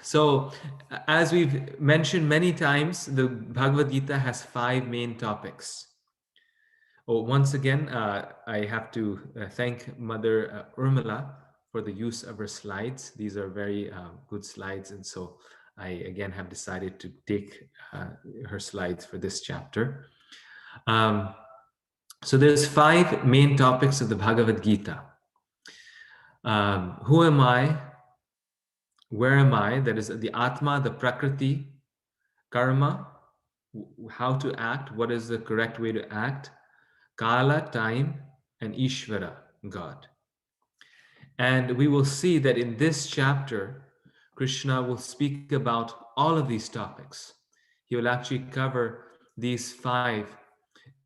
So, as we've mentioned many times, the Bhagavad Gita has 5 main topics. Oh, once again, I have to thank Mother Urmila for the use of her slides. These are very good slides, and so I again have decided to take her slides for this chapter. Um, so there's 5 main topics of the Bhagavad Gita. Who am I? Where am I? That is the Atma, the Prakriti, Karma, how to act, what is the correct way to act, Kala, time, and Ishvara, God. And we will see that in this chapter, Krishna will speak about all of these topics. He will actually cover these 5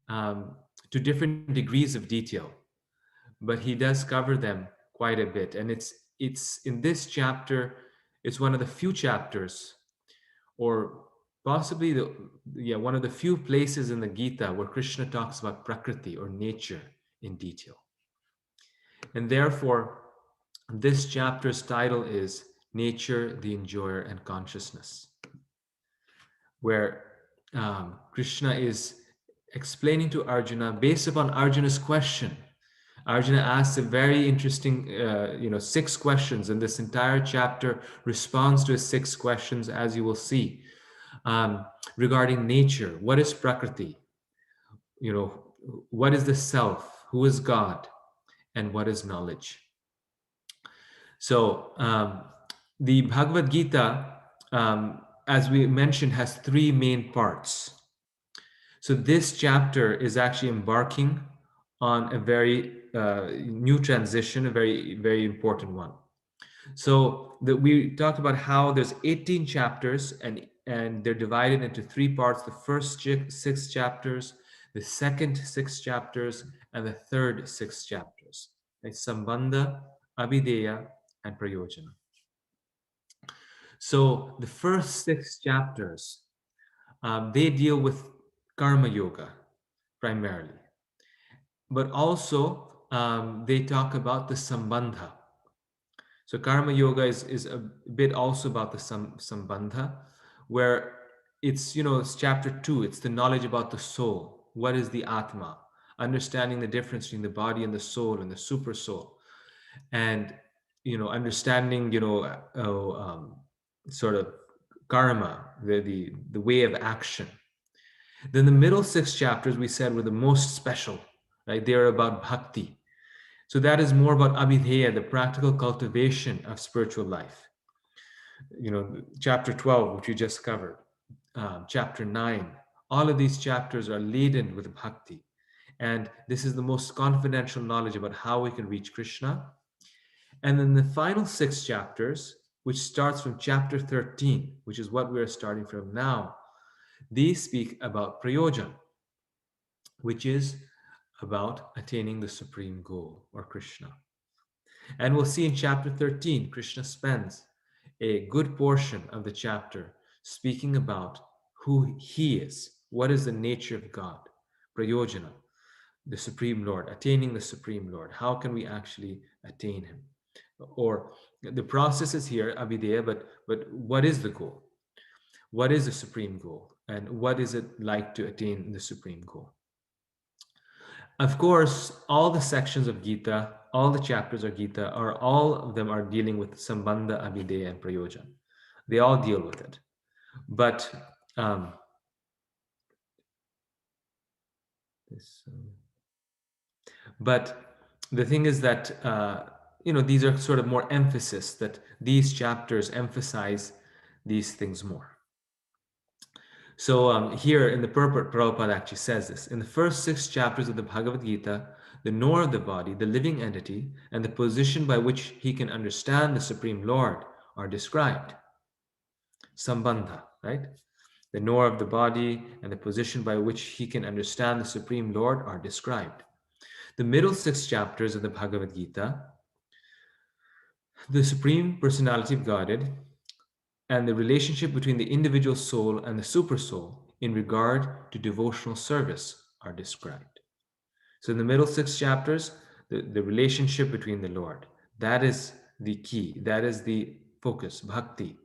to different degrees of detail, but he does cover them quite a bit. And it's in this chapter, it's one of the few chapters, or possibly one of the few places in the Gita where Krishna talks about Prakriti or nature in detail. And therefore, this chapter's title is Nature, the Enjoyer, and Consciousness, where Krishna is explaining to Arjuna based upon Arjuna's question. Arjuna asks a very interesting, 6 questions, and this entire chapter responds to his 6 questions, as you will see, regarding nature. What is Prakriti? What is the self? Who is God? And what is knowledge? So the Bhagavad Gita, as we mentioned, has 3 main parts. So this chapter is actually embarking on a very new transition, a very, very important one. So we talked about how there's 18 chapters and they're divided into 3 parts. The first 6 chapters, the second 6 chapters, and the third 6 chapters. Like Sambandha, Abhideya, and Prayojana. So the first 6 chapters, they deal with Karma Yoga primarily. But also they talk about the Sambandha. So Karma Yoga is a bit also about the Sambandha, where it's chapter 2. It's the knowledge about the soul. What is the Atma? Understanding the difference between the body and the soul and the super soul. And, understanding, sort of karma, the way of action. Then the middle 6 chapters we said were the most special, right? They are about bhakti. So that is more about abhideya, the practical cultivation of spiritual life. Chapter 12, which we just covered, chapter 9, all of these chapters are laden with bhakti. And this is the most confidential knowledge about how we can reach Krishna. And then the final 6 chapters, which starts from chapter 13, which is what we are starting from now, these speak about prayojan, which is about attaining the supreme goal, or Krishna. And we'll see in chapter 13, Krishna spends a good portion of the chapter speaking about who he is, what is the nature of God, prayojana, the Supreme Lord, attaining the Supreme Lord. How can we actually attain him? Or the process is here, abhideya, but what is the goal? What is the supreme goal? And what is it like to attain the supreme goal? Of course, all the sections of Gita, all the chapters of Gita, all of them are dealing with Sambandha, Abhideya, and Prayojan. They all deal with it. But the thing is that these are sort of more emphasis, that these chapters emphasize these things more. So here in the purport, Prabhupada actually says this. In the first 6 chapters of the Bhagavad Gita, the knower of the body, the living entity, and the position by which he can understand the Supreme Lord are described. Sambandha, right? The knower of the body and the position by which he can understand the Supreme Lord are described. The middle 6 chapters of the Bhagavad Gita, the Supreme Personality of Godhead, and the relationship between the individual soul and the super soul in regard to devotional service are described. So in the middle 6 chapters, the relationship between the Lord, that is the key, that is the focus, bhakti.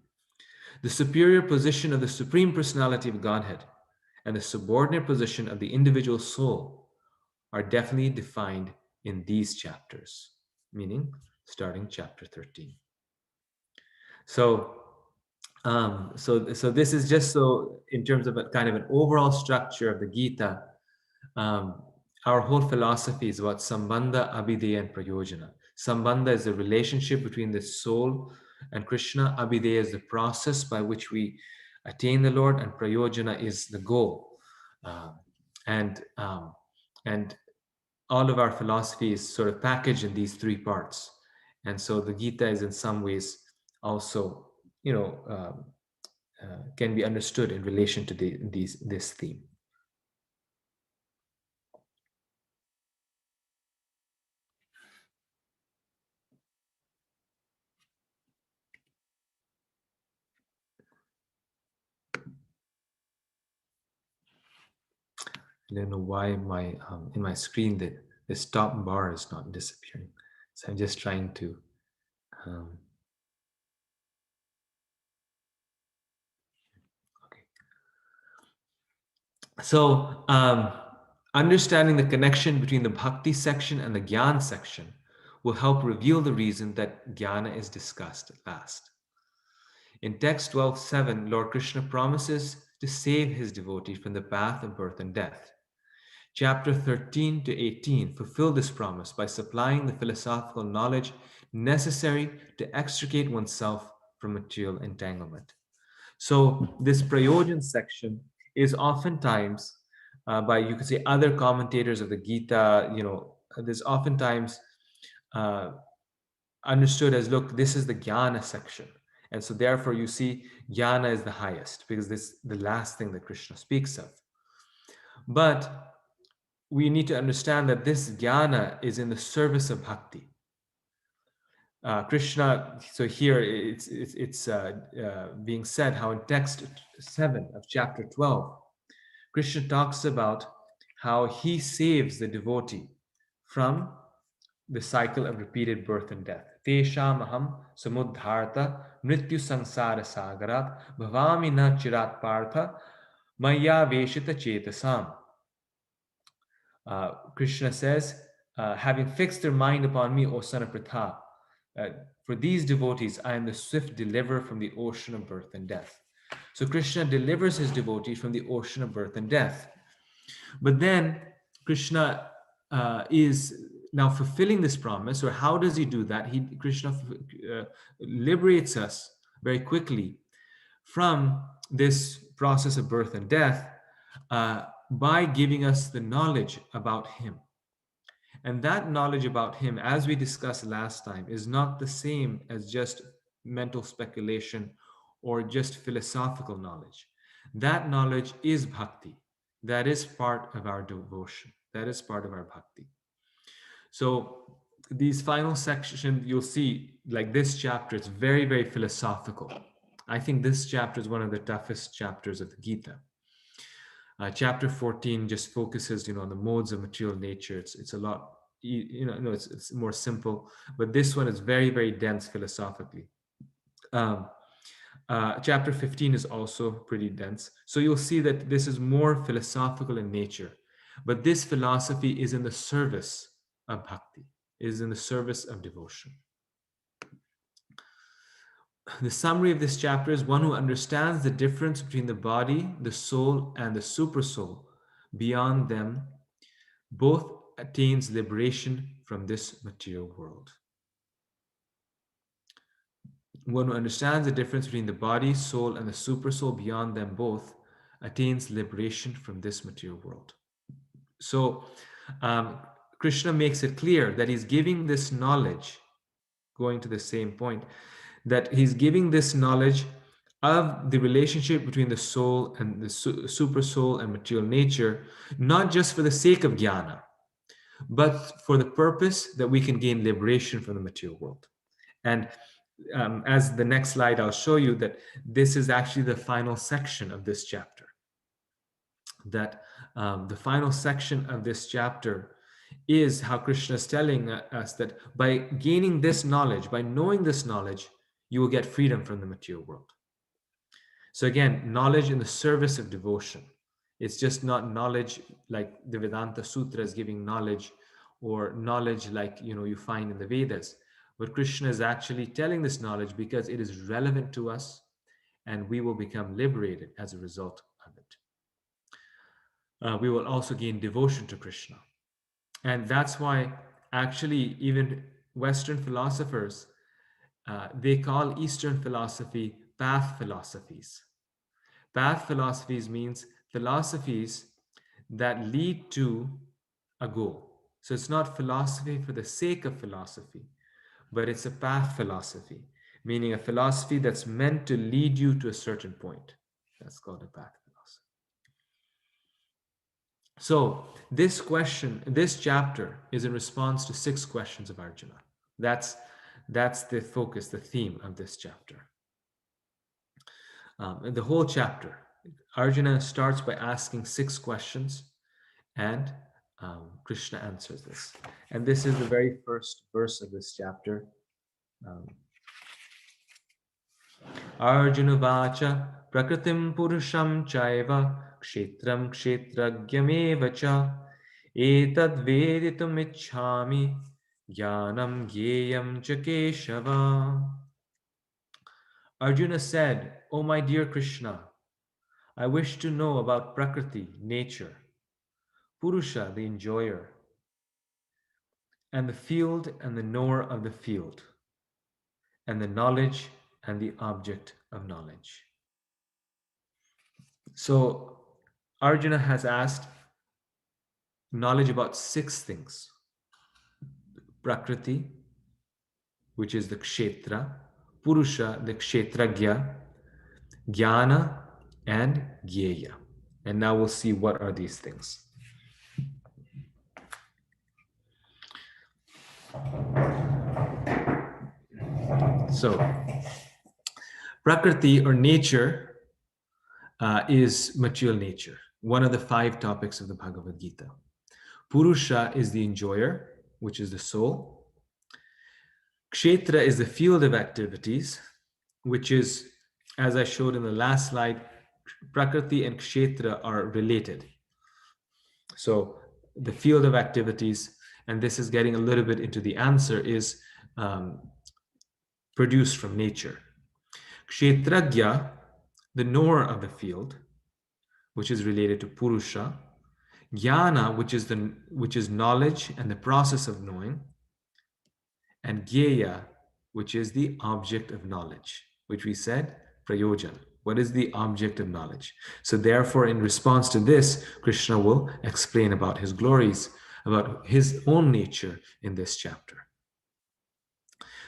The superior position of the Supreme Personality of Godhead and the subordinate position of the individual soul are definitely defined in these chapters, meaning starting chapter 13. So, so this is just so in terms of a kind of an overall structure of the Gita. Um, our whole philosophy is about Sambandha, Abhideya, and Prayojana. Sambandha is the relationship between the soul and Krishna. Abhideya is the process by which we attain the Lord, and Prayojana is the goal. Um, and and all of our philosophy is sort of packaged in these three parts. And so the Gita is in some ways also, can be understood in relation to this theme. I don't know why my in my screen the stop bar is not disappearing. So I'm just trying to. Um, okay. So understanding the connection between the bhakti section and the gyan section will help reveal the reason that jnana is discussed at last. In text 12.7, Lord Krishna promises to save his devotee from the path of birth and death. Chapter 13 to 18 fulfill this promise by supplying the philosophical knowledge necessary to extricate oneself from material entanglement. So, this Prayojan section is oftentimes, by you could say other commentators of the Gita, there's oftentimes uh, understood as look, this is the Jnana section. And so, therefore, you see, Jnana is the highest because this is the last thing that Krishna speaks of. But we need to understand that this jnana is in the service of bhakti. Krishna, so here it's being said how in text 7 of chapter 12, Krishna talks about how he saves the devotee from the cycle of repeated birth and death. Tesham aham samudharta mrityu sansara sagarat bhavami na chirat partha maya veshita chetasam. Krishna says, having fixed their mind upon me, O son of Pritha, uh, for these devotees, I am the swift deliverer from the ocean of birth and death. So Krishna delivers his devotees from the ocean of birth and death. But then Krishna is now fulfilling this promise, or how does he do that? Krishna liberates us very quickly from this process of birth and death by giving us the knowledge about him. And that knowledge about him, as we discussed last time, is not the same as just mental speculation or just philosophical knowledge. That knowledge is bhakti. That is part of our devotion. That is part of our bhakti. So these final sections, you'll see, like this chapter, it's very, very philosophical. I think this chapter is one of the toughest chapters of the Gita. Chapter 14 just focuses, on the modes of material nature. It's a lot, it's more simple, but this one is very, very dense philosophically. Chapter 15 is also pretty dense. So you'll see that this is more philosophical in nature, but this philosophy is in the service of bhakti, is in the service of devotion. The summary of this chapter is one who understands the difference between the body, the soul, and the supersoul. Beyond them, both attains liberation from this material world. One who understands the difference between the body, soul, and the supersoul, beyond them both attains liberation from this material world. So, Krishna makes it clear that he's giving this knowledge, going to the same point, that he's giving this knowledge of the relationship between the soul and the super soul and material nature, not just for the sake of jnana, but for the purpose that we can gain liberation from the material world. And as the next slide, I'll show you that this is actually the final section of this chapter. That the final section of this chapter is how Krishna is telling us that by gaining this knowledge, by knowing this knowledge, you will get freedom from the material world. So again, knowledge in the service of devotion. It's just not knowledge like the Vedanta Sutra is giving knowledge, or knowledge like you find in the Vedas. But Krishna is actually telling this knowledge because it is relevant to us, and we will become liberated as a result of it. We will also gain devotion to Krishna. And that's why actually even Western philosophers, they call Eastern philosophy path philosophies. Path philosophies means philosophies that lead to a goal. So it's not philosophy for the sake of philosophy, but it's a path philosophy, meaning a philosophy that's meant to lead you to a certain point. That's called a path philosophy. So this chapter is in response to 6 questions of Arjuna. That's the focus, the theme of this chapter. The whole chapter, Arjuna starts by asking 6 questions, and Krishna answers this. And this is the very first verse of this chapter. Arjuna vacha prakritim purusham chaiva kshetram kshetragyameva cha etad veditum ichhami jnanam gyeyam cha keshava. Arjuna said, "O my dear Krishna, I wish to know about Prakriti, nature, Purusha, the enjoyer, and the field and the knower of the field, and the knowledge and the object of knowledge." So Arjuna has asked knowledge about 6 things: Prakriti, which is the Kshetra, Purusha, the Kshetragya, Jnana, and Gyeya. And now we'll see what are these things. So, Prakriti or nature is material nature, one of the 5 topics of the Bhagavad Gita. Purusha is the enjoyer, which is the soul. Kshetra is the field of activities, which is, as I showed in the last slide, Prakriti and Kshetra are related. So the field of activities, and this is getting a little bit into the answer, is produced from nature. Kshetragya, the knower of the field, which is related to Purusha. Jnana, which is knowledge and the process of knowing. And Gyeya, which is the object of knowledge, which we said, Prayojan. What is the object of knowledge? So therefore, in response to this, Krishna will explain about his glories, about his own nature in this chapter.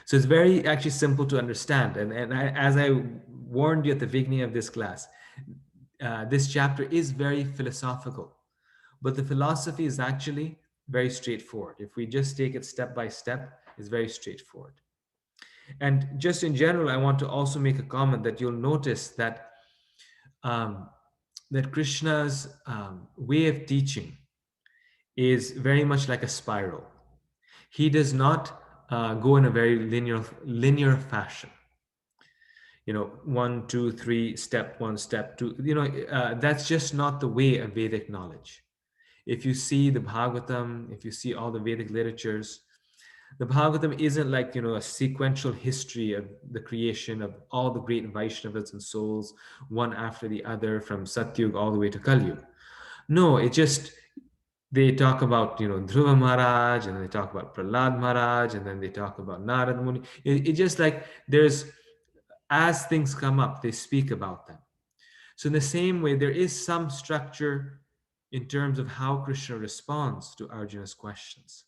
So it's very actually simple to understand. And as I warned you at the beginning of this class, this chapter is very philosophical, but the philosophy is actually very straightforward. If we just take it step by step, it's very straightforward. And just in general, I want to also make a comment that you'll notice that that Krishna's way of teaching is very much like a spiral. He does not go in a very linear fashion. 1, 2, 3, step 1, step 2. That's just not the way of Vedic knowledge. If you see the Bhagavatam, if you see all the Vedic literatures, the Bhagavatam isn't like, a sequential history of the creation of all the great Vaishnavas and souls, one after the other, from Satyug all the way to Kalyug. No, they talk about, Dhruva Maharaj, and they talk about Prahlad Maharaj, and then they talk about Narad Muni. It just like as things come up, they speak about them. So in the same way, there is some structure in terms of how Krishna responds to Arjuna's questions.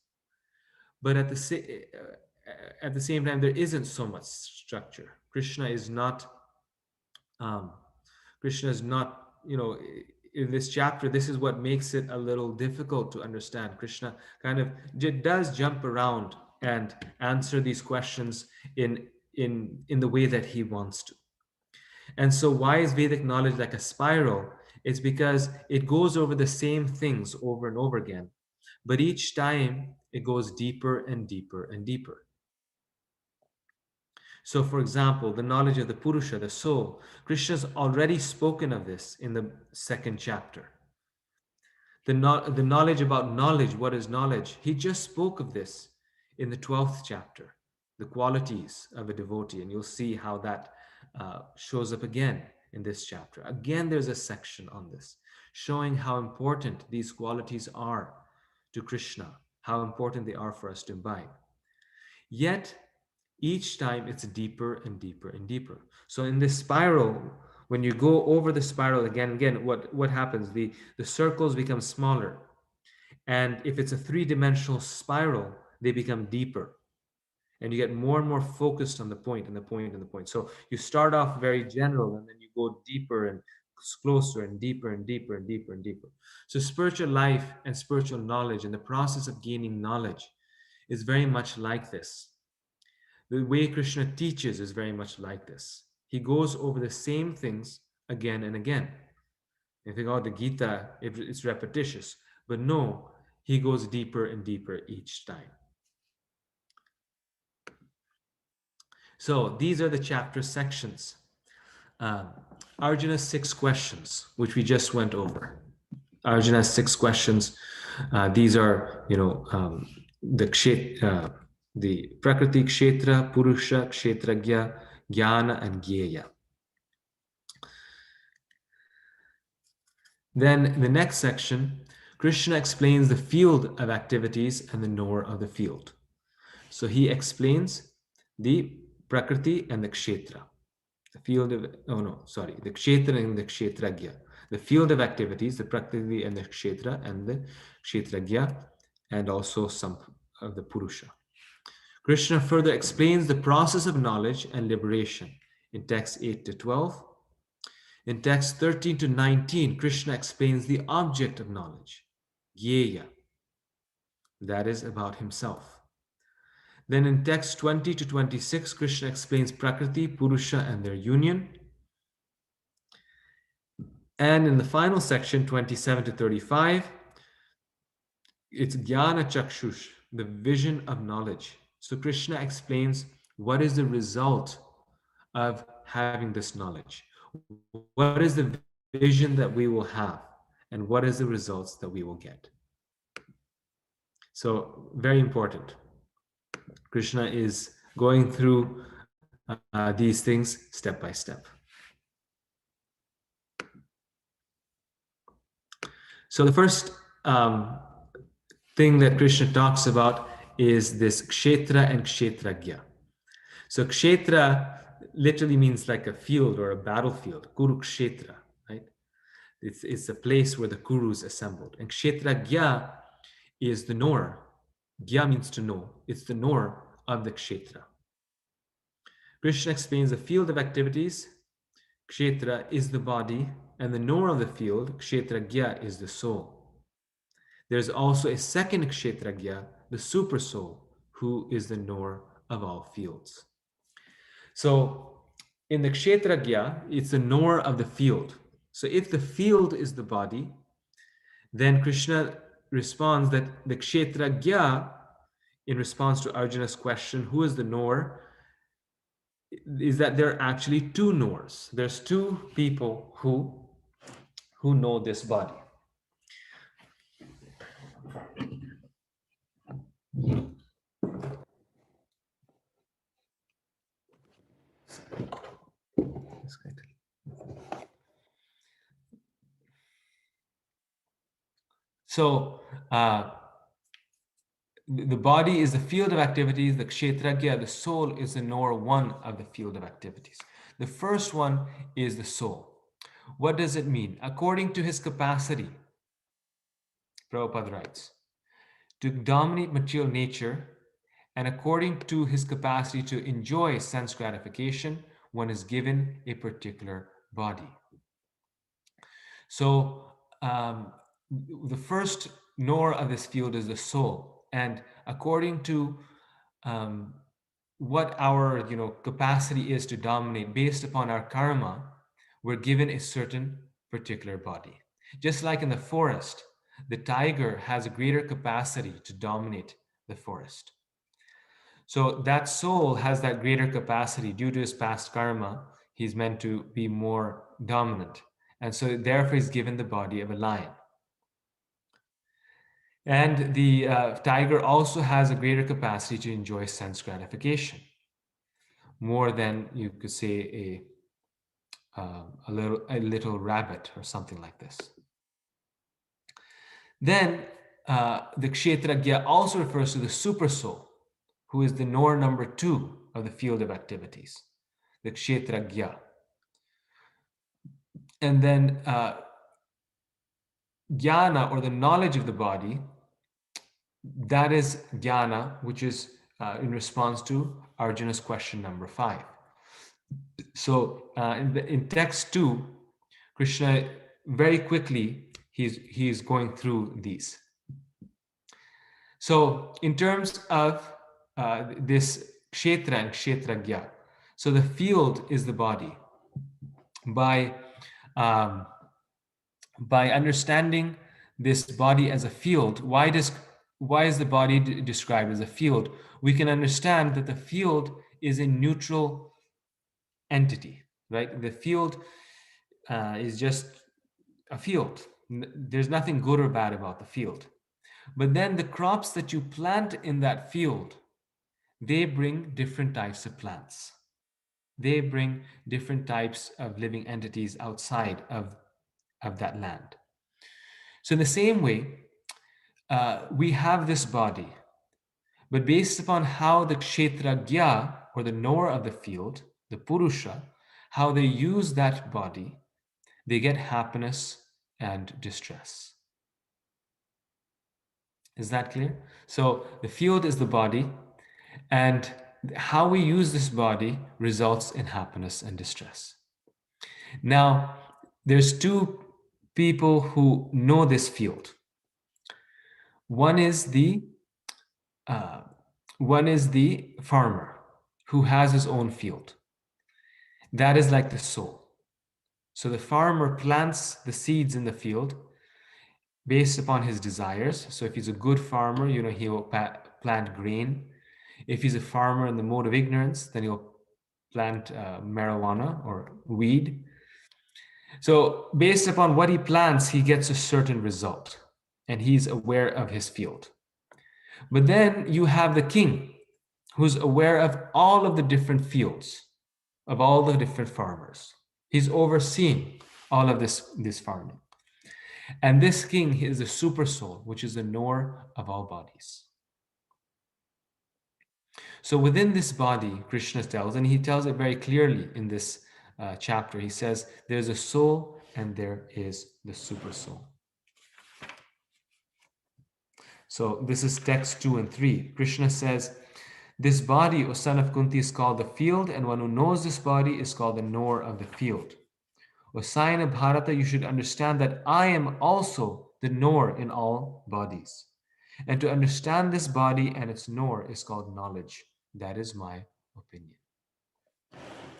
But at the same time, there isn't so much structure. Krishna is not, in this chapter, this is what makes it a little difficult to understand. Krishna kind of does jump around and answer these questions in the way that he wants to. And so why is Vedic knowledge like a spiral? It's because it goes over the same things over and over again. But each time it goes deeper and deeper and deeper. So, for example, the knowledge of the Purusha, the soul, Krishna's already spoken of this in the second chapter. The knowledge about knowledge, what is knowledge? He just spoke of this in the 12th chapter, the qualities of a devotee, and you'll see how that shows up again in this chapter. Again, there's a section on this, showing how important these qualities are to Krishna, how important they are for us to imbibe. Yet, each time it's deeper and deeper and deeper. So in this spiral, when you go over the spiral again and again, what happens? The circles become smaller. And if it's a three-dimensional spiral, they become deeper. And you get more and more focused on the point and the point and the point. So you start off very general and then you go deeper and closer and deeper and deeper and deeper and deeper. So spiritual life and spiritual knowledge and the process of gaining knowledge is very much like this. The way Krishna teaches is very much like this. He goes over the same things again and again. You think, oh, the Gita, it's repetitious. But no, he goes deeper and deeper each time. So these are the chapter sections. Arjuna's 6 questions, which we just went over. Arjuna's 6 questions. These are, the Prakriti, Kshetra, Purusha, Kshetragya, Jnana, and Gyeya. Then in the next section, Krishna explains the field of activities and the knower of the field. So he explains the Prakriti and the Kshetra. The field of, the Kshetra and the Kshetragya. The field of activities, the Prakriti and the Kshetra and the Kshetragya, and also some of the Purusha. Krishna further explains the process of knowledge and liberation in texts 8 to 12. In texts 13 to 19, Krishna explains the object of knowledge, Gyeya. That is about himself. Then in text 20 to 26, Krishna explains Prakriti, Purusha, and their union. And in the final section, 27 to 35, it's Jnana Chakshush, the vision of knowledge. So Krishna explains what is the result of having this knowledge. What is the vision that we will have? And what is the results that we will get? So very important. Krishna is going through these things step by step. So the first thing that Krishna talks about is this Kshetra and Kshetragya. So Kshetra literally means like a field or a battlefield, Kurukshetra, right? It's a place where the Kurus assembled. And Kshetragya is the knower. Gya means to know. It's the knower of the Kshetra. Krishna explains the field of activities. Kshetra is the body, and the knower of the field, Kshetragya, is the soul. There's also a second Kshetragya, the super soul, who is the knower of all fields. So in the Kshetragya, it's the knower of the field. So if the field is the body, then Krishna responds that the Kshetragya, in response to Arjuna's question, who is the knower, is that there are actually two knowers. There's two people who know this body. So the body is the field of activities, the Kshetragya, the soul is the knower one of the field of activities. The first one is the soul. What does it mean? According to his capacity, Prabhupada writes, to dominate material nature, and according to his capacity to enjoy sense gratification, one is given a particular body. So the first knower of this field is the soul, and according to what our capacity is to dominate based upon our karma, we're given a certain particular body. Just like in the forest, the tiger has a greater capacity to dominate the forest. So that soul has that greater capacity due to his past karma. He's meant to be more dominant. And so therefore he's given the body of a lion. And the tiger also has a greater capacity to enjoy sense gratification, more than you could say a little rabbit or something like this. Then the kshetragya also refers to the super soul, who is the knower number 2 of the field of activities, the kshetragya. And then jnana, or the knowledge of the body, that is jnana, which is in response to Arjuna's question number 5. So in text 2, Krishna very quickly he's going through these. So in terms of this kshetra and kshetragya, so the field is the body. By understanding this body as a field, why is the body described as a field? We can understand that the field is a neutral entity, right? The field is just a field. There's nothing good or bad about the field. But then the crops that you plant in that field, they bring different types of plants. They bring different types of living entities outside of that land. So in the same way, we have this body, but based upon how the kshetragya, or the knower of the field, the purusha, how they use that body, they get happiness and distress. Is that clear? So the field is the body, and how we use this body results in happiness and distress. Now, there's two people who know this field. One is the farmer who has his own field. That is like the soul. So the farmer plants the seeds in the field based upon his desires. So if he's a good farmer, he will plant grain. If he's a farmer in the mode of ignorance, then he'll plant marijuana or weed. So based upon what he plants, he gets a certain result, and he's aware of his field. But then you have the king, who's aware of all of the different fields, of all the different farmers. He's overseeing all of this farming. And this king is the super soul, which is the knower of all bodies. So within this body, Krishna tells, and he tells it very clearly in this chapter, he says, there's a soul and there is the super soul. So this is text 2 and 3. Krishna says, this body, O son of Kunti, is called the field, and one who knows this body is called the knower of the field. O sign of Bharata, you should understand that I am also the knower in all bodies. And to understand this body and its knower is called knowledge. That is my opinion.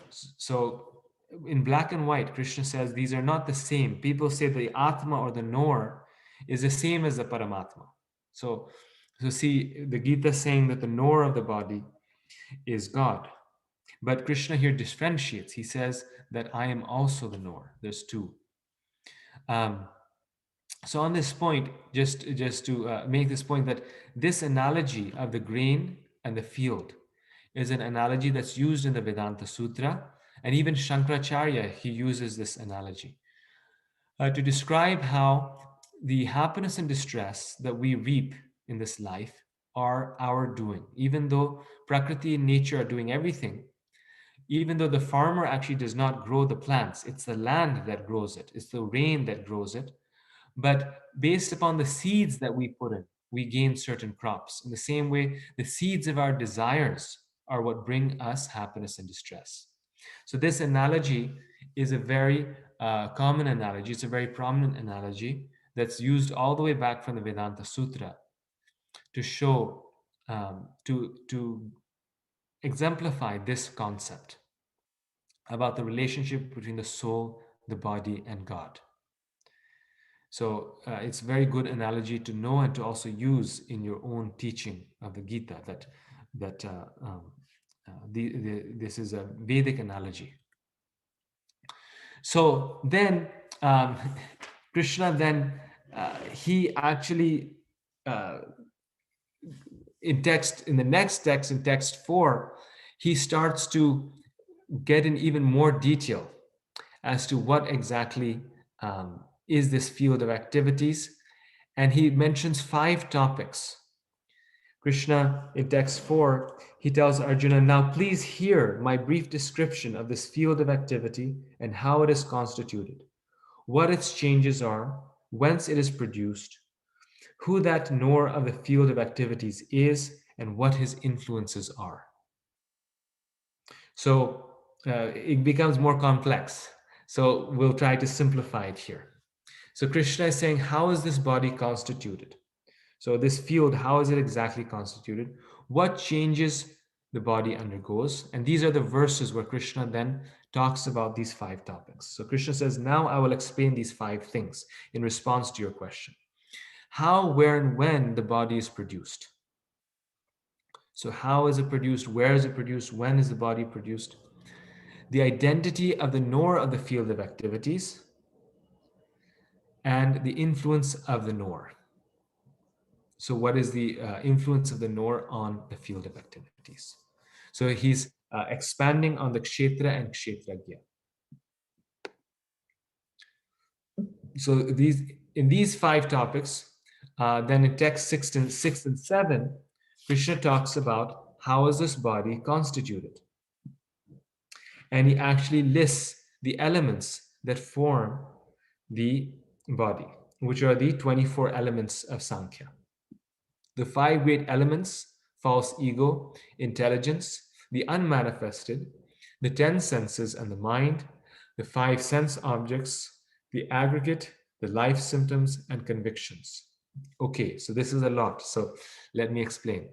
So in black and white, Krishna says these are not the same. People say the Atma, or the knower, is the same as the Paramatma. So see, the Gita is saying that the knower of the body is God. But Krishna here differentiates. He says that I am also the knower. There's two. So on this point, just to make this point, that this analogy of the grain and the field is an analogy that's used in the Vedanta Sutra, and even Shankaracharya, he uses this analogy to describe how the happiness and distress that we reap in this life are our doing. Even though Prakriti and nature are doing everything, even though the farmer actually does not grow the plants, it's the land that grows it, it's the rain that grows it. But based upon the seeds that we put in, we gain certain crops. In the same way, the seeds of our desires are what bring us happiness and distress. So this analogy is a very common analogy. It's a very prominent analogy that's used all the way back from the Vedanta Sutra to show, to exemplify this concept about the relationship between the soul, the body, and God. So it's a very good analogy to know and to also use in your own teaching of the Gita, that that this is a Vedic analogy. So then um, Krishna then he actually uh, in the next text, in text 4, he starts to get in even more detail as to what exactly is this field of activities, and he mentions 5 topics. Krishna, in text 4, he tells Arjuna, now please hear my brief description of this field of activity and how it is constituted, what its changes are, whence it is produced, who that knower of the field of activities is, and what his influences are. So it becomes more complex. So we'll try to simplify it here. So Krishna is saying, how is this body constituted? So this field, how is it exactly constituted? What changes the body undergoes? And these are the verses where Krishna then talks about these 5 topics. So Krishna says, now I will explain these 5 things in response to your question. How, where, and when the body is produced. So how is it produced? Where is it produced? When is the body produced? The identity of the knower of the field of activities, and the influence of the knower. So what is the influence of the knower on the field of activities? So he's expanding on the kshetra and kshetragya. So in these 5 topics, then in text 6 and 7, Krishna talks about how is this body constituted. And he actually lists the elements that form the body, which are the 24 elements of Sankhya. The 5 great elements: false ego, intelligence, the unmanifested, the 10 senses and the mind, the 5 sense objects, the aggregate, the life symptoms, and convictions. Okay, so this is a lot. So let me explain.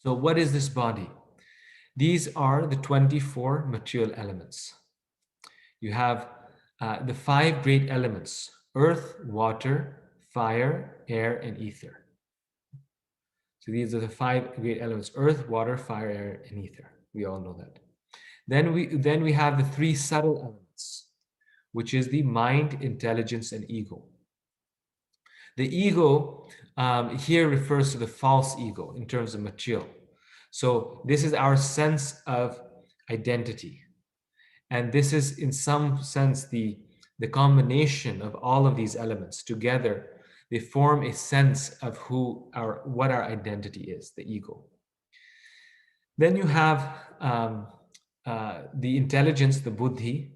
So what is this body? These are the 24 material elements. You have the 5 great elements: earth, water, fire, air, and ether. So these are the 5 great elements: earth, water, fire, air, and ether. We all know that. Then we have the 3 subtle elements, which is the mind, intelligence, and ego. The ego here refers to the false ego in terms of material. So this is our sense of identity. And this is in some sense the combination of all of these elements together. They form a sense of what our identity is, the ego. Then you have the intelligence, the buddhi,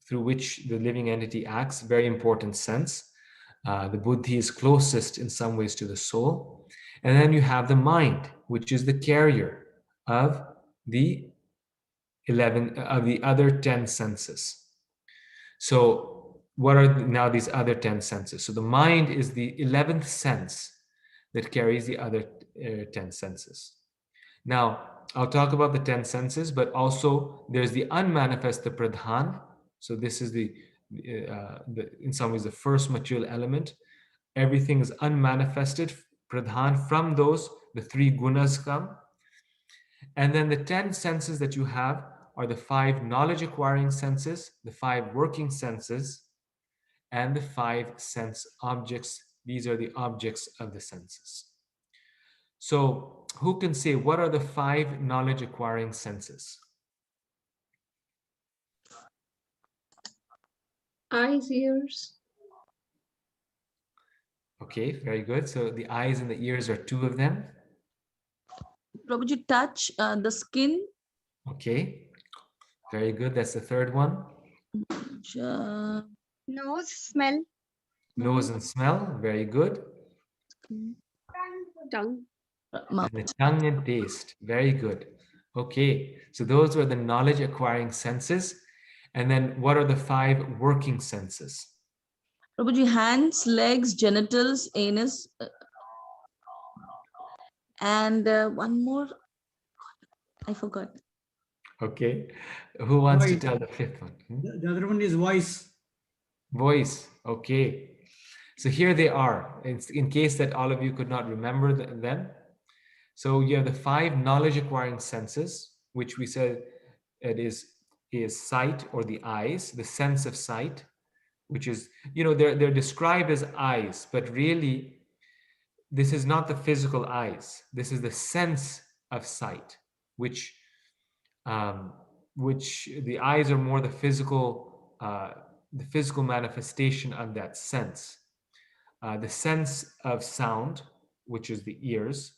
through which the living entity acts, very important sense. The buddhi is closest in some ways to the soul. And then you have the mind, which is the carrier of the other 10 senses. So what are now these other 10 senses? So the mind is the 11th sense that carries the other 10 senses. Now, I'll talk about the 10 senses, but also there's the unmanifest, the pradhan. So this is in some ways the first material element. Everything is unmanifested, pradhan. From those, the 3 gunas come. And then the 10 senses that you have are the 5 knowledge acquiring senses, the 5 working senses, and the 5 sense objects. These are the objects of the senses. So who can say what are the 5 knowledge acquiring senses? Eyes, ears. Okay, very good. So the eyes and the ears are 2 of them. Prabhuji, touch, the skin. Okay, very good. That's the 3rd one. Nose, smell. Nose and smell, very good. Tongue. And the tongue and taste, very good. Okay, so those are the knowledge acquiring senses. And then what are the 5 working senses? Prabhuji, hands, legs, genitals, anus, and one more. I forgot. Okay, who wants to Voice. tell the 5th one? The other one is voice. Voice. Okay. So here they are. It's in case that all of you could not remember them. So you have the 5 knowledge acquiring senses, which we said it is sight, or the eyes, the sense of sight, which is, they're described as eyes, but really this is not the physical eyes. This is the sense of sight, which um, which the eyes are more the physical manifestation of that sense. The sense of sound, which is the ears,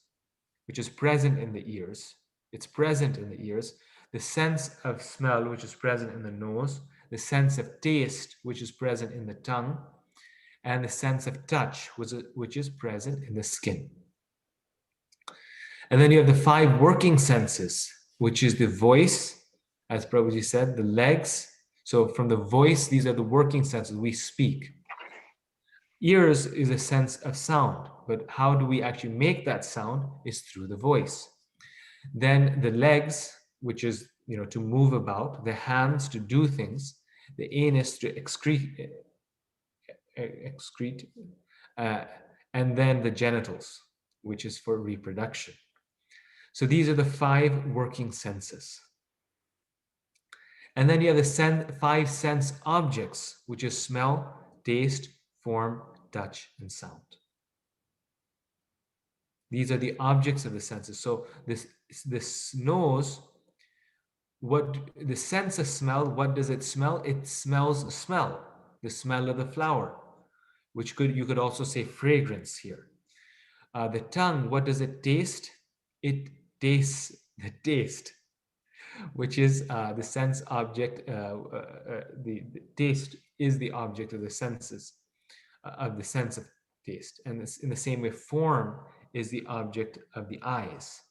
which is present in the ears. It's present in the ears. The sense of smell, which is present in the nose. The sense of taste, which is present in the tongue. And the sense of touch, which is present in the skin. And then you have the 5 working senses, which is the voice, as Prabhuji said, the legs. So from the voice, these are the working senses. We speak. Ears is a sense of sound, but how do we actually make that sound is through the voice. Then the legs, which is, to move about, the hands to do things, the anus to excrete, and then the genitals, which is for reproduction. So these are the 5 working senses. And then you have the 5 sense objects, which is smell, taste, form, touch, and sound. These are the objects of the senses. So this nose, what the sense of smell, what does it smell? It smells smell, the smell of the flower, which you could also say fragrance here. The tongue, what does it taste? It tastes the taste, which is the sense object. The taste is the object of the senses, of the sense of taste. And in the same way, form is the object of the eyes.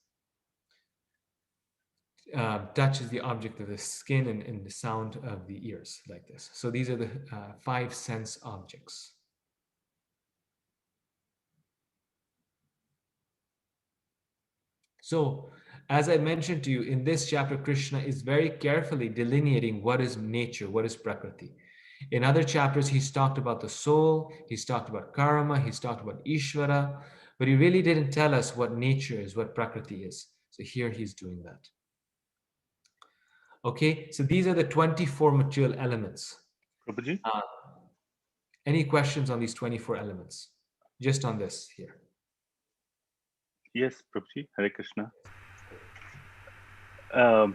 Touch is the object of the skin, and the sound of the ears, like this. So these are the 5 sense objects. So, as I mentioned to you, in this chapter, Krishna is very carefully delineating what is nature, what is Prakriti. In other chapters, he's talked about the soul, he's talked about karma, he's talked about Ishvara, but he really didn't tell us what nature is, what Prakriti is. So here he's doing that. Okay, so these are the 24 material elements. Prabhuji? Any questions on these 24 elements? Just on this here. Yes, Prabhuji. Hare Krishna. I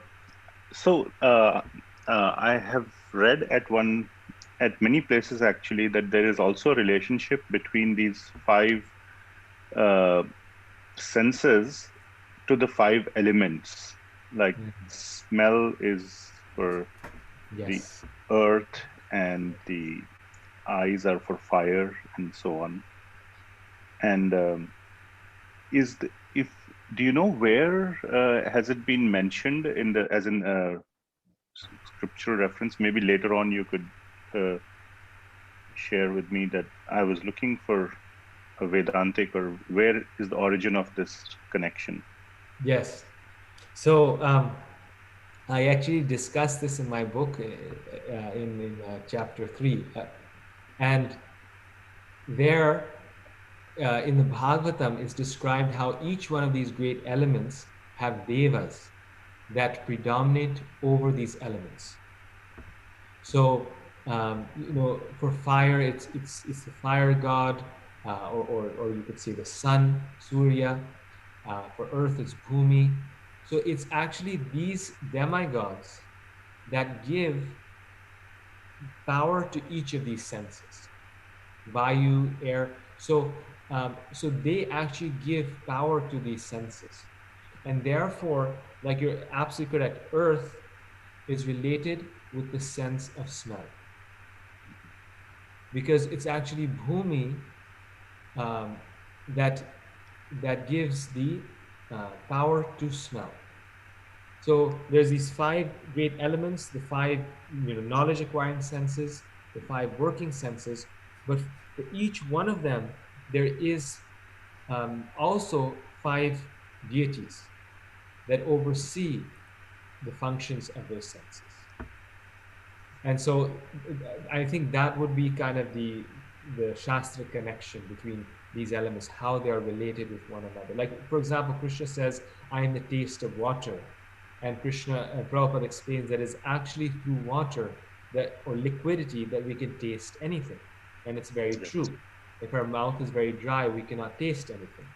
have read at many places actually that there is also a relationship between these 5 senses to the 5 elements. Like smell is for Yes. the earth, and the eyes are for fire, and so on. And do you know where has it been mentioned as in scriptural reference? Maybe later on you could share with me that. I was looking for a Vedantic, or where is the origin of this connection? Yes. So I actually discussed this in my book in chapter 3. And there in the Bhagavatam, it's described how each one of these great elements have devas that predominate over these elements. So, for fire, it's the fire god, or you could say the sun, Surya. For earth, it's Bhumi. So it's actually these demigods that give power to each of these senses. Vayu, air. So they actually give power to these senses. And therefore, like you're absolutely correct, earth is related with the sense of smell. Because it's actually Bhumi that gives the power to smell. So there's these 5 great elements, the 5 knowledge acquiring senses, the 5 working senses, but for each one of them there is also 5 deities that oversee the functions of those senses. And so I think that would be kind of the Shastra connection between these elements, how they are related with one another. Like, for example, Krishna says, I am the taste of water. And Prabhupada explains that it's actually through water that, or liquidity, that we can taste anything. And it's very Yes. true. If our mouth is very dry, we cannot taste anything.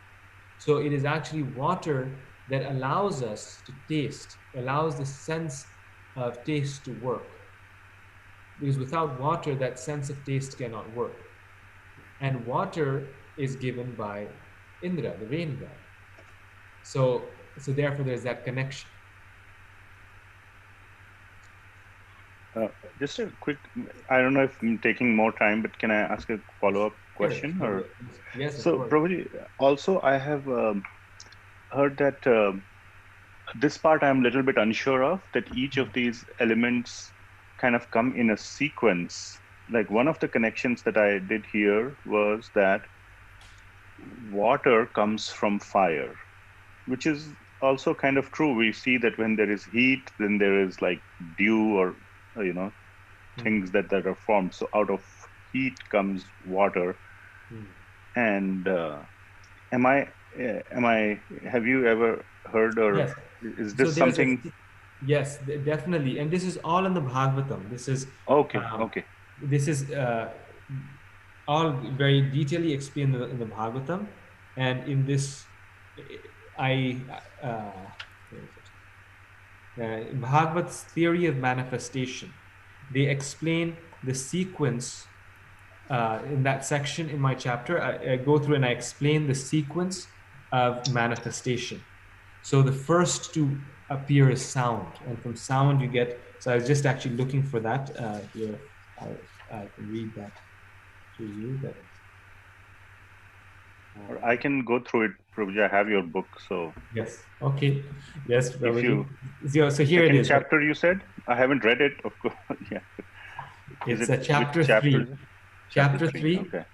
So it is actually water that allows us to taste, allows the sense of taste to work. Because without water, that sense of taste cannot work. And water is given by Indra, the rain god. So therefore, there's that connection. Just a quick, I don't know if I'm taking more time, but can I ask a follow-up question? Sure. Or Yes, of so, course. Prabhuji, also I have heard that this part I'm a little bit unsure of, that each of these elements kind of come in a sequence. Like one of the connections that I did here was that water comes from fire, which is also kind of true. We see that when there is heat, then there is like dew or, things that are formed. So out of heat comes water. And have you ever heard, or Yes. is So this something? Yes, definitely. And this is all in the Bhagavatam. This is Okay. This is all very detailedly explained in the Bhagavatam, and in this, Bhagavat's theory of manifestation, they explain the sequence in that section in my chapter. I go through and I explain the sequence of manifestation. So the first to appear is sound, and from sound you get. So I was just actually looking for that here. I can read that to you. That Or I can go through it, Prabhuji. I have your book, so yes, okay, yes, if you so here it second is. chapter you said, I haven't read it, of course. Yeah. It's Is it chapter which chapter 3. is it? Chapter 3, Okay.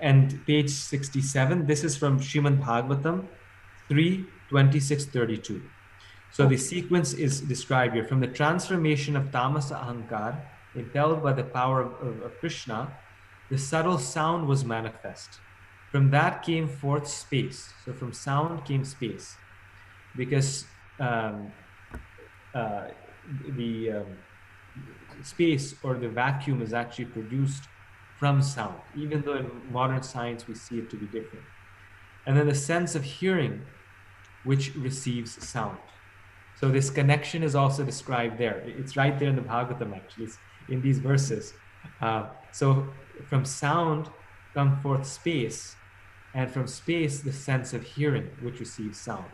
and page 67. This is from Srimad Bhagavatam 3:26-32. So the sequence is described here. From the transformation of Tamasa Ahankar, impelled by the power of Krishna, the subtle sound was manifest. From that came forth space. So from sound came space, because the space or the vacuum is actually produced from sound, even though in modern science we see it to be different. And then the sense of hearing, which receives sound. So this connection is also described there. It's right there in the Bhagavatam, actually, it's in these verses. So from sound come forth space, and from space the sense of hearing, which receives sound.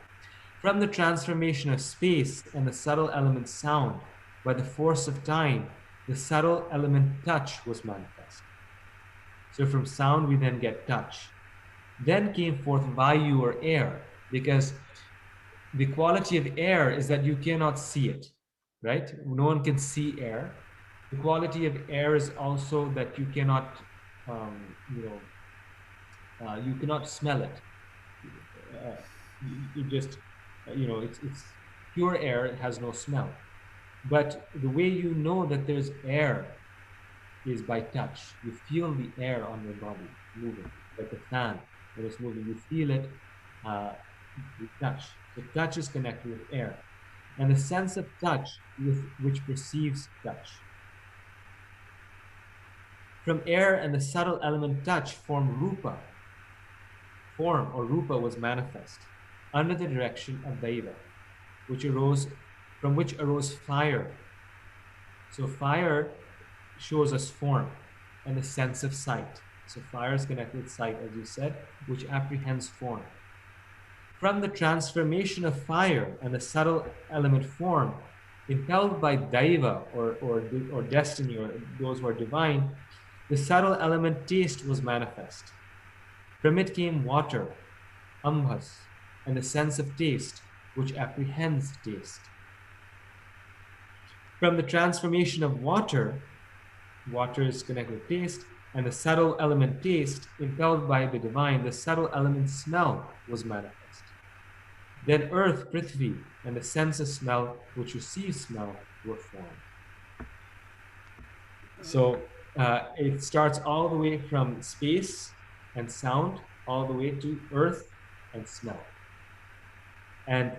From the transformation of space and the subtle element sound, by the force of time, the subtle element touch was manifest. So from sound we then get touch. Then came forth vayu, or air, because the quality of air is that you cannot see it, right? No one can see air. The quality of air is also that you cannot, you cannot smell it. You just, it's pure air. It has no smell. But the way you know that there's air is by touch. You feel the air on your body moving, like the fan when it's moving. You feel it with touch. So touch is connected with air. And the sense of touch which perceives touch. From air and the subtle element touch form rupa. Form or rupa was manifest under the direction of Daiva, from which arose fire. So fire shows us form and the sense of sight. So fire is connected with sight, as you said, which apprehends form. From the transformation of fire and the subtle element form, impelled by Daiva or destiny, or those who are divine, the subtle element taste was manifest. From it came water, ambhas, and the sense of taste, which apprehends taste. From the transformation of water is connected with taste, and the subtle element taste, impelled by the divine, the subtle element smell was manifest. Then earth, Prithvi, and the sense of smell, which receives smell, were formed. So it starts all the way from space and sound, all the way to earth and smell. And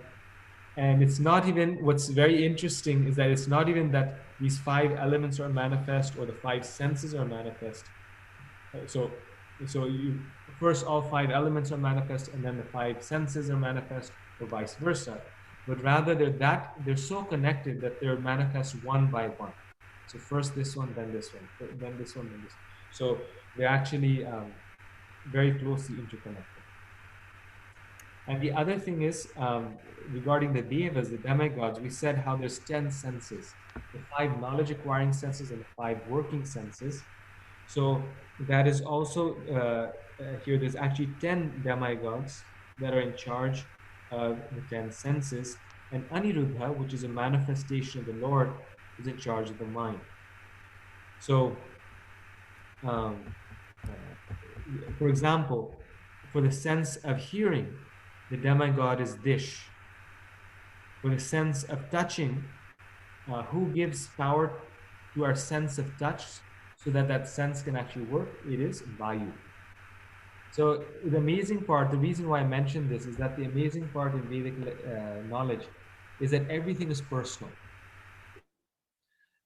it's not even, what's very interesting is that it's not even that these 5 elements are manifest or the 5 senses are manifest. So you first all 5 elements are manifest and then the 5 senses are manifest, or vice versa. But rather they're so connected that they're manifest one by one. So first this one, then this one, then this one, then this. So they're actually very closely interconnected. And the other thing is, regarding the devas, the demigods, we said how there's 10 senses, the 5 knowledge acquiring senses and the 5 working senses. So that is also here, there's actually 10 demigods that are in charge of the 10 senses. And Aniruddha, which is a manifestation of the Lord, is in charge of the mind. So, for example, for the sense of hearing, the demigod is Dish. For the sense of touching, who gives power to our sense of touch so that that sense can actually work? It is Vayu. So the amazing part, the reason why I mentioned this is that the amazing part in Vedic knowledge is that everything is personal,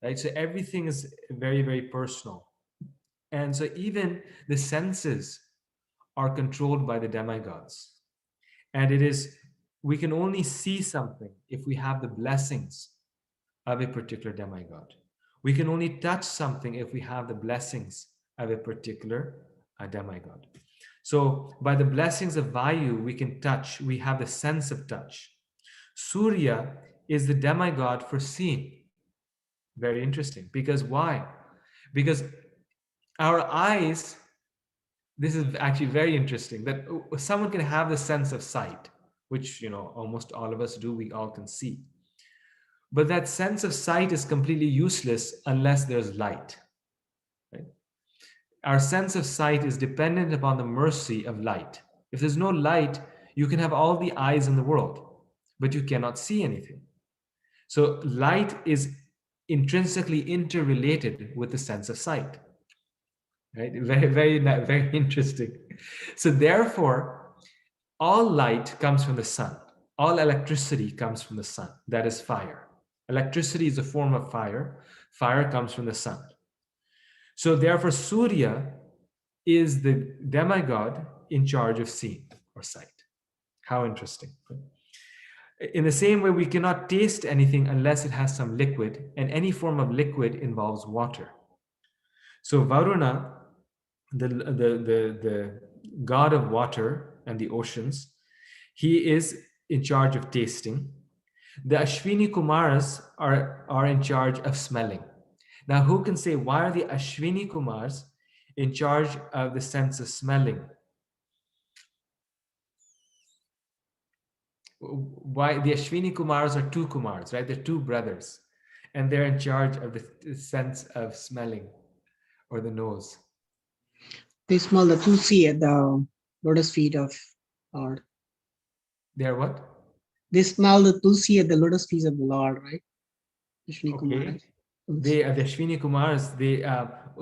right? So everything is very, very personal. And so even the senses are controlled by the demigods. And it is, we can only see something if we have the blessings of a particular demigod. We can only touch something if we have the blessings of a particular demigod. So by the blessings of Vayu, we can touch, we have the sense of touch. Surya is the demigod for seeing. Very interesting. Because why? Because our eyes, this is actually very interesting, that someone can have the sense of sight, which, almost all of us do, we all can see. But that sense of sight is completely useless unless there's light. Right? Our sense of sight is dependent upon the mercy of light. If there's no light, you can have all the eyes in the world, but you cannot see anything. So light is intrinsically interrelated with the sense of sight. Right? Very, very, very interesting. So therefore, all light comes from the sun. All electricity comes from the sun. That is fire. Electricity is a form of fire. Fire comes from the sun. So therefore, Surya is the demigod in charge of seeing or sight. How interesting. In the same way, we cannot taste anything unless it has some liquid, and any form of liquid involves water. So Varuna, the god of water and the oceans, he is in charge of tasting. The Ashwini Kumars are in charge of smelling. Now, who can say why are the Ashwini Kumars in charge of the sense of smelling? Why the Ashwini Kumars are 2 Kumars, right? They're 2 brothers, and they're in charge of the sense of smelling or the nose. They smell the tulsi at the lotus feet of Lord. They're what? They smell the tulsi at the lotus feet of the Lord, right? Vishnu Okay. Kumara. They are the Ashwini Kumars.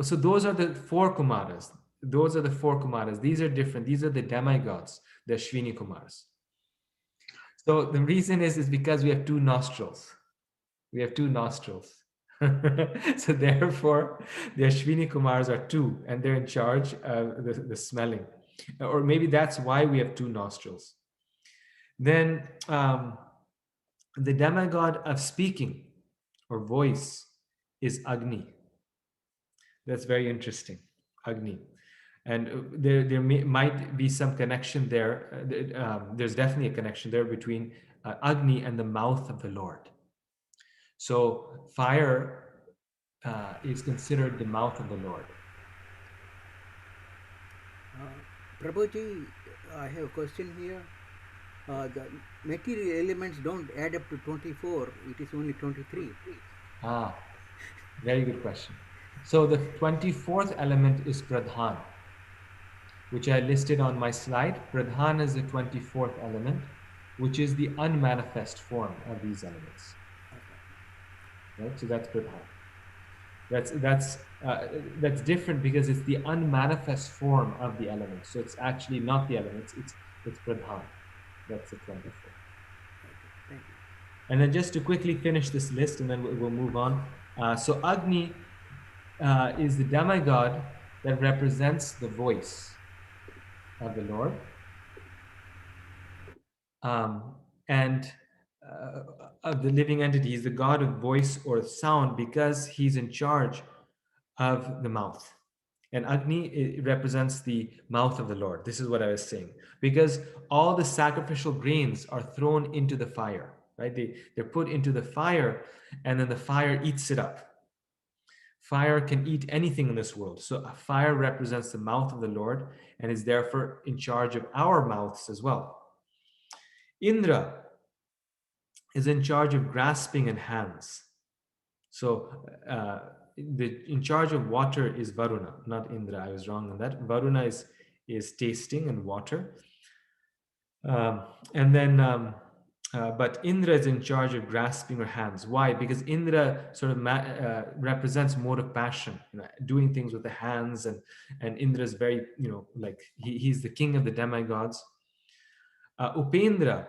So those are the 4 Kumaras. Those are the 4 Kumaras. These are different. These are the demigods, the Ashwini Kumars. So the reason is because we have 2 nostrils. We have 2 nostrils. So therefore, the Ashwini Kumars are 2, and they're in charge of the smelling. Or maybe that's why we have 2 nostrils. Then the demigod of speaking or voice is Agni. That's very interesting, Agni. And there might be some connection there. There's definitely a connection there between Agni and the mouth of the Lord. So fire is considered the mouth of the Lord. Prabhuji, I have a question here. The material elements don't add up to 24. It is only 23. Very good question. So the 24th element is Pradhan, which I listed on my slide. Pradhan is the 24th element, which is the unmanifest form of these elements. Right? So that's Pradhan. That's that's different because it's the unmanifest form of the elements. So it's actually not the elements, it's Pradhan. That's the 24. Thank you. And then just to quickly finish this list and then we'll move on. So Agni is the demigod that represents the voice of the Lord. And of the living entity, he's the god of voice or sound because he's in charge of the mouth. And Agni, it represents the mouth of the Lord. This is what I was saying. Because all the sacrificial grains are thrown into the fire, right? They're put into the fire and then the fire eats it up. Fire can eat anything in this world. So fire represents the mouth of the Lord and is therefore in charge of our mouths as well. Indra is in charge of grasping and hands. So in charge of water is Varuna, not Indra. I was wrong on that. Varuna is tasting and water. But Indra is in charge of grasping her hands. Why? Because Indra sort of represents mode of passion, doing things with the hands, and Indra is very, like he's the king of the demigods. Upendra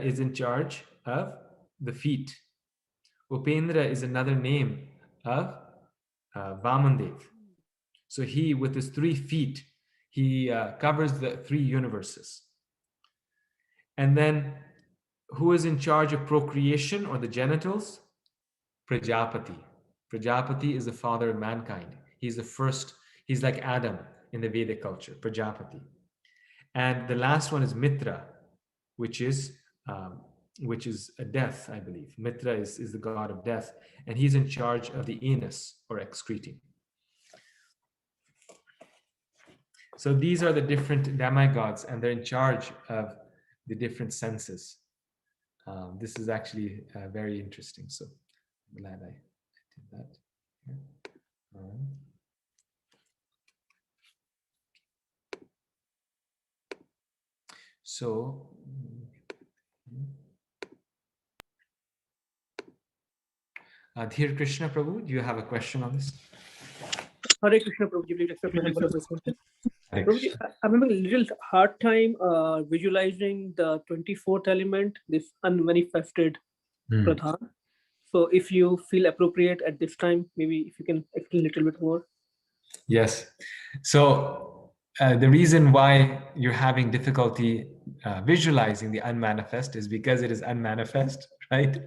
is in charge of the feet. Upendra is another name of Vamandev. So he, with his 3 feet, he covers the 3 universes. And then who is in charge of procreation or the genitals? Prajapati. Prajapati is the father of mankind. He's the first, he's like Adam in the Vedic culture, Prajapati. And the last one is Mitra, which is a death, I believe. Mitra is the god of death, and he's in charge of the anus or excreting. So these are the different demigods, and they're in charge of the different senses. This is actually very interesting. So I'm glad I did that. So, Dhir Krishna Prabhu, do you have a question on this? Hare Krishna, Prabhuji, please accept my humble question. Hare Prabhuji, Krishna. I'm having a little hard time visualizing the 24th element, this unmanifested Pradhan. So if you feel appropriate at this time, maybe if you can explain a little bit more. Yes. So the reason why you're having difficulty visualizing the unmanifest is because it is unmanifest, right?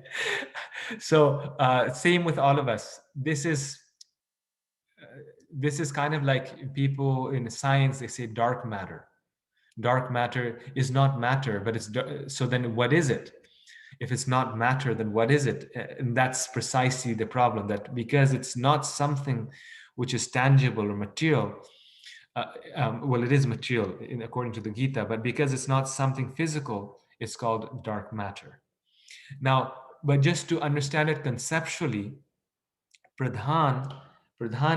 So same with all of us. This is kind of like people in science, they say dark matter. Dark matter is not matter, but it's so then what is it? If it's not matter, then what is it? And that's precisely the problem, that because it's not something which is tangible or material, well, it is material according to the Gita, but because it's not something physical, it's called dark matter. Now, but just to understand it conceptually, Pradhan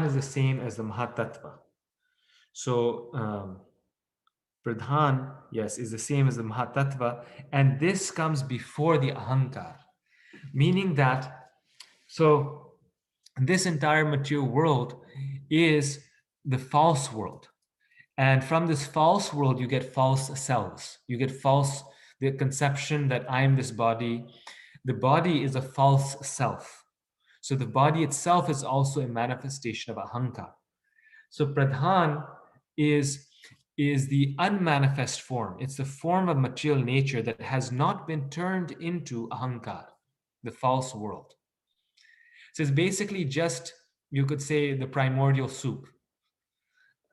is the same as the Mahatattva. So Pradhan, yes, is the same as the Mahatattva, and this comes before the Ahankar, meaning that, so this entire material world is the false world. And from this false world, you get false selves. You get the conception that I am this body. The body is a false self. So the body itself is also a manifestation of Ahankar. So Pradhan is the unmanifest form. It's the form of material nature that has not been turned into Ahankar, the false world. So it's basically just, you could say, the primordial soup,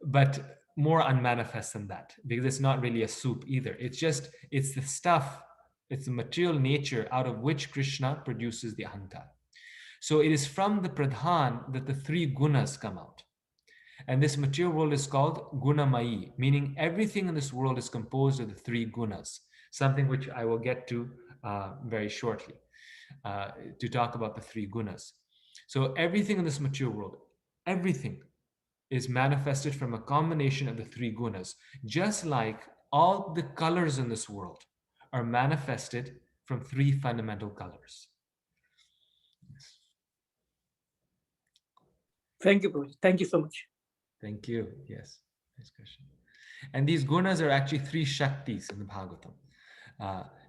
but more unmanifest than that, because it's not really a soup either. It's the stuff, it's the material nature out of which Krishna produces the Ahankar. So it is from the Pradhan that the 3 gunas come out. And this material world is called Gunamayi, meaning everything in this world is composed of the 3 gunas, something which I will get to very shortly, to talk about the 3 gunas. So everything in this material world, everything is manifested from a combination of the 3 gunas, just like all the colors in this world are manifested from 3 fundamental colors. Thank you, Prabhuji. Thank you so much. Thank you. Yes, nice question. And these gunas are actually 3 Shaktis in the Bhagavatam.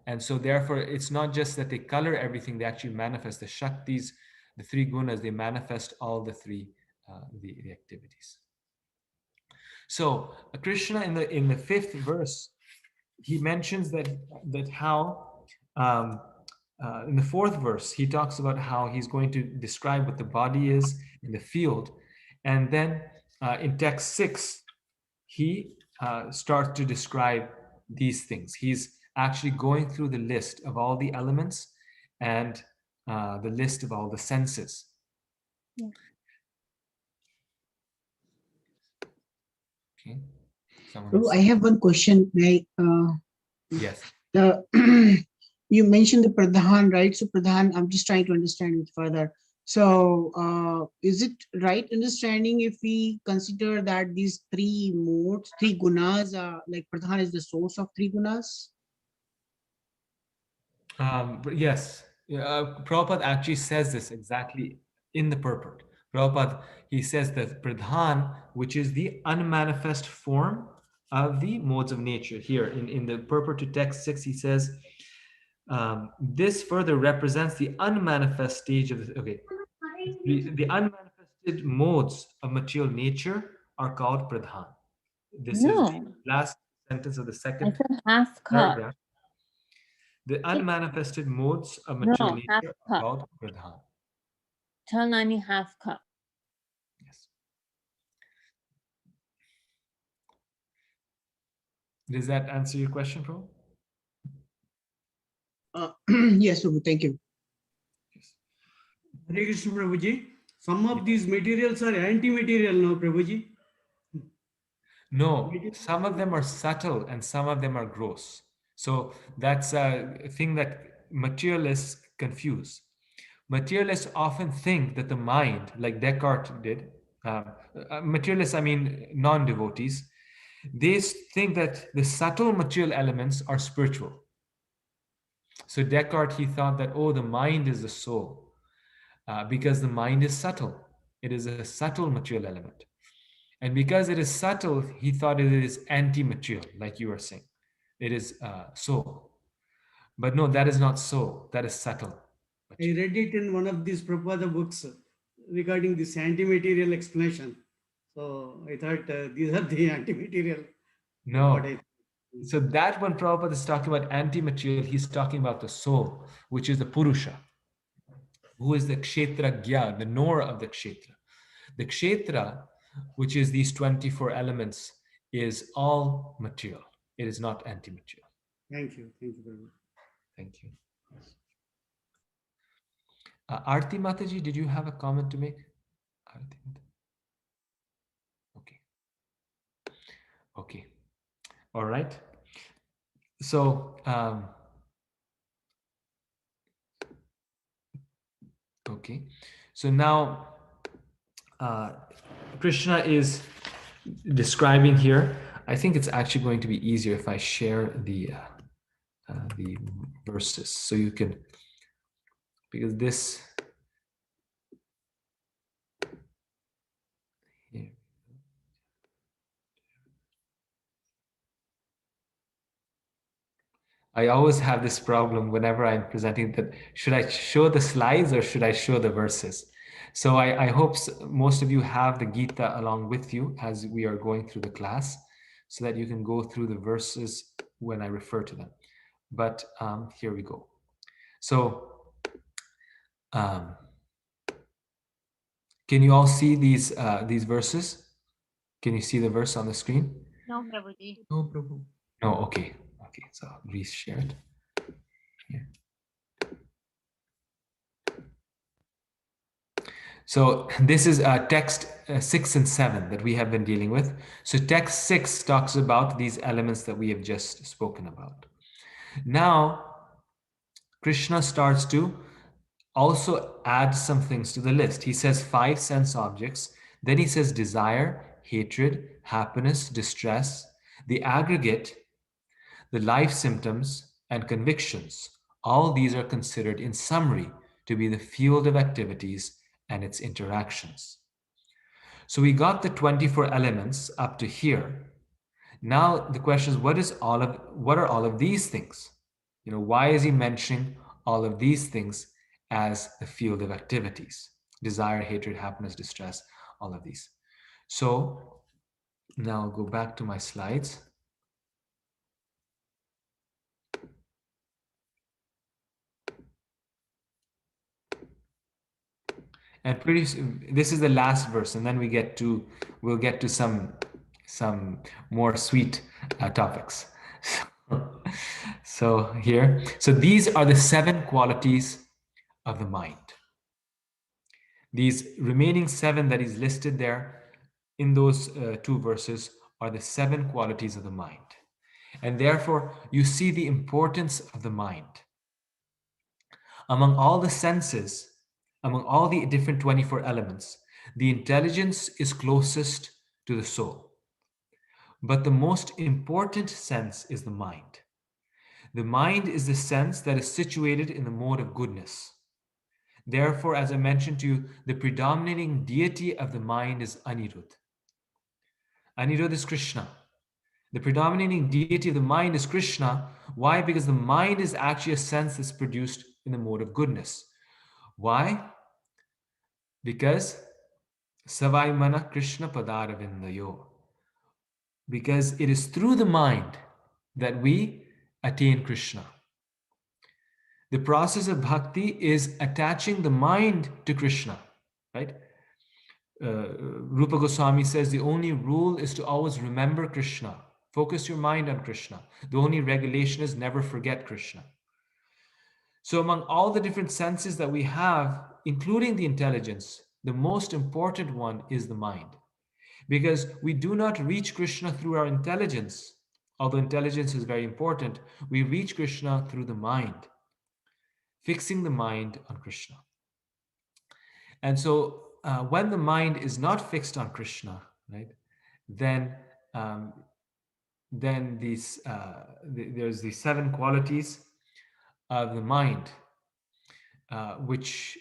And so therefore, it's not just that they color everything, they actually manifest the Shaktis, the 3 gunas, they manifest all the 3 the activities. So Krishna in the 5th verse, he mentions that how in the 4th verse, he talks about how he's going to describe what the body is in the field. And then in text 6, he starts to describe these things. He's actually going through the list of all the elements and the list of all the senses. Yeah. Okay. Prabhu, I have one question. Yes. You mentioned the Pradhan, right? So Pradhan, I'm just trying to understand it further. So is it right understanding if we consider that these 3 modes, 3 gunas, like Pradhan is the source of 3 gunas? But yes, Prabhupada actually says this exactly in the purport. Prabhupada, he says that Pradhan, which is the unmanifest form of the modes of nature. Here in the purport to text 6, he says, this further represents the unmanifest stage of the, okay, the unmanifested modes of material nature are called Pradhan. This is the last sentence of the second half cup. paragraph. The unmanifested modes of material nature are called Pradhan. Chalani half cup. Yes. Does that answer your question, Pro? Yes, Prabhu, thank you. Yes. Hare Krishna, Prabhuji. Some of these materials are anti-material now, Prabhuji. No, some of them are subtle and some of them are gross. So that's a thing that materialists confuse. Materialists often think that the mind, like Descartes did, materialists, I mean non-devotees, they think that the subtle material elements are spiritual. So Descartes, he thought that, oh, the mind is the soul, because the mind is subtle. It is a subtle material element. And because it is subtle, he thought it is anti-material, like you were saying. It is soul. But no, that is not soul. That is subtle. I read it in one of these Prabhupada books regarding this anti-material explanation. So I thought these are the anti-material. No. So that when Prabhupada is talking about anti-material, he's talking about the soul, which is the Purusha, who is the Kshetragya, the knower of the Kshetra. The Kshetra, which is these 24 elements, is all material. It is not anti-material. Thank you. Thank you very much. Thank you. Arti Mataji, did you have a comment to make? Okay. Okay. All right. So, okay. So now, Krishna is describing here. I think it's actually going to be easier if I share the verses, so you can, because this here. I always have this problem whenever I'm presenting, that should I show the slides or should I show the verses? So I hope most of you have the Gita along with you as we are going through the class, so that you can go through the verses when I refer to them. But here we go. So can you all see these verses? Can you see the verse on the screen? No, Prabhuji. No, Prabhu. No, okay. Okay, so I'll re-share it. Here. So this is text 6 and 7 that we have been dealing with. So text 6 talks about these elements that we have just spoken about. Now, Krishna starts to also add some things to the list. He says 5 sense objects. Then he says desire, hatred, happiness, distress, the aggregate, the life symptoms, and convictions. All these are considered in summary to be the field of activities and its interactions. So we got the 24 elements up to here. Now the question is, what are all of these things? Why is he mentioning all of these things as the field of activities? Desire, hatred, happiness, distress, all of these. So now I'll go back to my slides. And this is the last verse, and then we'll get to some more sweet topics. So these are the 7 qualities of the mind. These remaining 7 that is listed there in those 2 verses are the 7 qualities of the mind. And therefore, you see the importance of the mind. Among all the senses, among all the different 24 elements, the intelligence is closest to the soul. But the most important sense is the mind. The mind is the sense that is situated in the mode of goodness. Therefore, as I mentioned to you, the predominating deity of the mind is Anirudh. Anirudh is Krishna. The predominating deity of the mind is Krishna. Why? Because the mind is actually a sense that's produced in the mode of goodness. Why? Because Savai Mana Krishna Padaravindayo. Because it is through the mind that we attain Krishna. The process of bhakti is attaching the mind to Krishna, right? Rupa Goswami says the only rule is to always remember Krishna. Focus your mind on Krishna. The only regulation is never forget Krishna. So among all the different senses that we have, including the intelligence, the most important one is the mind. Because we do not reach Krishna through our intelligence. Although intelligence is very important, we reach Krishna through the mind. Fixing the mind on Krishna. And so when the mind is not fixed on Krishna, right, then there's these 7 qualities of the mind which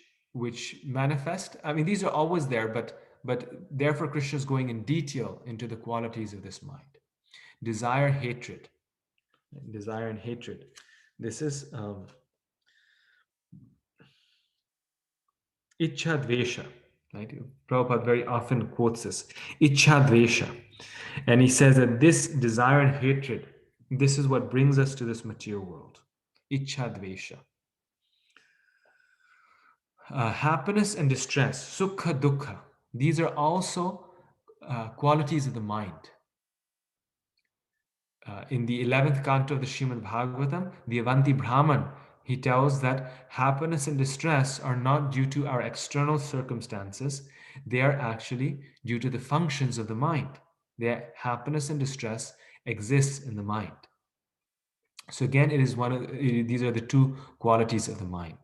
manifest. I mean, these are always there, but therefore Krishna is going in detail into the qualities of this mind. Desire, hatred. Desire and hatred. This is Ichha Dvesha, right? Prabhupada very often quotes this, Ichha Dvesha. And he says that this desire and hatred, this is what brings us to this material world. Ichha Dvesha. Happiness and distress, Sukha Dukkha. These are also qualities of the mind. In the 11th canto of the Srimad Bhagavatam, the Avanti Brahman, he tells that happiness and distress are not due to our external circumstances. They are actually due to the functions of the mind. Their happiness and distress exists in the mind. So again, it is these are the 2 qualities of the mind.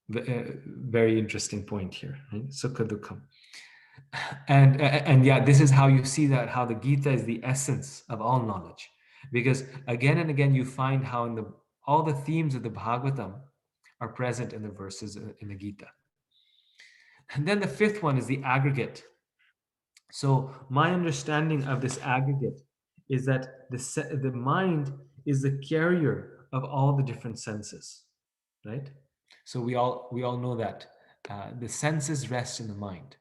Very interesting point here, right? Sukha Dukkham. And yeah, this is how you see that how the Gita is the essence of all knowledge, because again and again you find how all the themes of the Bhagavatam are present in the verses in the Gita. And then the 5th one is the aggregate. So my understanding of this aggregate is that the mind is the carrier of all the different senses, right? So we all know that the senses rest in the mind.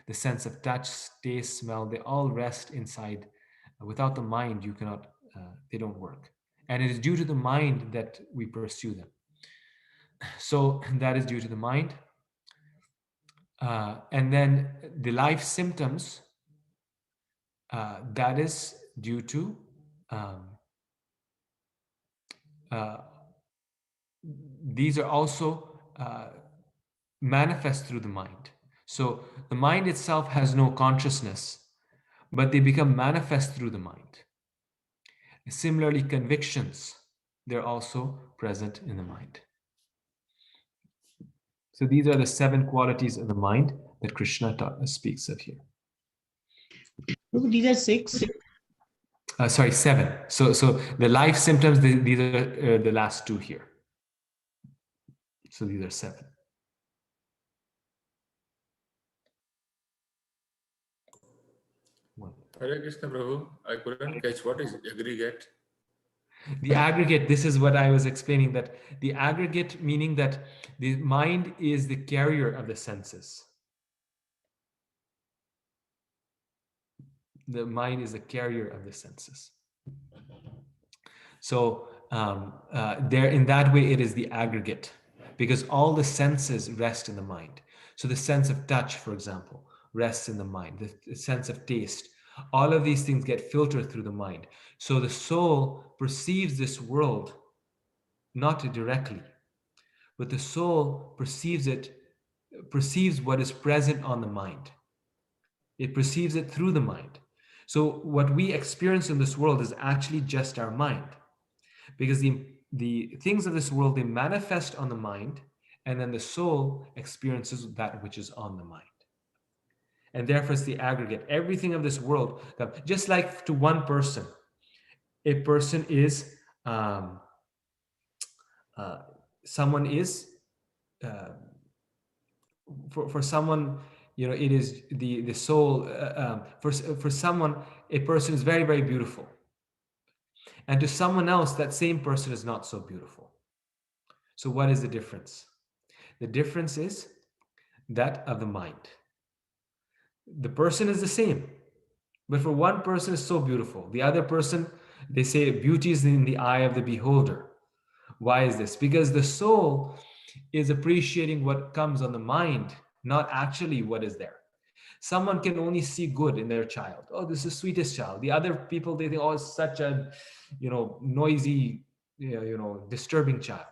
The sense of touch, taste, smell, they all rest inside. Without the mind, you cannot, they don't work. And it is due to the mind that we pursue them. So that is due to the mind. And then the life symptoms, that is due to these are also manifest through the mind. So the mind itself has no consciousness, but they become manifest through the mind. Similarly, convictions, they're also present in the mind. So these are the 7 qualities of the mind that Krishna speaks of here. These are 6. Sorry, 7. So the life symptoms, these are the last 2 here. So these are 7. Hare Krishna, Prabhu. I couldn't catch what is aggregate. The aggregate, this is what I was explaining, that the aggregate meaning that the mind is the carrier of the senses. The mind is the carrier of the senses. So there, in that way, it is the aggregate, because all the senses rest in the mind. So the sense of touch, for example, rests in the mind. The sense of taste, all of these things get filtered through the mind. So the soul perceives this world not directly, but the soul perceives what is present on the mind. It perceives it through the mind. So what we experience in this world is actually just our mind, because the things of this world, they manifest on the mind, and then the soul experiences that which is on the mind. And therefore it's the aggregate. Everything of this world, just like to one person, a person is someone is for someone, it is the soul. For someone, a person is very, very beautiful, and to someone else, that same person is not so beautiful. So what is the difference? The difference is that of the mind. The person is the same, but for one person is so beautiful. The other person, they say beauty is in the eye of the beholder. Why is this? Because the soul is appreciating what comes on the mind, not actually what is there. Someone can only see good in their child. Oh, this is the sweetest child. The other people, they think, oh, it's such a, noisy, disturbing child.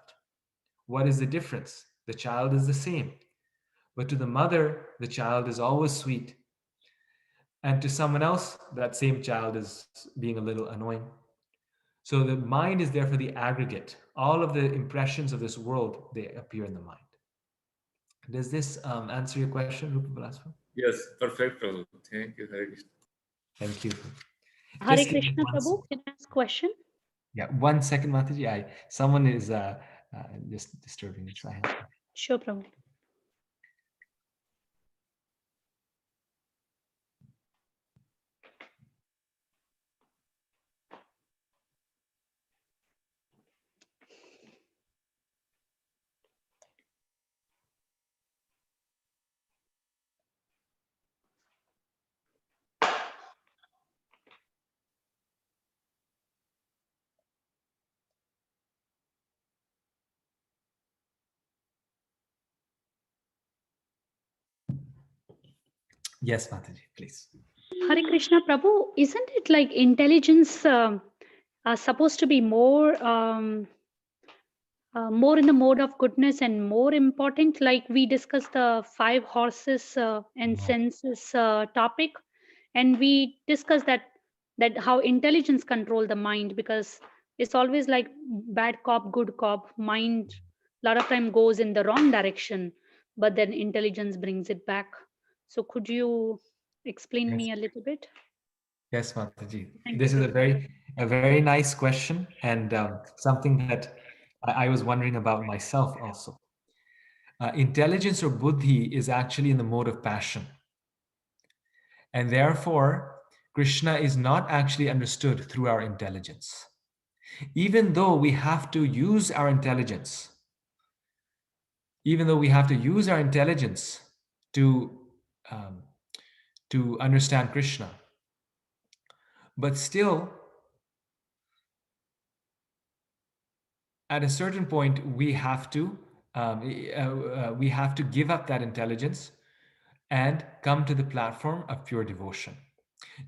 What is the difference? The child is the same. But to the mother, the child is always sweet. And to someone else, that same child is being a little annoying. So the mind is therefore the aggregate. All of the impressions of this world, they appear in the mind. Does this answer your question, Rupa Balaswa? Yes, perfect, Prabhu. Thank you, Hare Krishna. Thank you. Hare Just give me Krishna, one Prabhu. Can I ask question? Yeah, 1 second, Mataji. Someone is just disturbing me. So Sure, Prabhu. Yes, Mataji, please. Hare Krishna, Prabhu. Isn't it like intelligence are supposed to be more more in the mode of goodness and more important? Like we discussed the 5 horses and senses topic, and we discussed that how intelligence control the mind, because it's always like bad cop, good cop. Mind a lot of time goes in the wrong direction, but then intelligence brings it back. So could you explain Yes. me a little bit? Yes, Mataji. Thank This you, is a Prabhu. very nice question, and something that I was wondering about myself also. Intelligence or buddhi is actually in the mode of passion. And therefore, Krishna is not actually understood through our intelligence. Even though we have to use our intelligence, to understand Krishna, but still, at a certain point, we have to give up that intelligence and come to the platform of pure devotion.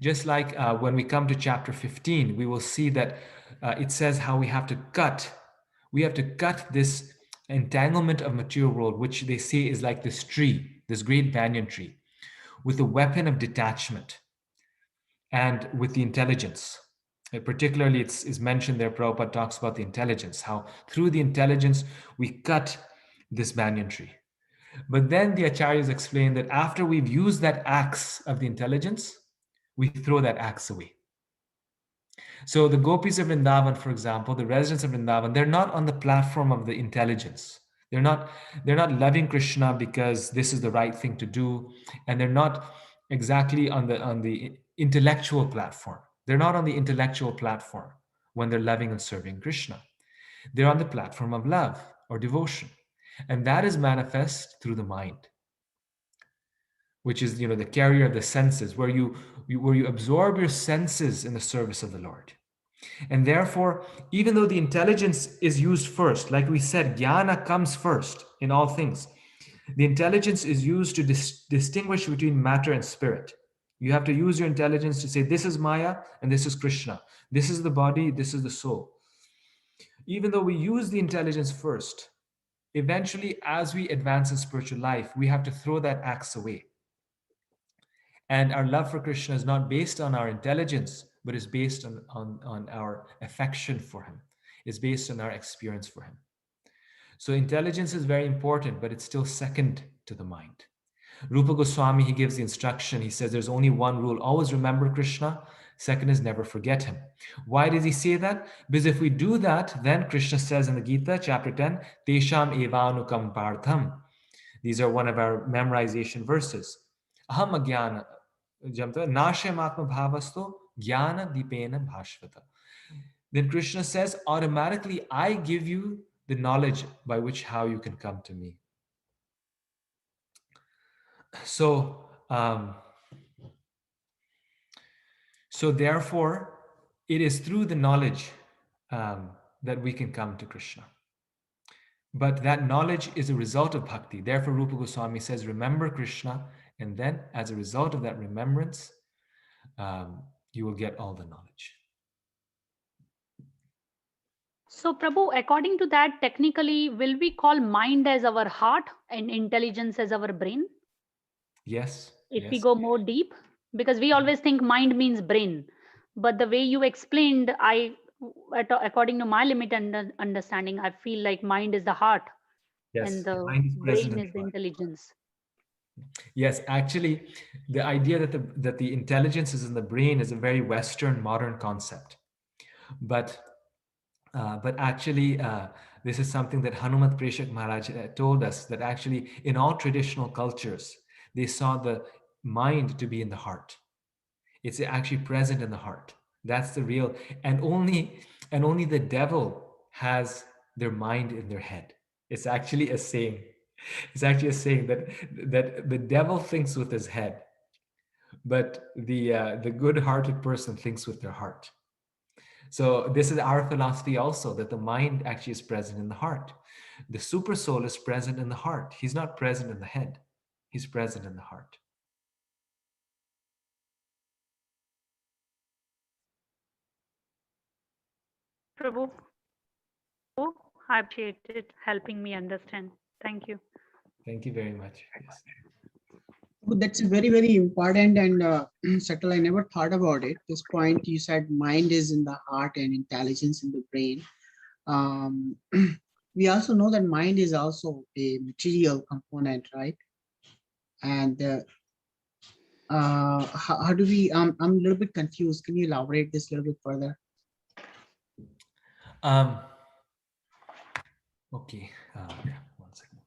Just like when we come to chapter 15, we will see that it says how we have to cut this entanglement of material world, which they say is like this tree, this great banyan tree, with the weapon of detachment and with the intelligence. Particularly, it's mentioned there, Prabhupada talks about the intelligence, how through the intelligence we cut this banyan tree. But then the acharyas explain that after we've used that axe of the intelligence, we throw that axe away. So the gopis of Vrindavan, for example, the residents of Vrindavan, they're not on the platform of the intelligence. They're not loving Krishna because this is the right thing to do, and they're not exactly on the intellectual platform. They're not on the intellectual platform when they're loving and serving Krishna. They're on the platform of love or devotion. And that is manifest through the mind, which is, the carrier of the senses, where you absorb your senses in the service of the Lord. And therefore, even though the intelligence is used first, like we said, jnana comes first in all things. The intelligence is used to distinguish between matter and spirit. You have to use your intelligence to say, this is Maya and this is Krishna. This is the body, this is the soul. Even though we use the intelligence first, eventually, as we advance in spiritual life, we have to throw that axe away. And our love for Krishna is not based on our intelligence, but is based on our affection for him. It's based on our experience for him. So intelligence is very important, but it's still second to the mind. Rupa Goswami, he gives the instruction. He says there's only one rule. Always remember Krishna. Second is never forget him. Why does he say that? Because if we do that, then Krishna says in the Gita, chapter 10, Tesham evanukam partham. These are one of our memorization verses. Aham agyana nashem atma bhavasto jnana dipena bhashvata. Then Krishna says, automatically, I give you the knowledge by which how you can come to me. So therefore, it is through the knowledge that we can come to Krishna. But that knowledge is a result of bhakti. Therefore, Rupa Goswami says, remember Krishna, and then as a result of that remembrance, you will get all the knowledge. So, Prabhu, according to that, technically, will we call mind as our heart and intelligence as our brain? Yes. If we go more deep, because we always think mind means brain, but the way you explained, according to my limited understanding, I feel like mind is the heart, and the brain is the intelligence. Yes, actually, the idea that the intelligence is in the brain is a very Western modern concept, but actually, this is something that Hanumat Preshak Maharaj told us, that actually in all traditional cultures, they saw the mind to be in the heart. It's actually present in the heart. That's the real, and only the devil has their mind in their head. It's actually a saying. It's actually a saying that the devil thinks with his head, but the good-hearted person thinks with their heart. So this is our philosophy also, that the mind actually is present in the heart. The super soul is present in the heart. He's not present in the head. He's present in the heart. Prabhu, I appreciate it helping me understand. Thank you. Thank you very much. Yes. That's very, very important and subtle. I never thought about it. This point you said mind is in the heart and intelligence in the brain. We also know that mind is also a material component, right? And how do we, I'm a little bit confused. Can you elaborate this a little bit further? Okay, yeah, 1 second.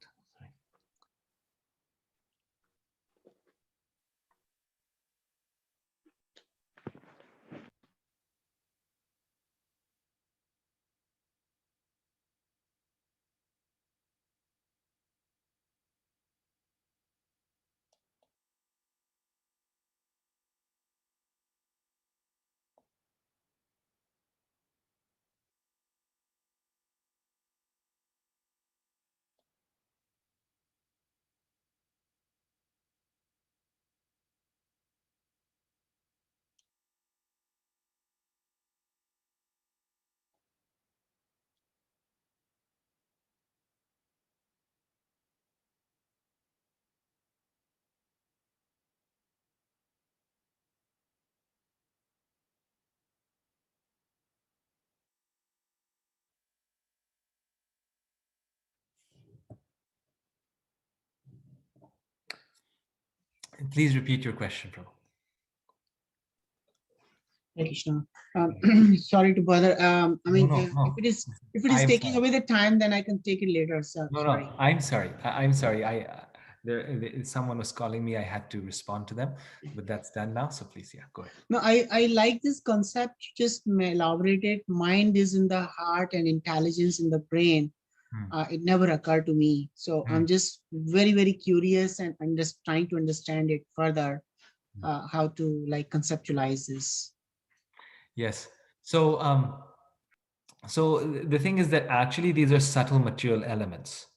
Sorry. Please repeat your question, Prabhu. Krishna. Sorry to bother. I mean, no. if it is taking away the time, then I can take it later. So No, sorry. no, I'm sorry. I'm sorry. Someone was calling me. I had to respond to them, but that's done now. So please, yeah, go ahead. No, I like this concept. Just elaborated. Mind is in the heart and intelligence in the brain. It never occurred to me. So I'm just very, very curious, and I'm just trying to understand it further, how to like conceptualize this. Yes. So, so the thing is that actually these are subtle material elements.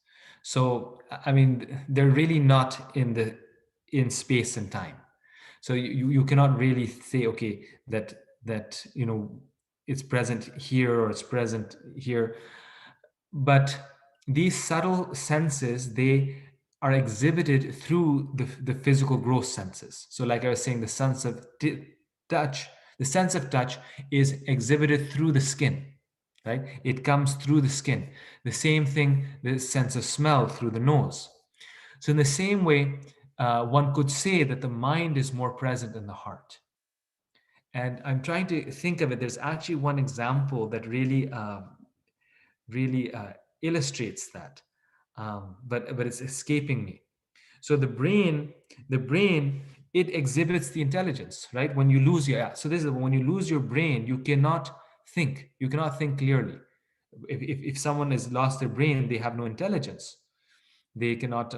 So, I mean, they're really not in space and time. So you cannot really say, okay, that it's present here or it's present here. But these subtle senses, they are exhibited through the physical gross senses. So like I was saying, the sense of touch, the sense of touch is exhibited through the skin, right? It comes through the skin. The same thing, the sense of smell through the nose. So in the same way, one could say that the mind is more present than the heart. And I'm trying to think of it. There's actually one example that really illustrates that, but it's escaping me. So the brain, it exhibits the intelligence, right? When you lose your, so this is when you lose your brain, you cannot think clearly. If someone has lost their brain, they have no intelligence. They cannot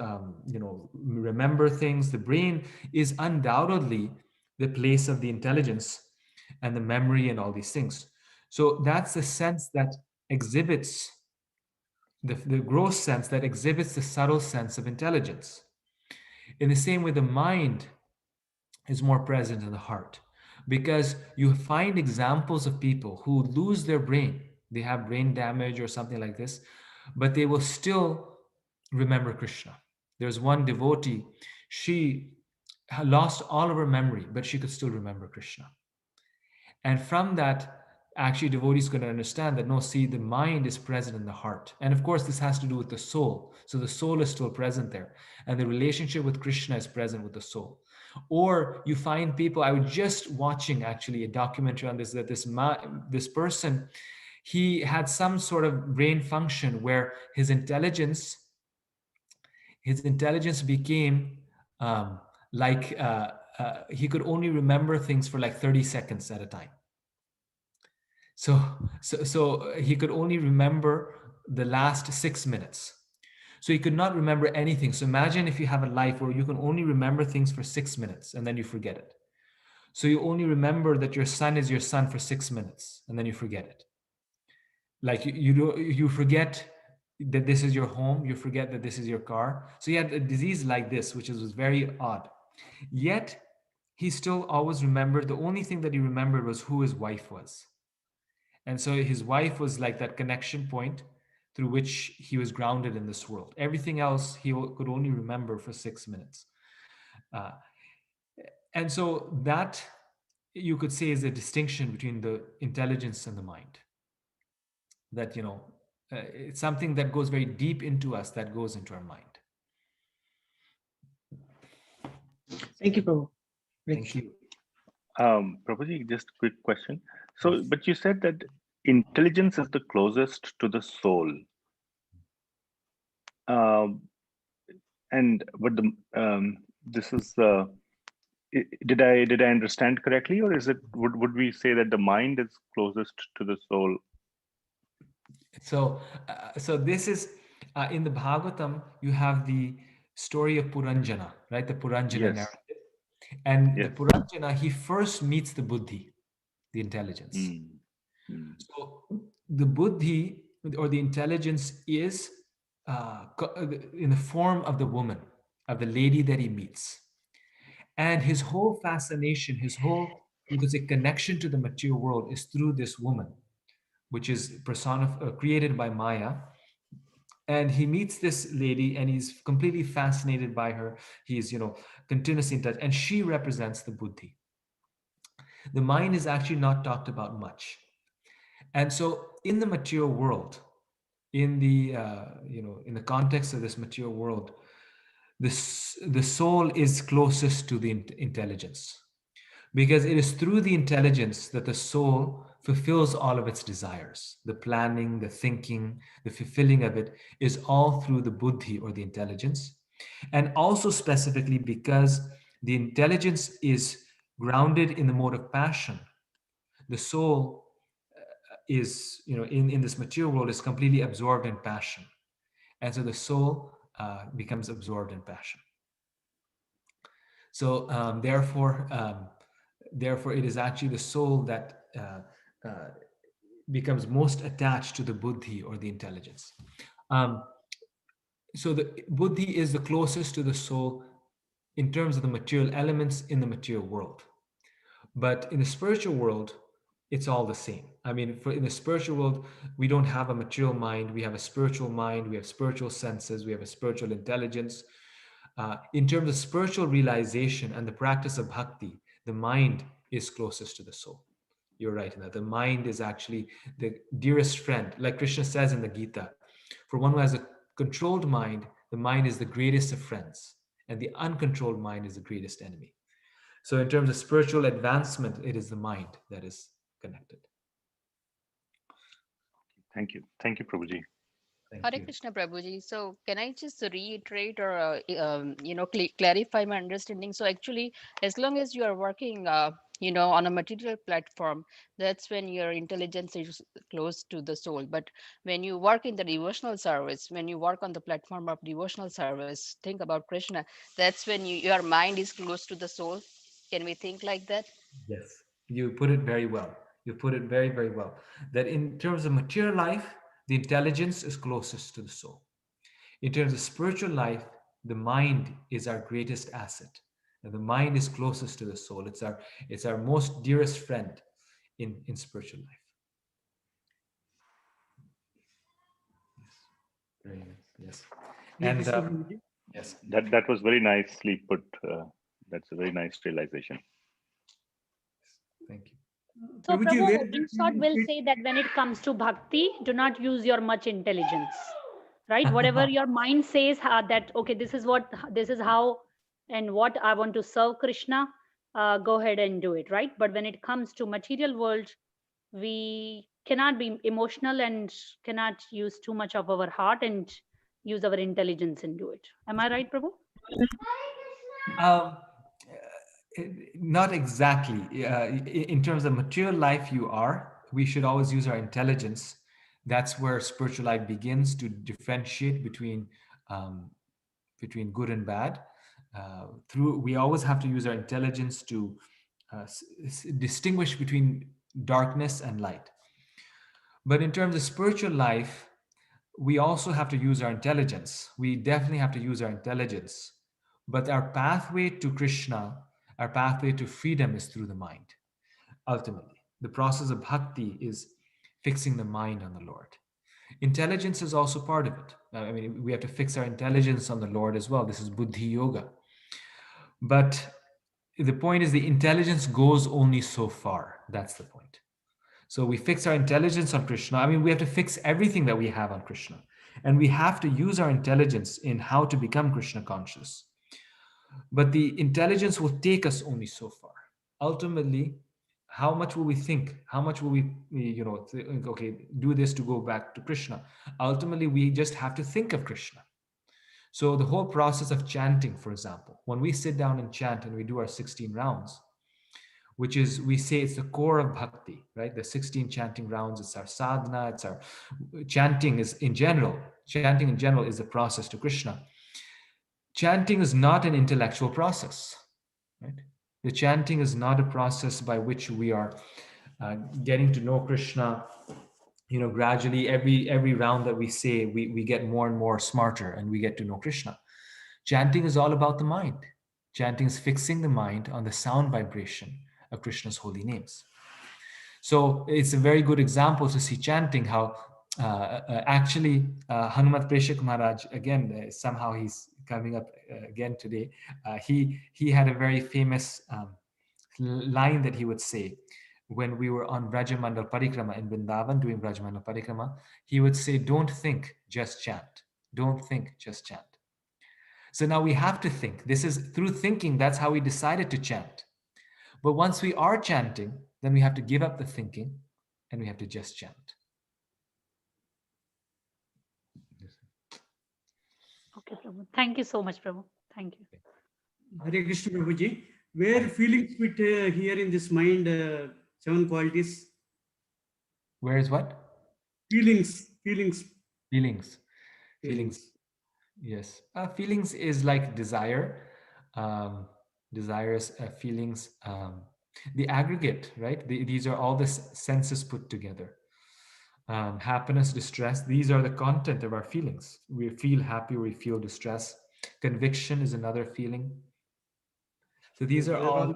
remember things. The brain is undoubtedly the place of the intelligence and the memory and all these things. So that's the sense that exhibits the gross sense, that exhibits the subtle sense of intelligence. In the same way, the mind is more present in the heart, because you find examples of people who lose their brain. They have brain damage or something like this, but they will still remember Krishna. There's one devotee, she lost all of her memory, but she could still remember Krishna. And from that, actually, devotees going to understand that no, see, the mind is present in the heart. And of course, this has to do with the soul. So the soul is still present there. And the relationship with Krishna is present with the soul. Or you find people, I was just watching actually a documentary on this, that this person, he had some sort of brain function where his intelligence became like he could only remember things for like 30 seconds at a time. So he could only remember the last 6 minutes. So he could not remember anything. So imagine if you have a life where you can only remember things for 6 minutes and then you forget it. So you only remember that your son is your son for 6 minutes and then you forget it. Like you forget that this is your home, you forget that this is your car. So he had a disease like this, which was very odd. Yet he still always remembered, the only thing that he remembered was who his wife was. And so his wife was like that connection point through which he was grounded in this world. Everything else he could only remember for 6 minutes. And so that, you could say, is a distinction between the intelligence and the mind. That, it's something that goes very deep into us, that goes into our mind. Thank you, Prabhu. Thank you. Prabhuji, just a quick question. So, but you said that intelligence is the closest to the soul. And but this is did I understand correctly, or is it would we say that the mind is closest to the soul? So this is in the Bhagavatam. You have the story of Puranjana, right? The Puranjana narrative, and the Puranjana, he first meets the buddhi, the intelligence. So the buddhi or the intelligence is in the form of the woman, of the lady that he meets. And his whole fascination, his whole, you could say, connection to the material world is through this woman, which is created by Maya. And he meets this lady and he's completely fascinated by her. He's, continuously in touch. And she represents the buddhi. The mind is actually not talked about much. And so in the material world, in the in the context of this material world, the soul is closest to the intelligence, because it is through the intelligence that the soul fulfills all of its desires. The planning, the thinking, the fulfilling of it is all through the buddhi or the intelligence. And also specifically because the intelligence is grounded in the mode of passion. The soul is, in this material world, is completely absorbed in passion. And so the soul becomes absorbed in passion. So therefore, it is actually the soul that becomes most attached to the buddhi, or the intelligence. So the buddhi is the closest to the soul in terms of the material elements in the material world. But in the spiritual world, it's all the same. I mean, in the spiritual world, we don't have a material mind. We have a spiritual mind. We have spiritual senses. We have a spiritual intelligence. In terms of spiritual realization and the practice of bhakti, the mind is closest to the soul. You're right in that. The mind is actually the dearest friend. Like Krishna says in the Gita, for one who has a controlled mind, the mind is the greatest of friends, and the uncontrolled mind is the greatest enemy. So in terms of spiritual advancement, it is the mind that is connected. Thank you. Thank you, Prabhuji. Thank Hare you. Krishna Prabhuji. So can I just reiterate or clarify my understanding? So actually, as long as you are working, on a material platform, that's when your intelligence is close to the soul. But when you work in the devotional service, when you work on the platform of devotional service, think about Krishna. That's when your mind is close to the soul. Can we think like that? Yes, you put it very well. You put it very, very well. That in terms of material life, the intelligence is closest to the soul. In terms of spiritual life, the mind is our greatest asset. And the mind is closest to the soul. It's our most dearest friend in spiritual life. Yes. Very nice. Yes. Hare And Krishna Prabhuji. yes. That was very nicely put. That's a very nice realization. Thank you. So, Prabhuji, Prabhu, where in that short, feeling we'll fit? say that when it comes to bhakti, do not use your much intelligence, right? Whatever your mind says that, okay, this is how, and what I want to serve Krishna, go ahead and do it, right? But when it comes to material world, we cannot be emotional and cannot use too much of our heart and use our intelligence and do it. Am I right, Prabhu? Um, Not exactly. In terms of material life, you are. We should always use our intelligence. That's where spiritual life begins, to differentiate um, between good and bad. We always have to use our intelligence to distinguish between darkness and light. But in terms of spiritual life, we also have to use our intelligence. We definitely have to use our intelligence. But our pathway to Krishna, our pathway to freedom, is through the mind, ultimately. The process of bhakti is fixing the mind on the Lord. Intelligence is also part of it. I mean, we have to fix our intelligence on the Lord as well. This is buddhi yoga. But the point is, the intelligence goes only so far. That's the point. So we fix our intelligence on Krishna. I mean, we have to fix everything that we have on Krishna. And we have to use our intelligence in how to become Krishna conscious. But the intelligence will take us only so far. Ultimately, how much will we think? How much will we, think, okay, do this to go back to Krishna? Ultimately, we just have to think of Krishna. So the whole process of chanting, for example, when we sit down and chant and we do our 16 rounds, which is, we say it's the core of bhakti, right? The 16 chanting rounds, it's our sadhana, it's our chanting is in general is the process to Krishna. Chanting is not an intellectual process, right? The chanting is not a process by which we are getting to know Krishna. Gradually, every round that we say, we get more and more smarter and we get to know Krishna. Chanting is all about the mind. Chanting is fixing the mind on the sound vibration of Krishna's holy names. So it's a very good example to see chanting how actually Hanumat Preshak Maharaj, again, somehow he's coming up again today. He had a very famous line that he would say when we were on Brajamandal Parikrama in Vrindavan doing Brajamandal Parikrama. He would say, don't think, just chant. Don't think, just chant. So now we have to think. This is through thinking, that's how we decided to chant. But once we are chanting, then we have to give up the thinking and we have to just chant. Okay, Prabhu. Thank you so much, Prabhu. Thank you. Hare Krishna Prabhuji. Where feelings fit here in this mind, seven qualities? Where is what? Feelings. Feelings. Feelings. Yes. Feelings is like desire, desires, feelings, the aggregate, right? These are all the senses put together. Happiness, distress, these are the content of our feelings. We feel happy, we feel distress. Conviction is another feeling. So these are all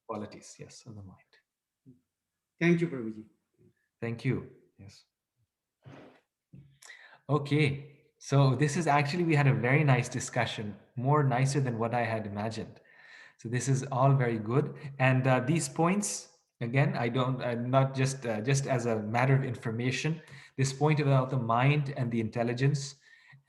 qualities, yes, of the mind. Thank you, Prabhuji. Thank you. Yes. Okay. So this is actually, we had a very nice discussion, more nicer than what I had imagined. So this is all very good. And these points, again, not just as a matter of information, this point about the mind and the intelligence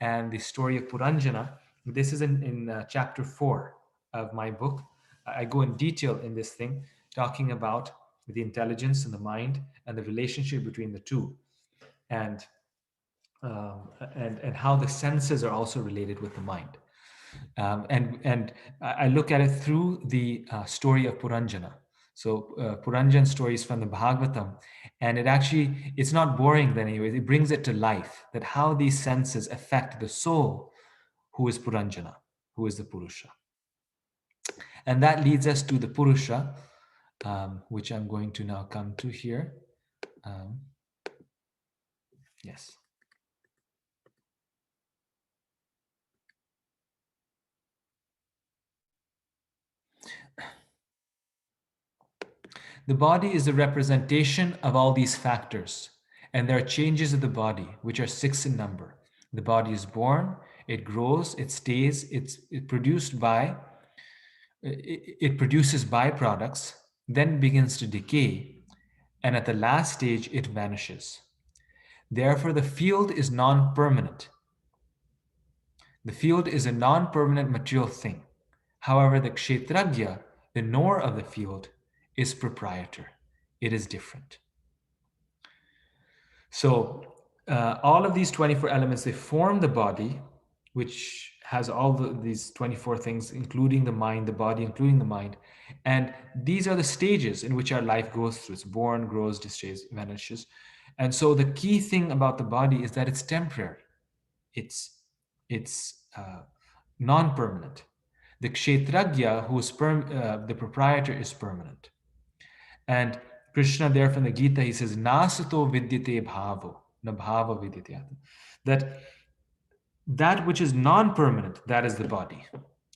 and the story of Puranjana, this is in chapter 4 of my book. I go in detail in this thing, talking about the intelligence and the mind and the relationship between the two. And and how the senses are also related with the mind. And I look at it through the story of Puranjana. So Puranjan stories from the Bhagavatam, and it's not boring then anyway. It brings it to life, that how these senses affect the soul, who is Puranjana, who is the Purusha. And that leads us to the Purusha, which I'm going to now come to here. Yes. The body is a representation of all these factors, and there are changes of the body, which are 6 in number. The body is born, it grows, it stays, it produces byproducts, then begins to decay, and at the last stage, it vanishes. Therefore, the field is non-permanent. The field is a non-permanent material thing. However, the kshetragya, the knower of the field, is proprietor. It is different. So all of these 24 elements, they form the body, which has all these 24 things, including the mind, the body, including the mind. And these are the stages in which our life goes through. It's born, grows, destroys, vanishes. And so the key thing about the body is that it's temporary. It's non-permanent. The kshetragya, who is the proprietor, is permanent. And Krishna there from the Gita, he says, Nasato vidyate bhavo, na bhava vidyate. That which is non-permanent, that is the body.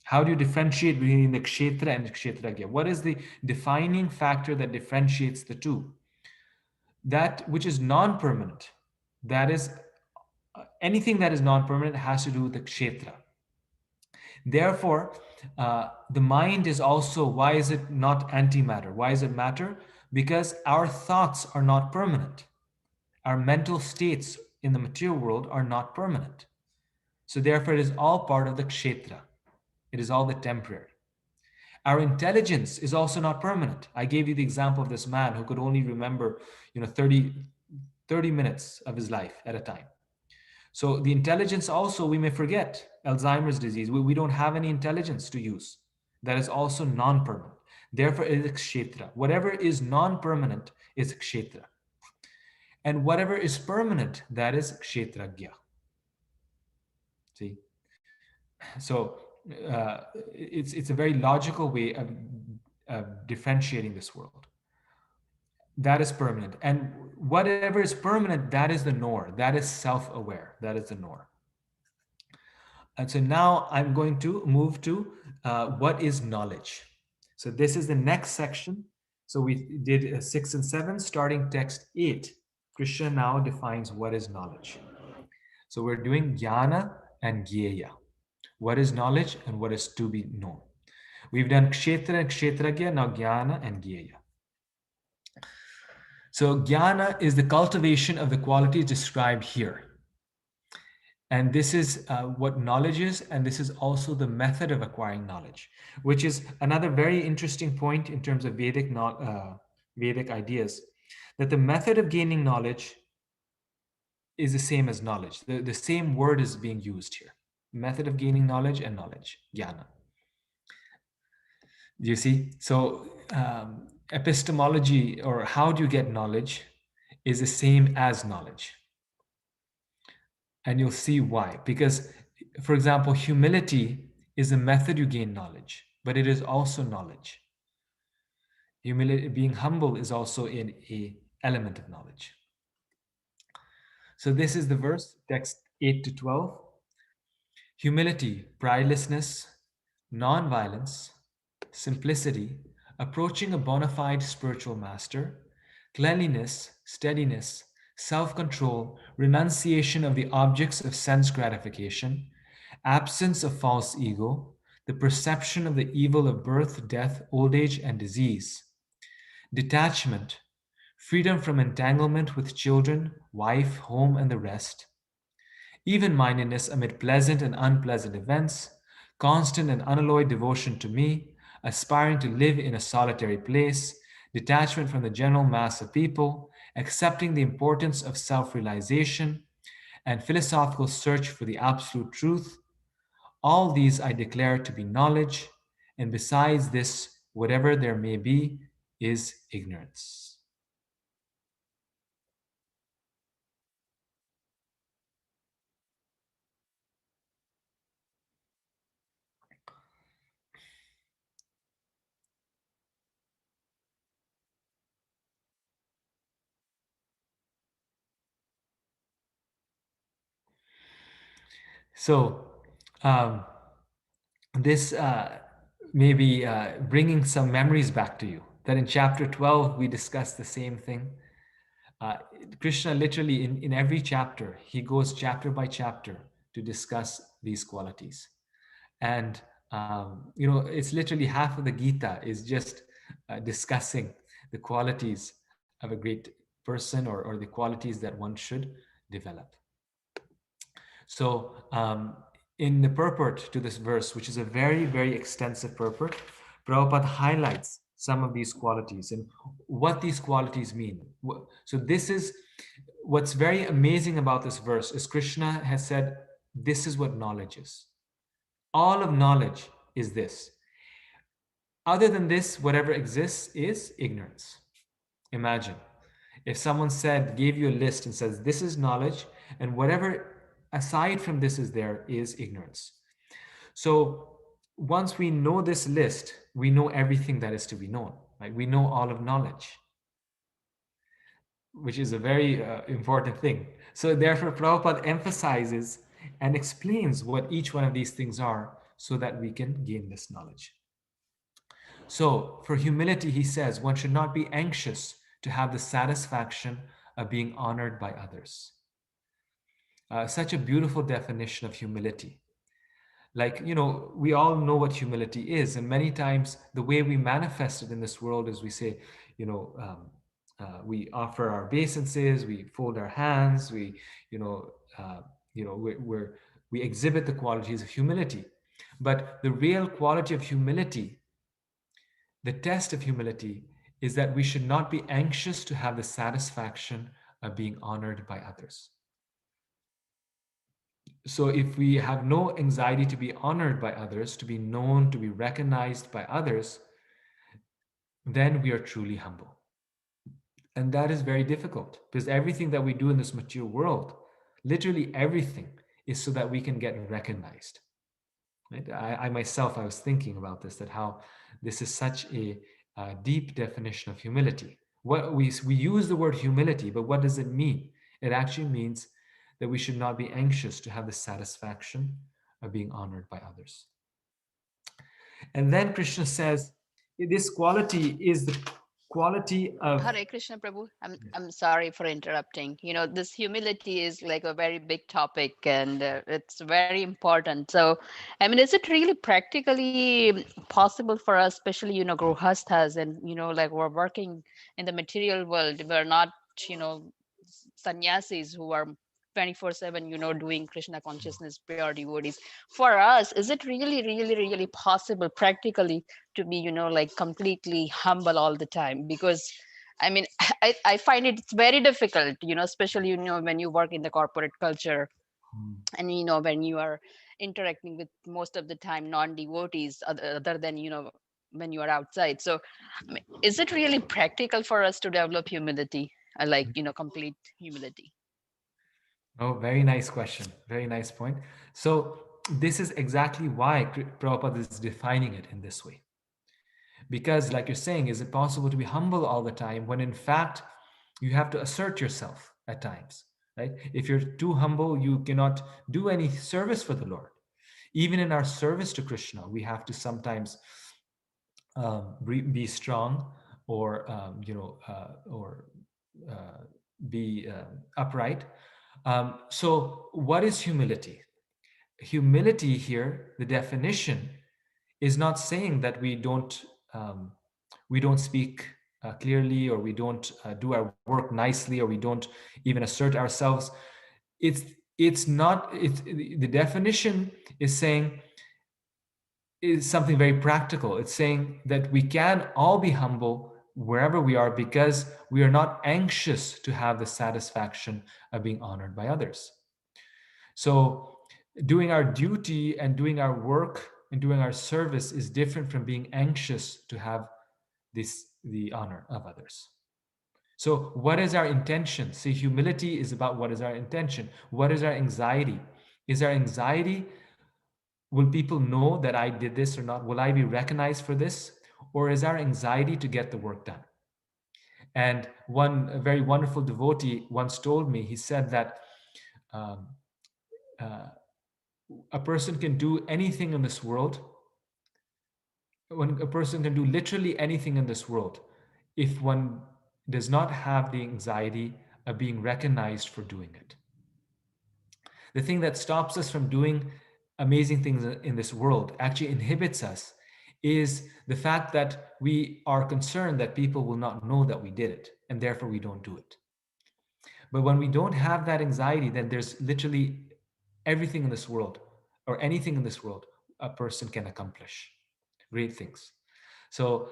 How do you differentiate between the kshetra and the kshetragya? What is the defining factor that differentiates the two? That which is non-permanent, that is, anything that is non-permanent has to do with the kshetra. Therefore, the mind is also, why is it not antimatter? Why is it matter? Because our thoughts are not permanent. Our mental states in the material world are not permanent. So therefore, it is all part of the kshetra. It is all the temporary. Our intelligence is also not permanent. I gave you the example of this man who could only remember 30 minutes of his life at a time. So the intelligence also, we may forget. Alzheimer's disease, we don't have any intelligence to use. That is also non-permanent. Therefore, it is kshetra. Whatever is non-permanent is kshetra. And whatever is permanent, that is kshetragya. See? So it's a very logical way of differentiating this world. That is permanent. And whatever is permanent, that is the knower. That is self-aware. That is the knower. And so now I'm going to move to what is knowledge. So this is the next section. So we did 6 and 7, starting text 8. Krishna now defines what is knowledge. So we're doing jnana and gyeya. What is knowledge and what is to be known. We've done kshetra and kshetragya, now jnana and gyeya. So jnana is the cultivation of the qualities described here. And this is what knowledge is, and this is also the method of acquiring knowledge, which is another very interesting point in terms of Vedic ideas, that the method of gaining knowledge is the same as knowledge. The same word is being used here. method of gaining knowledge, and knowledge, jnana. Do you see? So epistemology, or how do you get knowledge, is the same as knowledge. And you'll see why. Because, for example, humility is a method you gain knowledge, but it is also knowledge. Humility, being humble, is also a element of knowledge. So this is the verse, text 8 to 12. Humility, pridelessness, non-violence, simplicity, approaching a bona fide spiritual master, cleanliness, steadiness, self-control, renunciation of the objects of sense gratification, absence of false ego, the perception of the evil of birth, death, old age, and disease, detachment, freedom from entanglement with children, wife, home, and the rest, even-mindedness amid pleasant and unpleasant events, constant and unalloyed devotion to me, aspiring to live in a solitary place, detachment from the general mass of people, accepting the importance of self-realization, and philosophical search for the absolute truth. All these I declare to be knowledge, and besides this, whatever there may be, is ignorance. So, this may be bringing some memories back to you. That in chapter 12, we discussed the same thing. Krishna literally, in every chapter, he goes chapter by chapter to discuss these qualities. And, it's literally half of the Gita is just discussing the qualities of a great person, or the qualities that one should develop. So, in the purport to this verse, which is a very, very extensive purport, Prabhupada highlights some of these qualities and what these qualities mean. So this is what's very amazing about this verse is Krishna has said, this is what knowledge is. All of knowledge is this. Other than this, whatever exists is ignorance. Imagine if someone gave you a list and says, this is knowledge, and whatever aside from this is there is ignorance. So once we know this list, we know everything that is to be known, right? We know all of knowledge, which is a very important thing. So therefore, Prabhupada emphasizes and explains what each one of these things are so that we can gain this knowledge. So for humility, he says, one should not be anxious to have the satisfaction of being honored by others. Such a beautiful definition of humility. Like, we all know what humility is, and many times the way we manifest it in this world is we say, we offer our obeisances, we fold our hands, we exhibit the qualities of humility. But the real quality of humility, the test of humility, is that we should not be anxious to have the satisfaction of being honored by others. So if we have no anxiety to be honored by others, to be known, to be recognized by others, then we are truly humble. And that is very difficult because everything that we do in this material world, literally everything, is so that we can get recognized. Right? I myself, I was thinking about this, that how this is such a deep definition of humility. What we use the word humility, but what does it mean? It actually means that we should not be anxious to have the satisfaction of being honored by others. And then Krishna says, this quality is the quality of... Hare Krishna Prabhu, I'm sorry for interrupting. This humility is like a very big topic, and it's very important. So, I mean, is it really practically possible for us, especially, grihasthas, and, like we're working in the material world, we're not, sannyasis who are 24/7, doing Krishna consciousness, pure devotees. For us, is it really, really, really possible practically to be, like completely humble all the time? Because I mean, I find it's very difficult, especially, when you work in the corporate culture, and, when you are interacting with most of the time non-devotees other than, when you are outside. So is it really practical for us to develop humility, like, complete humility? Oh, very nice question. Very nice point. So this is exactly why Prabhupada is defining it in this way. Because, like you're saying, is it possible to be humble all the time when in fact you have to assert yourself at times, right? If you're too humble, you cannot do any service for the Lord. Even in our service to Krishna, we have to sometimes be strong, or be upright. So, what is humility? Humility here, the definition, is not saying that we don't speak clearly, or we don't do our work nicely, or we don't even assert ourselves. It's not. It's the definition is saying is something very practical. It's saying that we can all be humble wherever we are because we are not anxious to have the satisfaction of being honored by others. So, doing our duty and doing our work and doing our service is different from being anxious to have the honor of others. So, what is our intention? See, humility is about what is our intention. What is our anxiety? Is our anxiety, will people know that I did this or not? Will I be recognized for this? Or is our anxiety to get the work done? And a very wonderful devotee once told me, he said that um, uh, a person can do anything in this world, when a person can do literally anything in this world, if one does not have the anxiety of being recognized for doing it. The thing that stops us from doing amazing things in this world, actually inhibits us, is the fact that we are concerned that people will not know that we did it, and therefore we don't do it. But when we don't have that anxiety, then there's literally everything in this world, or anything in this world, a person can accomplish great things. So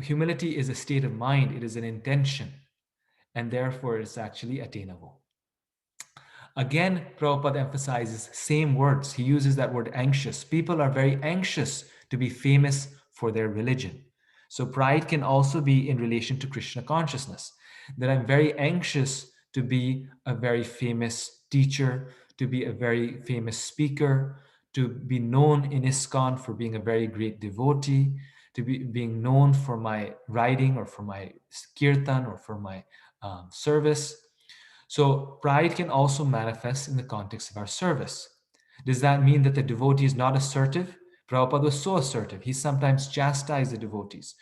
humility is a state of mind, it is an intention, and therefore it's actually attainable. Again, Prabhupada emphasizes same words. He uses that word anxious. People are very anxious to be famous for their religion. So pride can also be in relation to Krishna consciousness, that I'm very anxious to be a very famous teacher, to be a very famous speaker, to be known in ISKCON for being a very great devotee, to be being known for my writing or for my kirtan or for my service. So pride can also manifest in the context of our service. Does that mean that the devotee is not assertive? Prabhupada was so assertive. He sometimes chastised the devotees.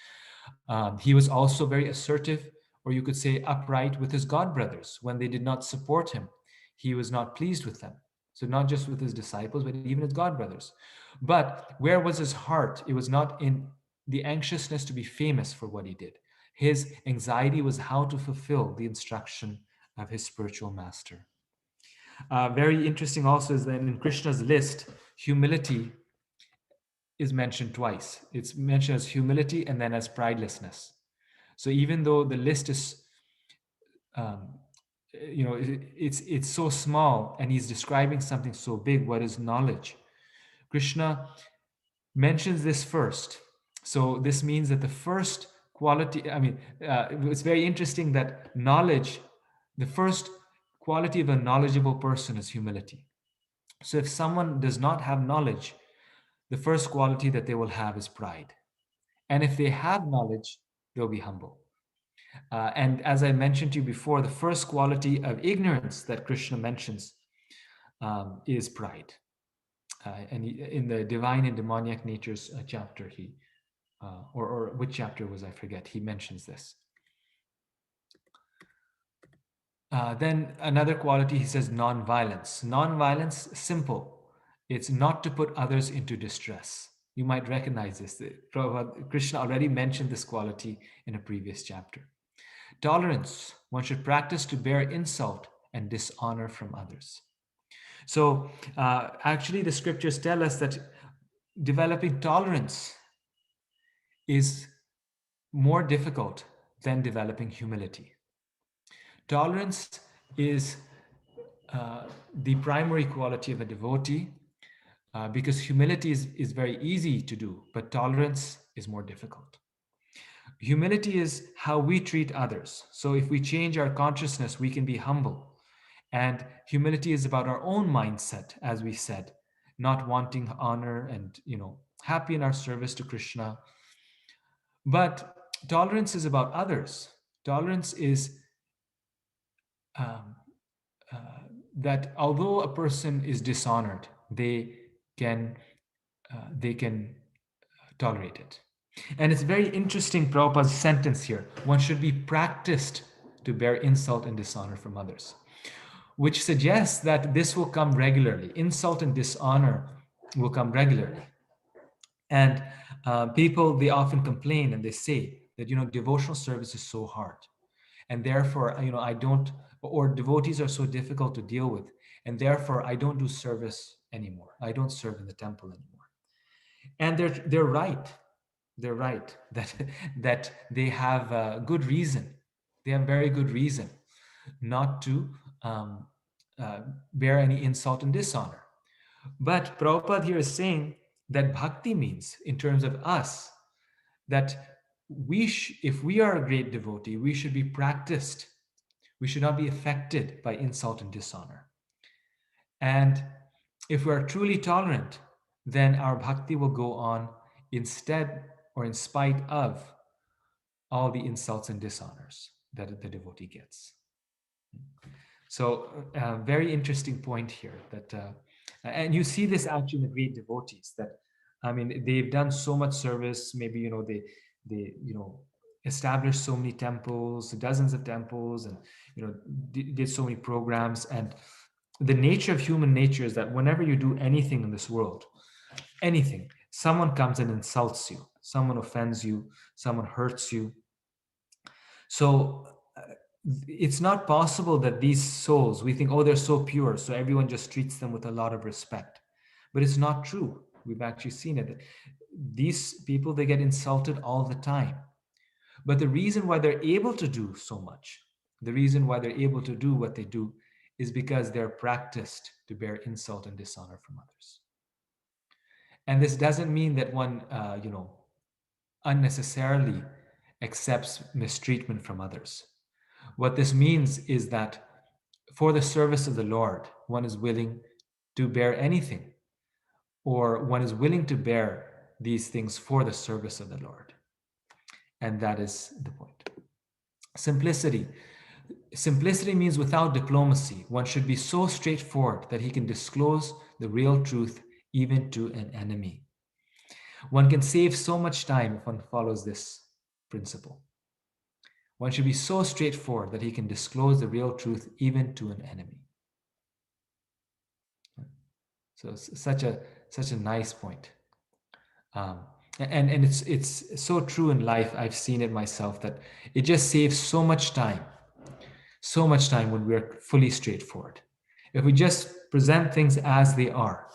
He was also very assertive, or you could say upright, with his god brothers. When they did not support him, he was not pleased with them. So not just with his disciples, but even his god brothers. But where was his heart? It was not in the anxiousness to be famous for what he did. His anxiety was how to fulfill the instruction of his spiritual master. Very interesting also is that in Krishna's list, humility is mentioned twice. It's mentioned as humility and then as pridelessness. So even though the list is, it's so small and he's describing something so big, what is knowledge? Krishna mentions this first. So this means that the first quality, it's very interesting that knowledge, the first quality of a knowledgeable person is humility. So if someone does not have knowledge, the first quality that they will have is pride. And if they have knowledge, they'll be humble. And as I mentioned to you before, the first quality of ignorance that Krishna mentions is pride. And in the Divine and Demoniac Natures chapter, or which chapter was, I forget, he mentions this. Then another quality, he says non-violence. Non-violence, simple. It's not to put others into distress. You might recognize this. Krishna already mentioned this quality in a previous chapter. Tolerance. One should practice to bear insult and dishonor from others. So actually the scriptures tell us that developing tolerance is more difficult than developing humility. Tolerance is the primary quality of a devotee. because humility is very easy to do, but tolerance is more difficult. Humility is how we treat others. So if we change our consciousness, we can be humble. And humility is about our own mindset, as we said, not wanting honor and, happy in our service to Krishna. But tolerance is about others. Tolerance is um, uh, that although a person is dishonored, they can tolerate it. And it's very interesting, Prabhupada's sentence here. One should be practiced to bear insult and dishonor from others, which suggests that this will come regularly. Insult and dishonor will come regularly. And people, they often complain and they say that, devotional service is so hard. And therefore, I don't, or devotees are so difficult to deal with. And therefore, I don't do service anymore. I don't serve in the temple anymore. And they're right. They're right that that they have a good reason. They have very good reason not to um, bear any insult and dishonor. But Prabhupada here is saying that bhakti means, in terms of us, that if we are a great devotee, we should be practiced. We should not be affected by insult and dishonor. And if we are truly tolerant, then our bhakti will go on instead or in spite of all the insults and dishonors that the devotee gets. So, very interesting point here. And you see this actually in the great devotees. That, I mean, they've done so much service. Maybe they established so many temples, dozens of temples, and did so many programs. And the nature of human nature is that whenever you do anything in this world, anything, someone comes and insults you, someone offends you, someone hurts you. So it's not possible that these souls, we think, oh, they're so pure, so everyone just treats them with a lot of respect. But it's not true. We've actually seen it. These people, they get insulted all the time. But the reason why they're able to do so much, the reason why they're able to do what they do, is because they're practiced to bear insult and dishonor from others. And this doesn't mean that one, unnecessarily accepts mistreatment from others. What this means is that for the service of the Lord, one is willing to bear anything, or one is willing to bear these things for the service of the Lord. And that is the point. Simplicity. Simplicity means without diplomacy. One should be so straightforward that he can disclose the real truth even to an enemy. One can save so much time if one follows this principle. One should be so straightforward that he can disclose the real truth even to an enemy. So it's such a nice point. And it's so true in life. I've seen it myself that it just saves so much time when we're fully straightforward. If we just present things as they are,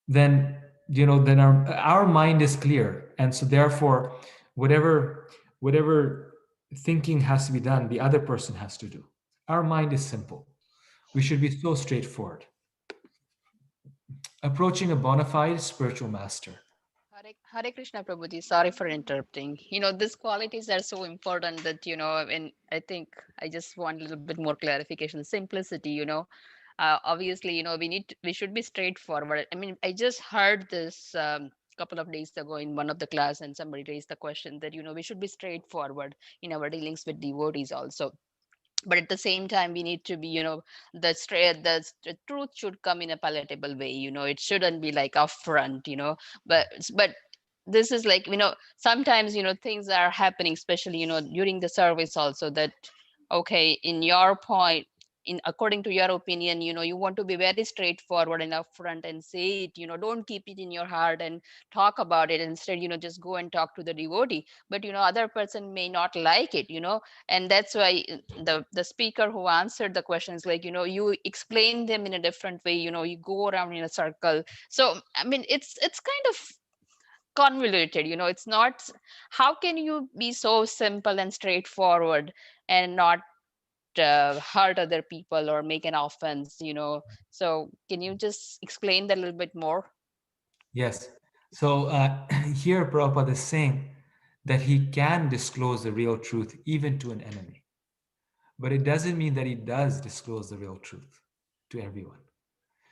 then our mind is clear, and so therefore whatever thinking has to be done, the other person has to do. Our mind is simple. We should be so straightforward. Approaching a bona fide spiritual master. Hare Krishna Prabhuji, sorry for interrupting. These qualities are so important that, and I think I just want a little bit more clarification. Simplicity, obviously, we should be straightforward. I mean, I just heard this couple of days ago in one of the class, and somebody raised the question that, we should be straightforward in our dealings with devotees also. But at the same time, we need to be, the truth should come in a palatable way. It shouldn't be like upfront. But this is like, sometimes, things are happening, especially, during the service also, that okay, in your point, in according to your opinion, you want to be very straightforward and upfront and say it. Don't keep it in your heart and talk about it. Instead, just go and talk to the devotee. But other person may not like it. And that's why the speaker who answered the questions, like, you explain them in a different way. You go around in a circle. So I mean, it's kind of convoluted. It's not. How can you be so simple and straightforward and not hurt other people or make an offense? So can you just explain that a little bit more? Yes. So here Prabhupada is saying that he can disclose the real truth even to an enemy. But it doesn't mean that he does disclose the real truth to everyone.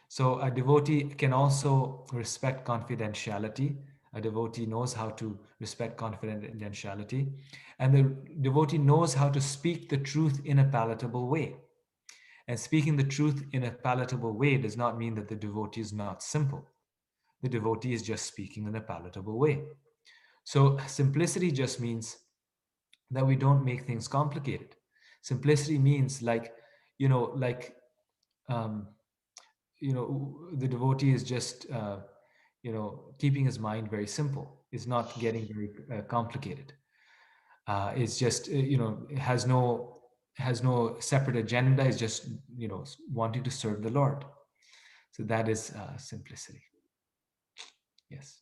So a devotee can also respect confidentiality. A devotee knows how to respect confidentiality. And the devotee knows how to speak the truth in a palatable way. And speaking the truth in a palatable way does not mean that the devotee is not simple. The devotee is just speaking in a palatable way. So simplicity just means that we don't make things complicated. Simplicity means like, you know, like, um, the devotee is just, keeping his mind very simple. Is not getting very complicated. It's just, has no separate agenda. Is just, wanting to serve the Lord. So that is simplicity. Yes.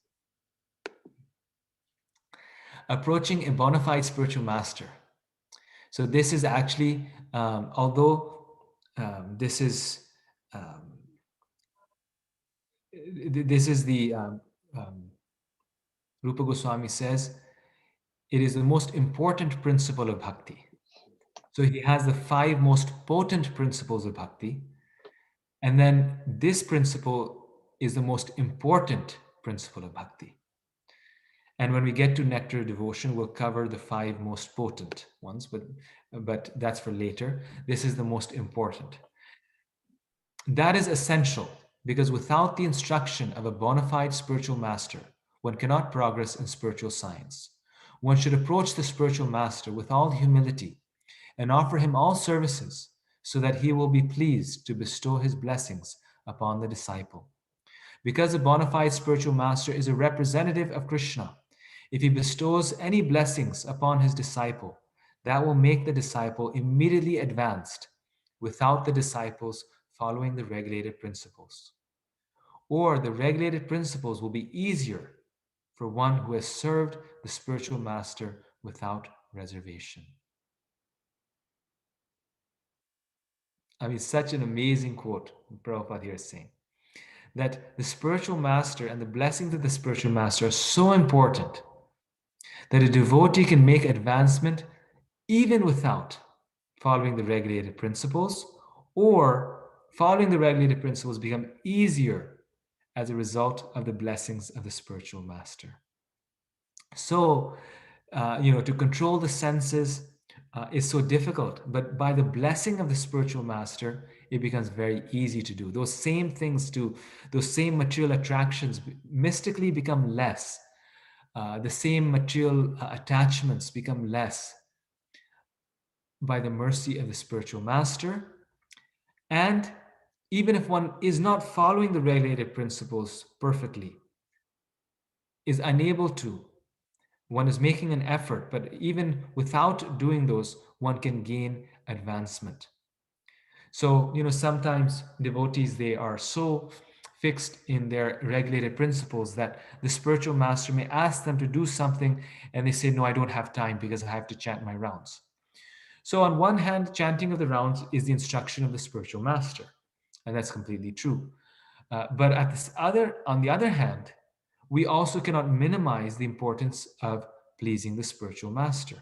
Approaching a bona fide spiritual master. So this is actually, although this is the Rupa Goswami says it is the most important principle of bhakti. So he has the 5 most potent principles of bhakti, and then this principle is the most important principle of bhakti. And when we get to nectar devotion, we'll cover the 5 most potent ones, but that's for later. This is the most important. That is essential because without the instruction of a bona fide spiritual master, one cannot progress in spiritual science. One should approach the spiritual master with all humility and offer him all services so that he will be pleased to bestow his blessings upon the disciple. Because a bona fide spiritual master is a representative of Krishna, if he bestows any blessings upon his disciple, that will make the disciple immediately advanced without the disciples following the regulated principles. Or the regulated principles will be easier for one who has served the spiritual master without reservation. I mean, such an amazing quote Prabhupada here is saying. That the spiritual master and the blessings of the spiritual master are so important that a devotee can make advancement even without following the regulated principles, or following the regulated principles become easier as a result of the blessings of the spiritual master. So, to control the senses is so difficult, but by the blessing of the spiritual master, it becomes very easy to do. Those same things those same material attractions mystically become less. The same material attachments become less by the mercy of the spiritual master. And even if one is not following the regulated principles perfectly, is unable to, one is making an effort, but even without doing those, one can gain advancement. So, sometimes devotees, they are so fixed in their regulated principles that the spiritual master may ask them to do something and they say, no, I don't have time because I have to chant my rounds. So on one hand, chanting of the rounds is the instruction of the spiritual master, and that's completely true. But on the other hand, we also cannot minimize the importance of pleasing the spiritual master.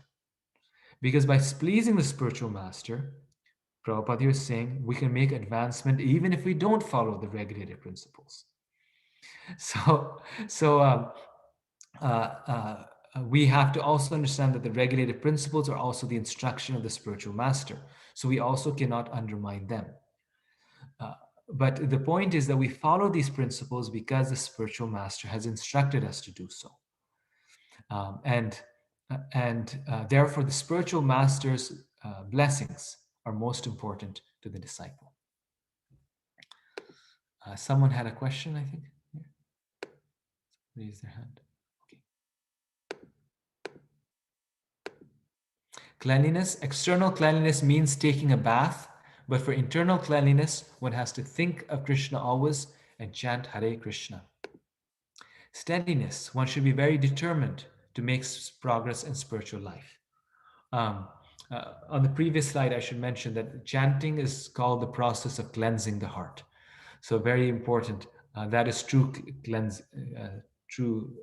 Because by pleasing the spiritual master, Prabhupada is saying we can make advancement even if we don't follow the regulated principles. So we have to also understand that the regulated principles are also the instruction of the spiritual master. So we also cannot undermine them. But the point is that we follow these principles because the spiritual master has instructed us to do so. And therefore, the spiritual master's blessings are most important to the disciple. Someone had a question, I think. Yeah. Raise their hand. Okay. Cleanliness. External cleanliness means taking a bath, but for internal cleanliness, one has to think of Krishna always and chant Hare Krishna. Steadiness. One should be very determined to make progress in spiritual life. On the previous slide, I should mention that chanting is called the process of cleansing the heart. So very important That is true true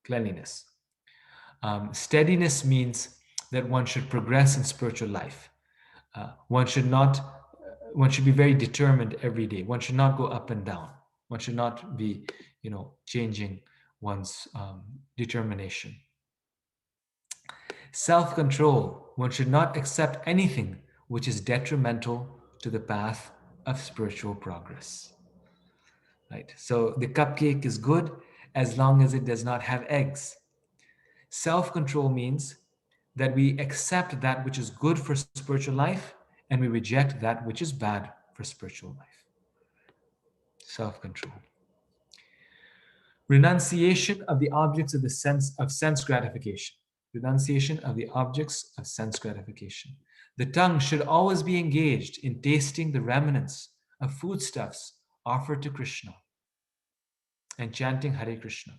cleanliness. Steadiness means that one should progress in spiritual life. One should be very determined every day. One should not go up and down. One should not be, changing one's determination. Self-control. One should not accept anything which is detrimental to the path of spiritual progress. Right? So the cupcake is good as long as it does not have eggs. Self-control means that we accept that which is good for spiritual life and we reject that which is bad for spiritual life. Self-control. Renunciation of the objects of sense gratification. Renunciation of the objects of sense gratification. The tongue should always be engaged in tasting the remnants of foodstuffs offered to Krishna and chanting Hare Krishna.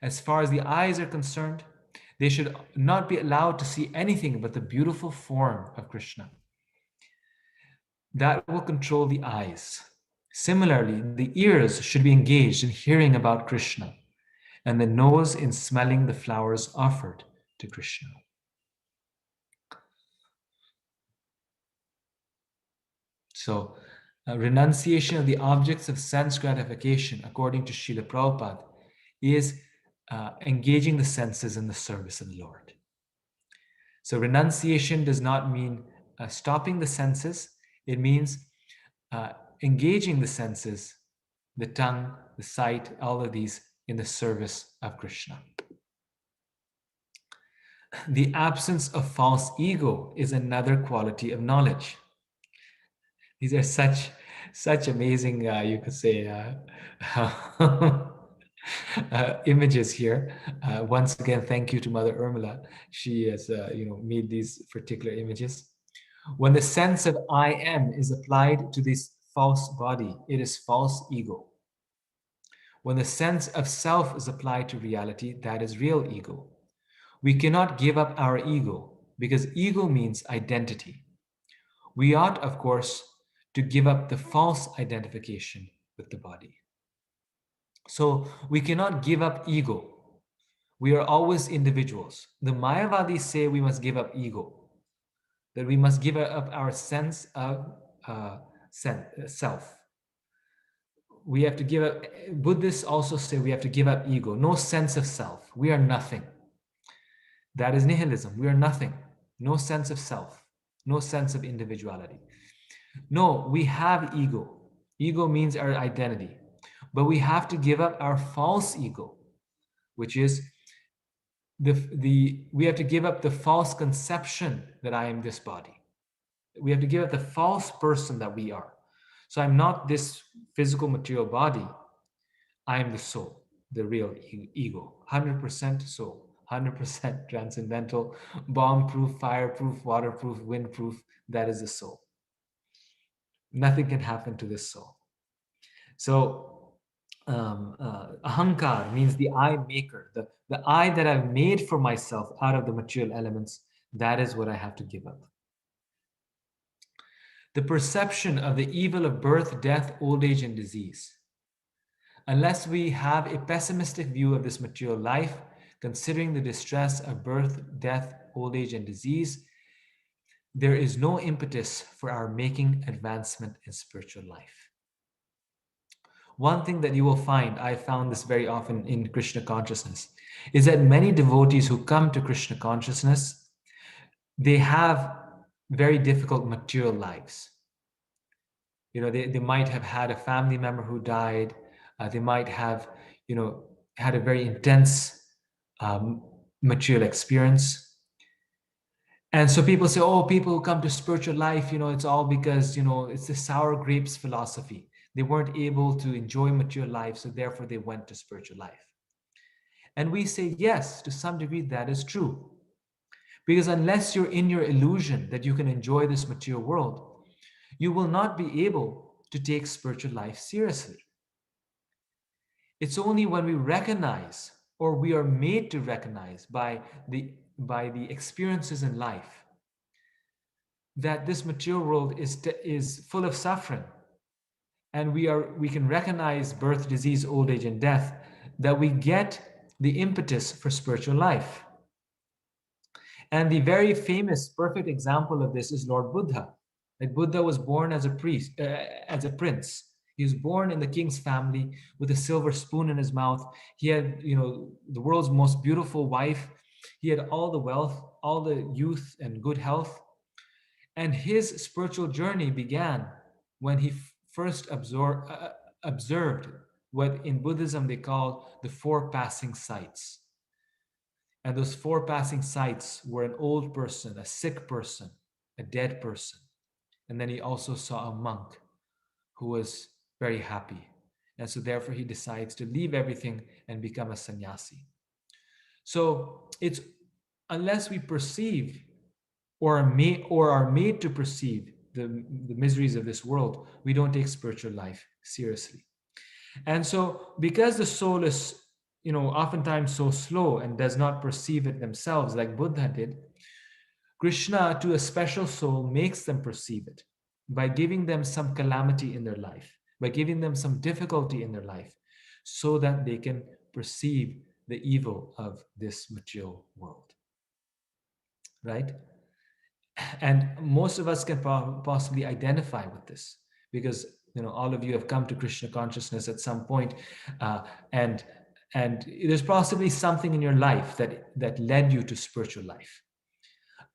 As far as the eyes are concerned, they should not be allowed to see anything but the beautiful form of Krishna. That will control the eyes. Similarly, the ears should be engaged in hearing about Krishna, and the nose in smelling the flowers offered to Krishna. So, renunciation of the objects of sense gratification, according to Srila Prabhupada, is engaging the senses in the service of the Lord. So, renunciation does not mean stopping the senses. It means engaging the senses, the tongue, the sight, all of these in the service of Krishna. The absence of false ego is another quality of knowledge. These are such amazing, you could say, images here. Once again, thank you to Mother Urmila. She has, made these particular images. When the sense of I am is applied to this false body, it is false ego. When the sense of self is applied to reality, that is real ego. We cannot give up our ego because ego means identity. We ought, of course, to give up the false identification with the body. So we cannot give up ego. We are always individuals. The Mayavadis say we must give up ego, that we must give up our sense of self. We have to give up, Buddhists also say we have to give up ego, no sense of self. We are nothing. That is nihilism. We are nothing. No sense of self, no sense of individuality. No, we have ego. Ego means our identity. But we have to give up our false ego, which is we have to give up the false conception that I am this body. We have to give up the false person that we are. So I'm not this physical material body. I am the soul, the real ego, 100% soul, 100% transcendental, bomb-proof, fire-proof, waterproof, wind-proof. That is the soul. Nothing can happen to this soul. So ahankar means the I maker, the I that I've made for myself out of the material elements. That is what I have to give up. The perception of the evil of birth, death, old age, and disease. Unless we have a pessimistic view of this material life, considering the distress of birth, death, old age, and disease, there is no impetus for our making advancement in spiritual life. One thing that you will find, I found this very often in Krishna consciousness, is that many devotees who come to Krishna consciousness, they have very difficult material lives. They might have had a family member who died. They might have, had a very intense material experience. And so people say, oh, people who come to spiritual life, it's all because, it's the sour grapes philosophy. They weren't able to enjoy material life, so therefore they went to spiritual life. And we say, yes, to some degree that is true. Because unless you're in your illusion that you can enjoy this material world, you will not be able to take spiritual life seriously. It's only when we recognize, or we are made to recognize by the experiences in life, that this material world is full of suffering, and we can recognize birth, disease, old age, and death, that we get the impetus for spiritual life. And the very famous, perfect example of this is Lord Buddha. Like Buddha was born as a priest, as a prince. He was born in the king's family with a silver spoon in his mouth. He had, the world's most beautiful wife. He had all the wealth, all the youth and good health. And his spiritual journey began when he first observed what in Buddhism they call the four passing sights. And those four passing sights were an old person, a sick person, a dead person. And then he also saw a monk who was very happy. And so therefore he decides to leave everything and become a sannyasi. So it's unless we perceive or are made to perceive the miseries of this world, we don't take spiritual life seriously. And so because the soul is oftentimes so slow and does not perceive it themselves like Buddha did, Krishna, to a special soul, makes them perceive it by giving them some calamity in their life, by giving them some difficulty in their life, so that they can perceive the evil of this material world. Right? And most of us can possibly identify with this, because all of you have come to Krishna consciousness at some point, and there's possibly something in your life that led you to spiritual life,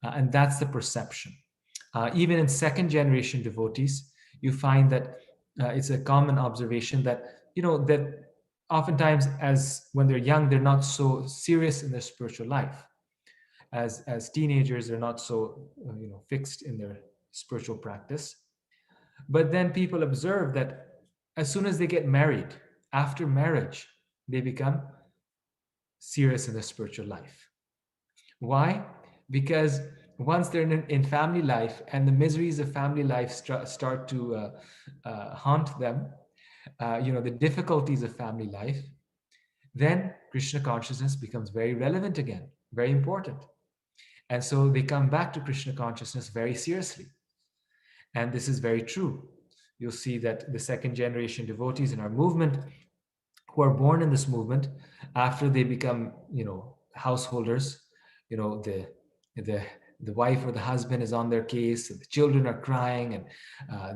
and that's the perception. Even in second generation devotees, you find that it's a common observation that that oftentimes, as when they're young, they're not so serious in their spiritual life. As teenagers, they're not so fixed in their spiritual practice. But then people observe that as soon as they get married, after marriage, they become serious in their spiritual life. Why? Because once they're in family life and the miseries of family life start to haunt them, the difficulties of family life, then Krishna consciousness becomes very relevant again, very important. And so they come back to Krishna consciousness very seriously. And this is very true. You'll see that the second generation devotees in our movement, who are born in this movement, after they become, householders, the wife or the husband is on their case, the children are crying, and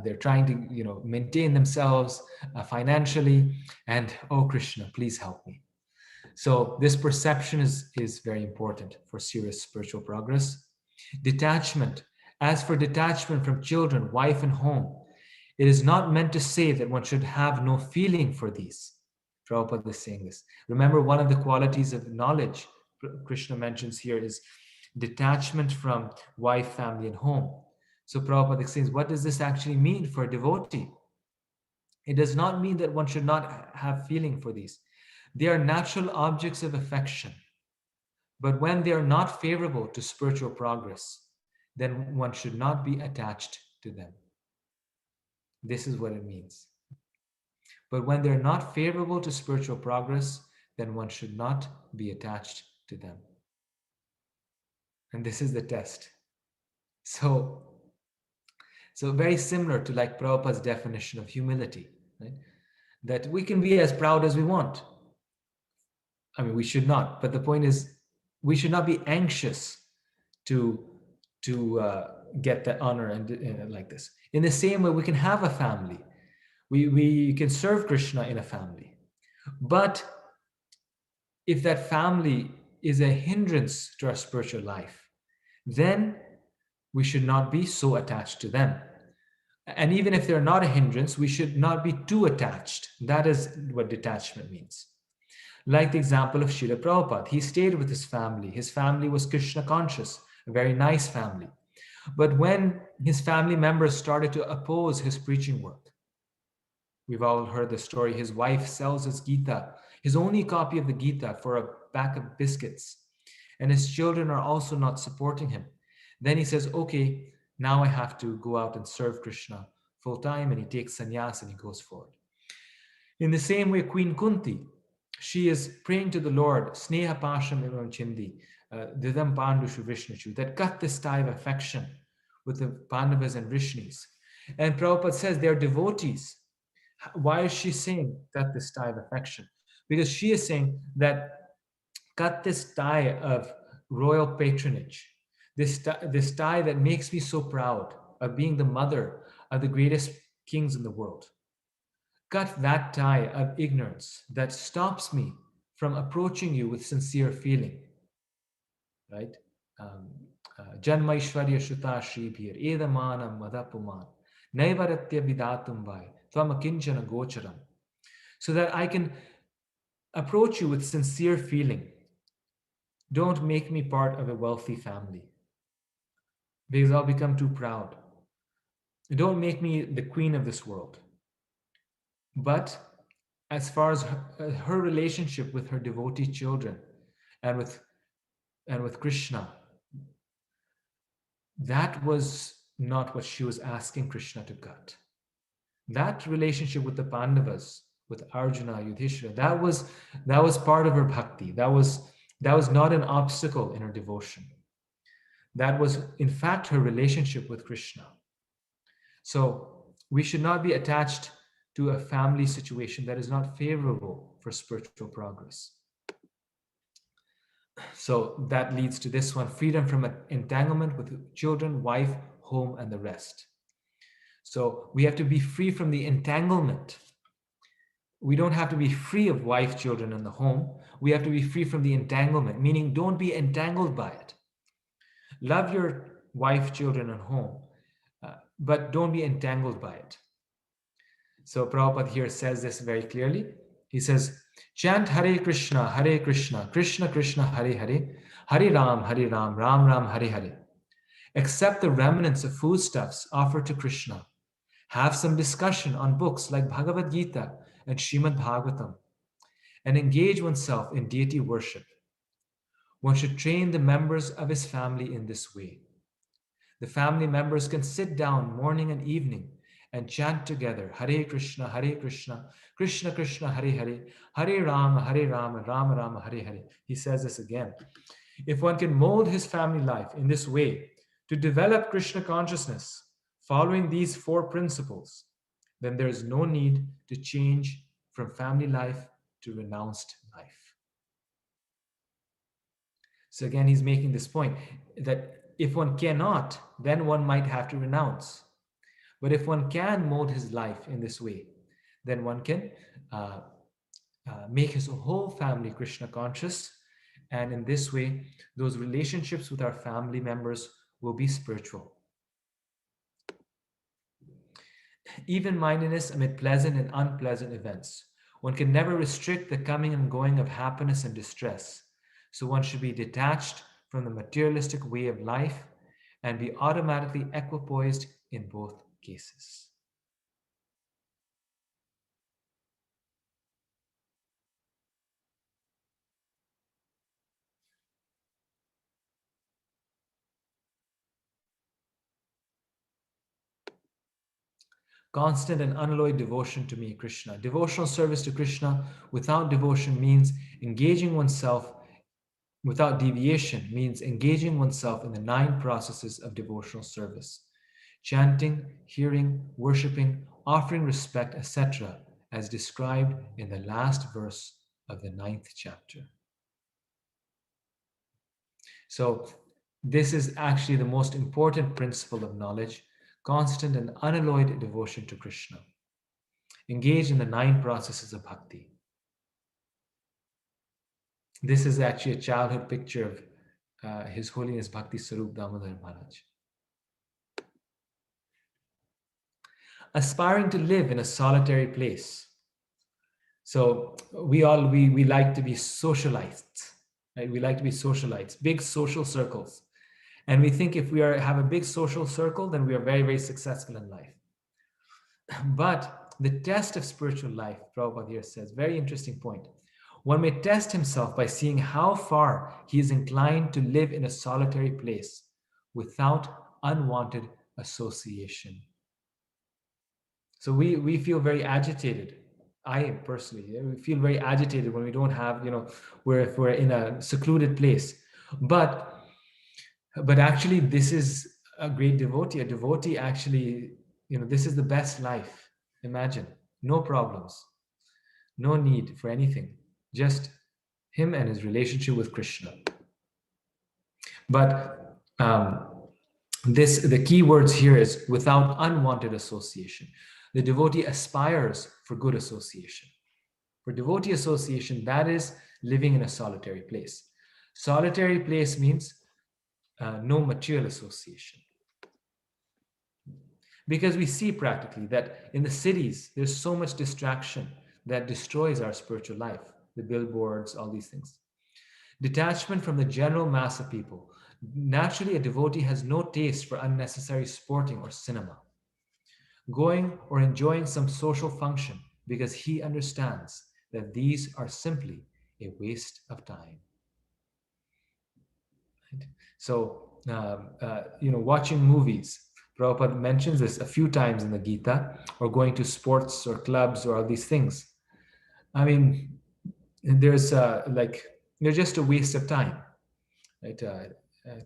they're trying to, maintain themselves financially. And, oh, Krishna, please help me. So this perception is very important for serious spiritual progress. Detachment. As for detachment from children, wife, and home, it is not meant to say that one should have no feeling for these. Prabhupada is saying this. Remember, one of the qualities of knowledge Krishna mentions here is detachment from wife, family, and home. So Prabhupada says, what does this actually mean for a devotee? It does not mean that one should not have feeling for these. They are natural objects of affection. But when they are not favorable to spiritual progress, then one should not be attached to them. This is what it means. But when they're not favorable to spiritual progress, then one should not be attached to them. And this is the test. So very similar to like Prabhupada's definition of humility, right? That we can be as proud as we want. I mean, we should not. But the point is, we should not be anxious to get that honor and like this. In the same way, we can have a family. We can serve Krishna in a family. But if that family is a hindrance to our spiritual life, then we should not be so attached to them. And even if they're not a hindrance, we should not be too attached. That is what detachment means. Like the example of Srila Prabhupada. He stayed with his family. His family was Krishna conscious, a very nice family. But when his family members started to oppose his preaching work, we've all heard the story. His wife sells his Gita, his only copy of the Gita, for a pack of biscuits. And his children are also not supporting him. Then he says, okay, now I have to go out and serve Krishna full time. And he takes sannyas and he goes forward. In the same way, Queen Kunti, she is praying to the Lord, Sneha Pasham Evam Chindi, Didam Pandushu Vishnuchu, that cut this tie of affection with the Pandavas and Vrishnis. And Prabhupada says they're devotees. Why is she saying cut this tie of affection? Because she is saying that cut this tie of royal patronage, this tie that makes me so proud of being the mother of the greatest kings in the world. Cut that tie of ignorance that stops me from approaching you with sincere feeling, right? Janmaishwarya Shuta Shribhir, Edamanam Madapuman, Naivaratya Vidatumbai, Twamakinchana Gocharam, so that I can approach you with sincere feeling. Don't make me part of a wealthy family, because I'll become too proud. Don't make me the queen of this world. But as far as her relationship with her devotee children and with Krishna, that was not what she was asking Krishna to cut. That relationship with the Pandavas, with Arjuna, Yudhishthira, that was part of her bhakti. That was not an obstacle in her devotion. That was, in fact, her relationship with Krishna. So we should not be attached to a family situation that is not favorable for spiritual progress. So that leads to this one: freedom from entanglement with children, wife, home, and the rest. So we have to be free from the entanglement. We don't have to be free of wife, children, and the home. We have to be free from the entanglement, meaning don't be entangled by it. Love your wife, children, and home, but don't be entangled by it. So Prabhupada here says this very clearly. He says, chant Hare Krishna, Krishna Krishna, Hare Hare, Hare Ram, Ram Ram, Hare Hare. Accept the remnants of foodstuffs offered to Krishna. Have some discussion on books like Bhagavad Gita and Srimad Bhagavatam, and engage oneself in deity worship. One should train the members of his family in this way. The family members can sit down morning and evening and chant together Hare Krishna, Krishna Krishna, Hare Hare, Hare Rama, Rama Rama, Hare Hare. He says this again. If one can mold his family life in this way to develop Krishna consciousness, following these 4 principles, then there is no need to change from family life to renounced life. So again, he's making this point that if one cannot, then one might have to renounce. But if one can mold his life in this way, then one can make his whole family Krishna conscious. And in this way, those relationships with our family members will be spiritual. Even-mindedness amid pleasant and unpleasant events. One can never restrict the coming and going of happiness and distress. So one should be detached from the materialistic way of life and be automatically equipoised in both cases. Constant and unalloyed devotion to me, Krishna. Devotional service to Krishna without devotion means engaging oneself, without deviation means engaging oneself in the 9 processes of devotional service. Chanting, hearing, worshipping, offering respect, etc., as described in the last verse of the 9th chapter. So this is actually the most important principle of knowledge: constant and unalloyed devotion to Krishna. Engage in the 9 processes of bhakti. This is actually a childhood picture of His Holiness Bhakti Sarup Damodar Maharaj. Aspiring to live in a solitary place. So we like to be socialites, right? We like to be socialites, big social circles. And we think if we have a big social circle, then we are very, very successful in life. But the test of spiritual life, Prabhupada here says, very interesting point. One may test himself by seeing how far he is inclined to live in a solitary place without unwanted association. So we feel very agitated. I personally, we feel very agitated when we don't have, if we're in a secluded place. But actually, this is a great devotee. A devotee actually, this is the best life. Imagine, no problems, no need for anything, just him and his relationship with Krishna. But the key words here is without unwanted association. The devotee aspires for good association. For devotee association, that is living in a solitary place. Solitary place means no material association. Because we see practically that in the cities, there's so much distraction that destroys our spiritual life, the billboards, all these things. Detachment from the general mass of people. Naturally, a devotee has no taste for unnecessary sporting or cinema, going or enjoying some social function, because he understands that these are simply a waste of time. Right? So, watching movies. Prabhupada mentions this a few times in the Gita, or going to sports or clubs or all these things. I mean, they're just a waste of time, right?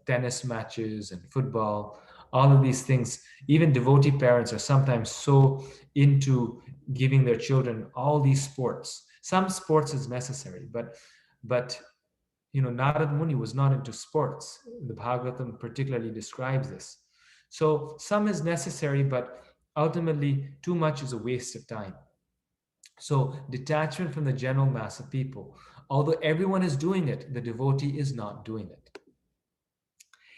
Tennis matches and football, all of these things. Even devotee parents are sometimes so into giving their children all these sports. Some sports is necessary, but Narad Muni was not into sports. The Bhagavatam particularly describes this. So some is necessary, but ultimately too much is a waste of time. So detachment from the general mass of people. Although everyone is doing it, the devotee is not doing it.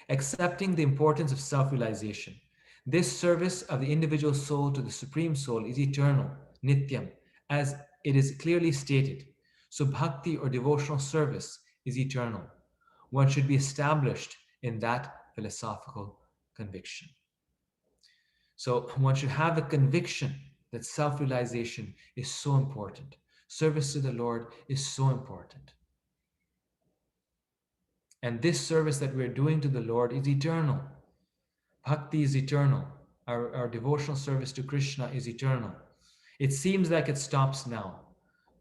Accepting the importance of self-realization. This service of the individual soul to the Supreme Soul is eternal, nityam, as it is clearly stated. So bhakti or devotional service is eternal. One should be established in that philosophical conviction. So one should have the conviction that self-realization is so important. Service to the Lord is so important. And this service that we're doing to the Lord is eternal. Bhakti is eternal. Our devotional service to Krishna is eternal. It seems like it stops now,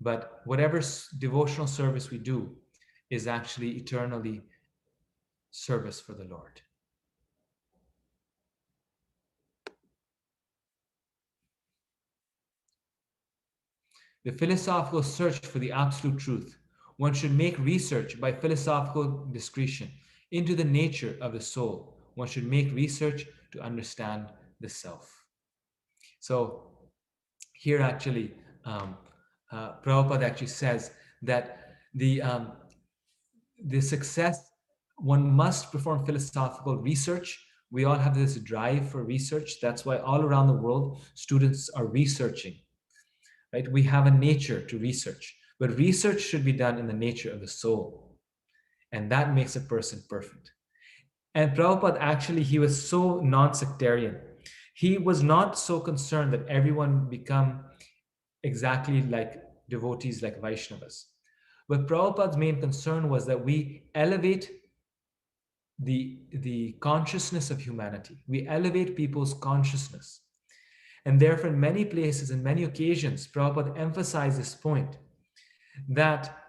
but whatever devotional service we do is actually eternally service for the Lord. The philosophical search for the absolute truth. One should make research by philosophical discretion into the nature of the soul. One should make research to understand the self. So here actually, Prabhupada actually says that the success, one must perform philosophical research. We all have this drive for research. That's why all around the world, students are researching. Right? We have a nature to research, but research should be done in the nature of the soul. And that makes a person perfect. And Prabhupada actually, he was so non-sectarian. He was not so concerned that everyone become exactly like devotees, like Vaishnavas. But Prabhupada's main concern was that we elevate the consciousness of humanity. We elevate people's consciousness. And therefore, in many places, in many occasions, Prabhupada emphasized this point that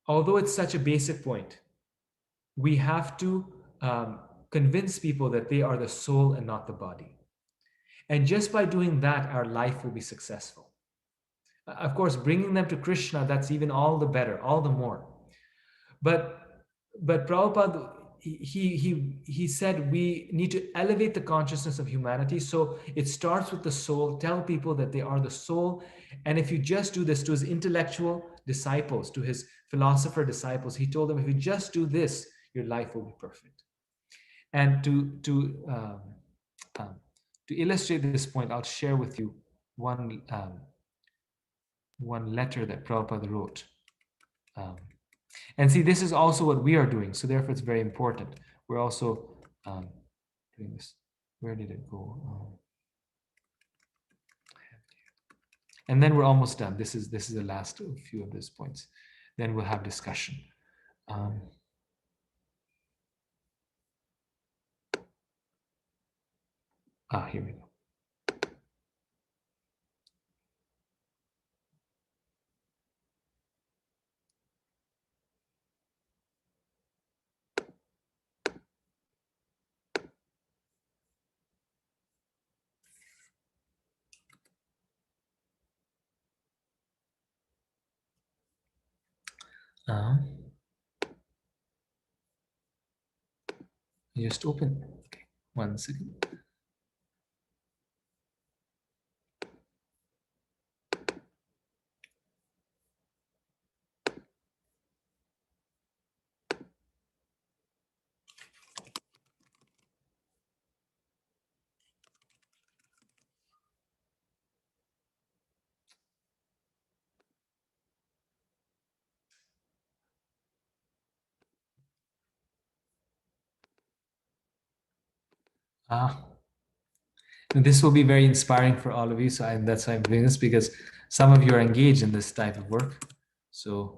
although it's such a basic point, we have to convince people that they are the soul and not the body. And just by doing that, our life will be successful. Of course, bringing them to Krishna, that's even all the better, all the more. But Prabhupada, he said we need to elevate the consciousness of humanity. So it starts with the soul. Tell people that they are the soul. And if you just do this to his intellectual disciples, to his philosopher disciples, he told them, if you just do this, your life will be perfect. And to illustrate this point, I'll share with you one letter that Prabhupada wrote. And see, this is also what we are doing. So therefore, it's very important. We're also doing this. Where did it go? And then we're almost done. This is the last few of these points. Then we'll have discussion. Here we go. Just open. Okay, 1 second. This will be very inspiring for all of you. So that's why I'm doing this, because some of you are engaged in this type of work. So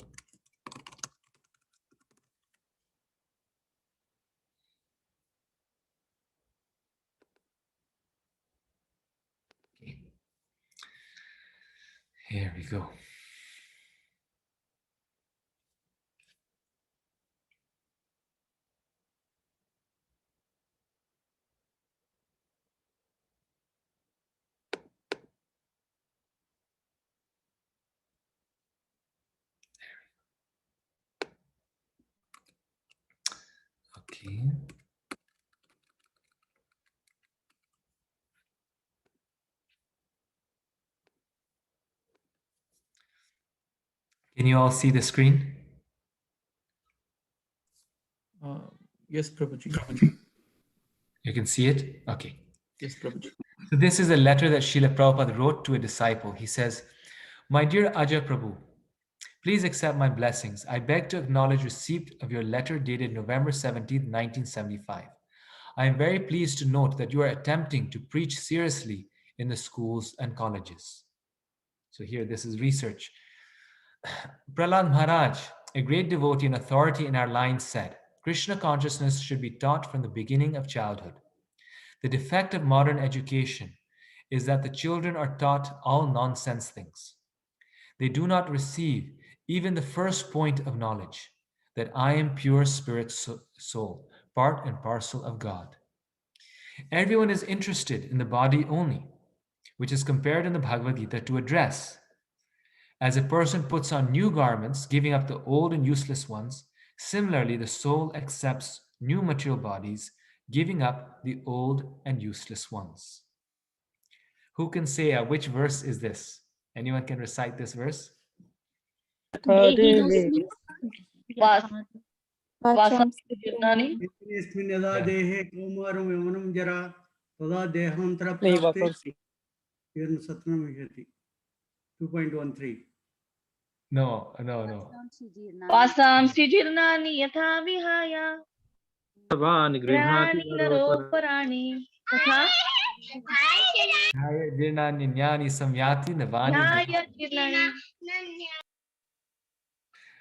okay. Here we go. Okay. Can you all see the screen? Yes, Prabhuji. You can see it? Okay. Yes, Prabhuji. So this is a letter that Srila Prabhupada wrote to a disciple. He says, "My dear Ajay Prabhu, please accept my blessings. I beg to acknowledge receipt of your letter dated November 17th, 1975. I am very pleased to note that you are attempting to preach seriously in the schools and colleges." So here, this is research. Prahlad Maharaj, a great devotee and authority in our line, said, "Krishna consciousness should be taught from the beginning of childhood. The defect of modern education is that the children are taught all nonsense things. They do not receive even the first point of knowledge, that I am pure spirit soul, part and parcel of God. Everyone is interested in the body only, which is compared in the Bhagavad Gita to a dress. As a person puts on new garments, giving up the old and useless ones, similarly the soul accepts new material bodies, giving up the old and useless ones." Who can say which verse is this? Anyone can recite this verse? Dehi vas vasam yunani. यस्मिन् यदा Yeah. देहे कौमारं यौवनं जरा तदा देहान्तर नहीं प्राप्ते वापस यन् सत्वं विशति 2.13 No, no, no. Vasamsi jirnani yatha vihaya. भगवान गृह्णाति Grani naroparani. Tatha Jirnanyani samyati navani. yaya jirnani.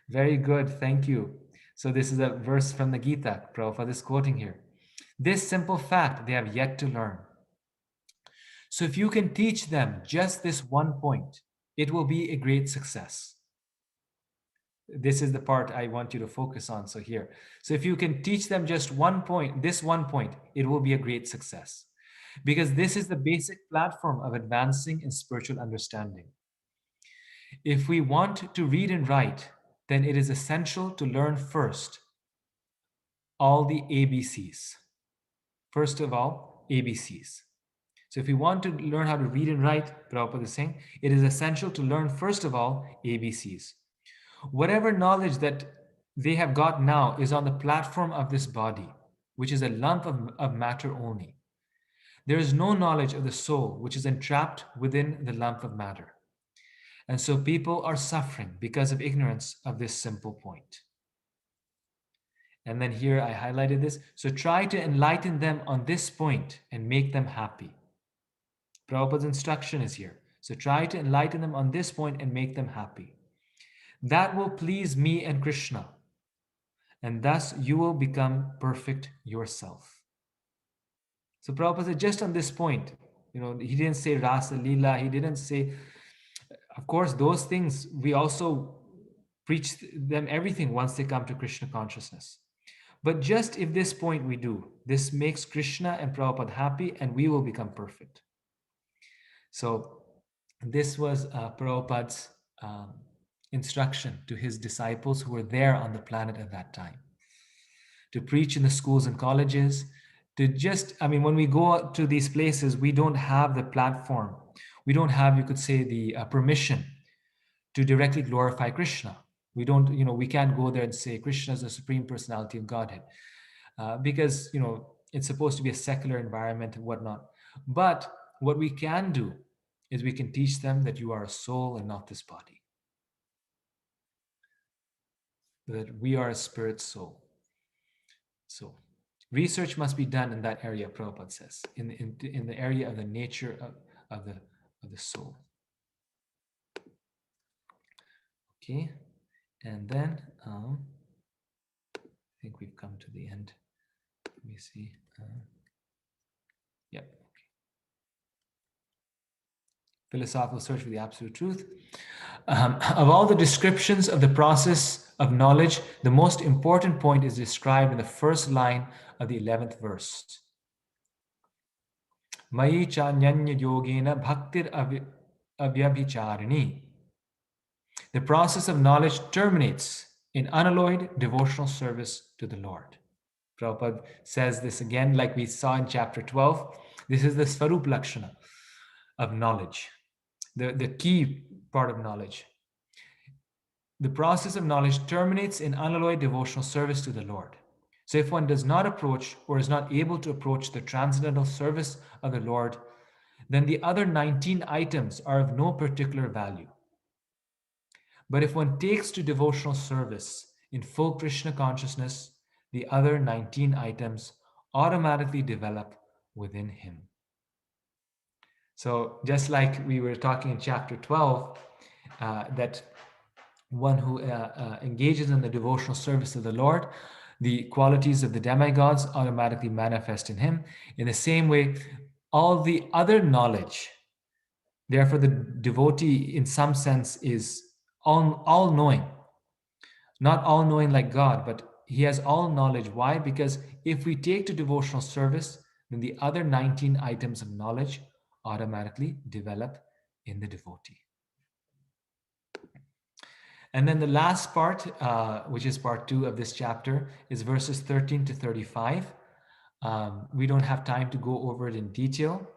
Very good, thank you. So this is a verse from the Gita. Prabhupada is quoting here. This simple fact they have yet to learn. So if you can teach them just this one point, it will be a great success. This is the part I want you to focus on. So here, so if you can teach them just one point, this one point, it will be a great success, because this is the basic platform of advancing in spiritual understanding. If we want to read and write, then it is essential to learn first all the ABCs. First of all, ABCs. So if we want to learn how to read and write, Prabhupada is saying, it is essential to learn first of all ABCs. Whatever knowledge that they have got now is on the platform of this body, which is a lump of matter only. There is no knowledge of the soul, which is entrapped within the lump of matter. And so people are suffering because of ignorance of this simple point. And then here I highlighted this. So try to enlighten them on this point and make them happy. Prabhupada's instruction is here. So try to enlighten them on this point and make them happy. That will please me and Krishna. And thus you will become perfect yourself. So Prabhupada said just on this point, he didn't say Rasa Leela, he didn't say, of course, those things, we also preach them everything once they come to Krishna consciousness. But just if this point we do, this makes Krishna and Prabhupada happy and we will become perfect. So this was Prabhupada's instruction to his disciples who were there on the planet at that time, to preach in the schools and colleges, to just, I mean, when we go to these places, we don't have the platform. We don't have, you could say, the permission to directly glorify Krishna. We don't, we can't go there and say Krishna is the Supreme Personality of Godhead, because, it's supposed to be a secular environment and whatnot. But what we can do is we can teach them that you are a soul and not this body, that we are a spirit soul. So research must be done in that area, Prabhupada says, in the area of the nature of the soul. Okay, and then I think we've come to the end. Let me see. Yep. Okay. Philosophical search for the absolute truth. Of all the descriptions of the process of knowledge, the most important point is described in the first line of the 11th verse. Mayi chanyanya yogena bhaktir avyabhicharini. The process of knowledge terminates in unalloyed devotional service to the Lord. Prabhupada says this again, like we saw in chapter 12. This is the Svarup Lakshana of knowledge, the key part of knowledge. The process of knowledge terminates in unalloyed devotional service to the Lord. So if one does not approach or is not able to approach the transcendental service of the Lord, then the other 19 items are of no particular value. But if one takes to devotional service in full Krishna consciousness, the other 19 items automatically develop within him. So just like we were talking in chapter 12, that one who engages in the devotional service of the Lord, the qualities of the demigods automatically manifest in him. In the same way, all the other knowledge, therefore the devotee in some sense is all-knowing. Not all-knowing like God, but he has all knowledge. Why? Because if we take to devotional service, then the other 19 items of knowledge automatically develop in the devotee. And then the last part, which is part 2 of this chapter, is verses 13 to 35. We don't have time to go over it in detail,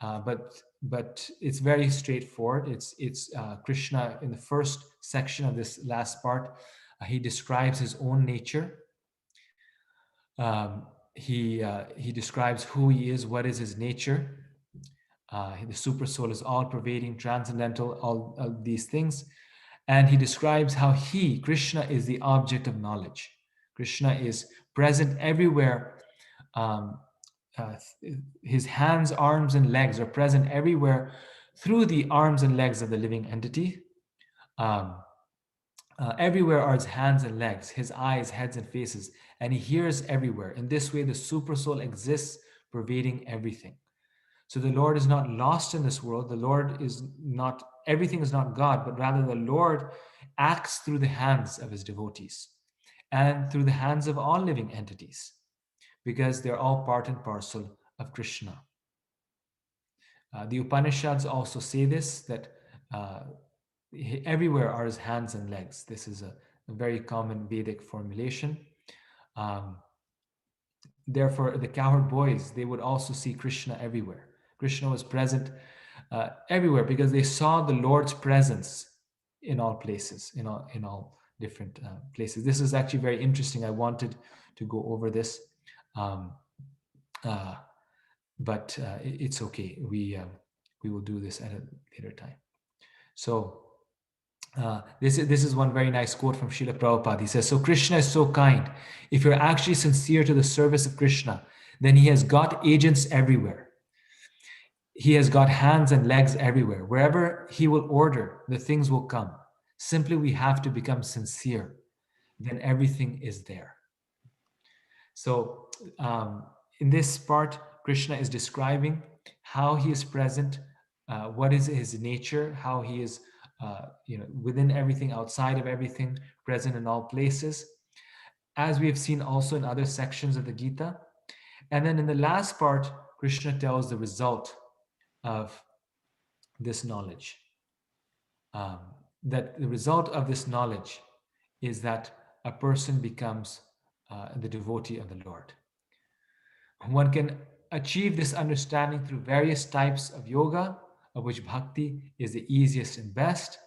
but it's very straightforward. It's Krishna in the first section of this last part. He describes his own nature. He describes who he is, what is his nature. The super soul is all pervading, transcendental, all these things. And he describes how he, Krishna, is the object of knowledge. Krishna is present everywhere. His hands, arms, and legs are present everywhere through the arms and legs of the living entity. Everywhere are his hands and legs, his eyes, heads, and faces, and he hears everywhere. In this way, the super soul exists, pervading everything. So the Lord is not lost in this world. The Lord is not, everything is not God, but rather the Lord acts through the hands of his devotees and through the hands of all living entities, because they're all part and parcel of Krishna. The Upanishads also say this, that everywhere are his hands and legs. This is a very common Vedic formulation. Therefore, the cowherd boys, they would also see Krishna everywhere. Krishna was present everywhere because they saw the Lord's presence in all places, in all different places. This is actually very interesting. I wanted to go over this, but it's okay. We will do this at a later time. So this is one very nice quote from Srila Prabhupada. He says, "So Krishna is so kind. If you're actually sincere to the service of Krishna, then he has got agents everywhere. He has got hands and legs everywhere. Wherever he will order, the things will come. Simply we have to become sincere. Then everything is there." So in this part, Krishna is describing how he is present, what is his nature, how he is within everything, outside of everything, present in all places, as we have seen also in other sections of the Gita. And then in the last part, Krishna tells the result of this knowledge. that the result of this knowledge is that a person becomes the devotee of the Lord. One can achieve this understanding through various types of yoga, of which bhakti is the easiest and best.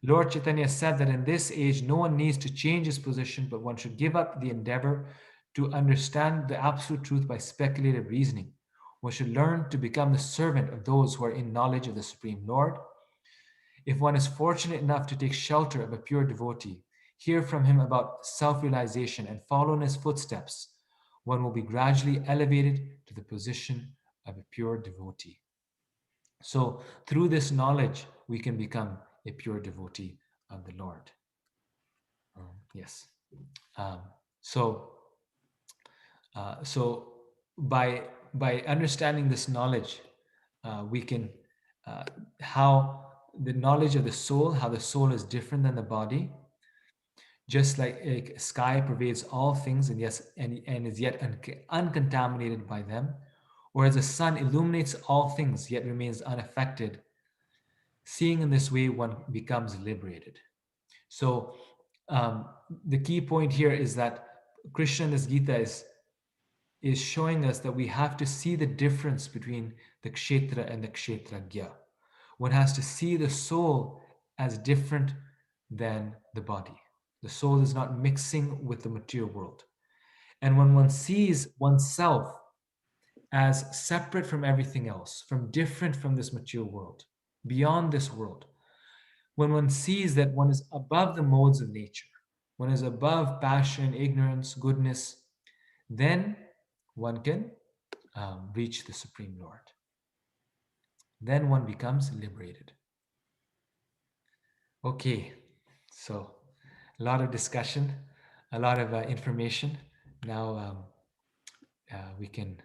Lord Chaitanya said that in this age, no one needs to change his position, but one should give up the endeavor to understand the absolute truth by speculative reasoning. One should learn to become the servant of those who are in knowledge of the Supreme Lord. If one is fortunate enough to take shelter of a pure devotee, hear from him about self-realization and follow in his footsteps, one will be gradually elevated to the position of a pure devotee. So through this knowledge, we can become a pure devotee of the Lord. Yes. Um, so, so by understanding this knowledge, we can how the knowledge of the soul, how the soul is different than the body, just like a sky pervades all things and yes, and is yet uncontaminated by them, whereas the sun illuminates all things yet remains unaffected. Seeing in this way, one becomes liberated. So the key point here is that Krishna in this Gita is showing us that we have to see the difference between the kshetra and the kshetragya. One has to see the soul as different than the body. The soul is not mixing with the material world. And when one sees oneself as separate from everything else, from different from this material world, beyond this world, when one sees that one is above the modes of nature, one is above passion, ignorance, goodness, then one can reach the Supreme Lord. Then one becomes liberated. Okay, so a lot of discussion, a lot of information. Now we can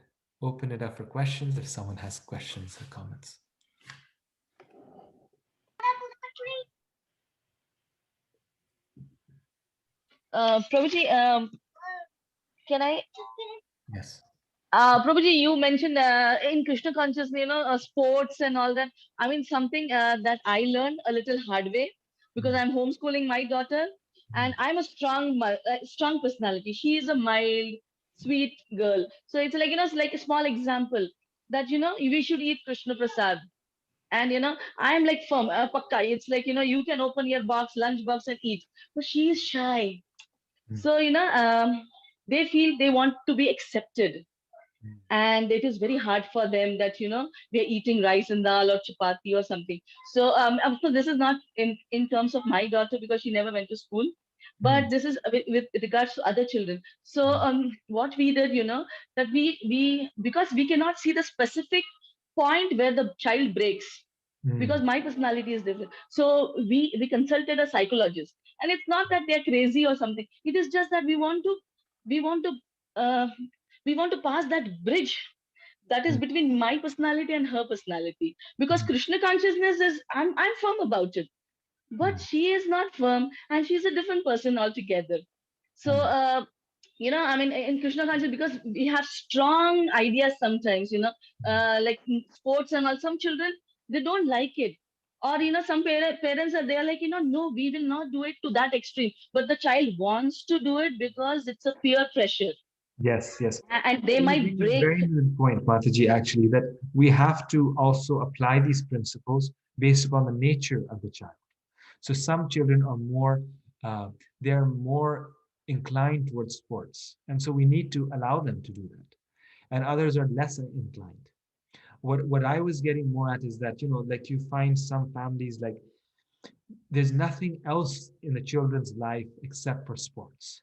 open it up for questions if someone has questions or comments. Prabhuji, can I? Yes. Prabhuji, you mentioned in Krishna consciousness, sports and all that. I mean, something that I learned a little hard way because I'm homeschooling my daughter, and I'm a strong personality. She is a mild, sweet girl. So it's like it's like a small example that we should eat Krishna Prasad. And I'm like firm, pakka. It's like you can open your box, lunch box, and eat. But she is shy. So they feel they want to be accepted, and it is very hard for them that they're eating rice and dal or chapati or something. So of course this is not in terms of my daughter because she never went to school, but this is with regards to other children. So what we did, that we because we cannot see the specific point where the child breaks, because my personality is different. So we consulted a psychologist, and it's not that they're crazy or something. It is just that we want to uh, we want to pass that bridge that is between my personality and her personality, because Krishna consciousness is I'm firm about it, but she is not firm and she's a different person altogether. So I mean, in Krishna consciousness, because we have strong ideas sometimes, like in sports and all, some children they don't like it, or some parents are there like no, we will not do it to that extreme, but the child wants to do it because it's a peer pressure, Yes, yes. and they You might bring a break. very good point, Mataji, actually, that we have to also apply these principles based upon the nature of the child. So some children are more, they're more inclined towards sports. And so we need to allow them to do that. And others are less inclined. What I was getting more at is that, like you find some families like there's nothing else in the children's life except for sports.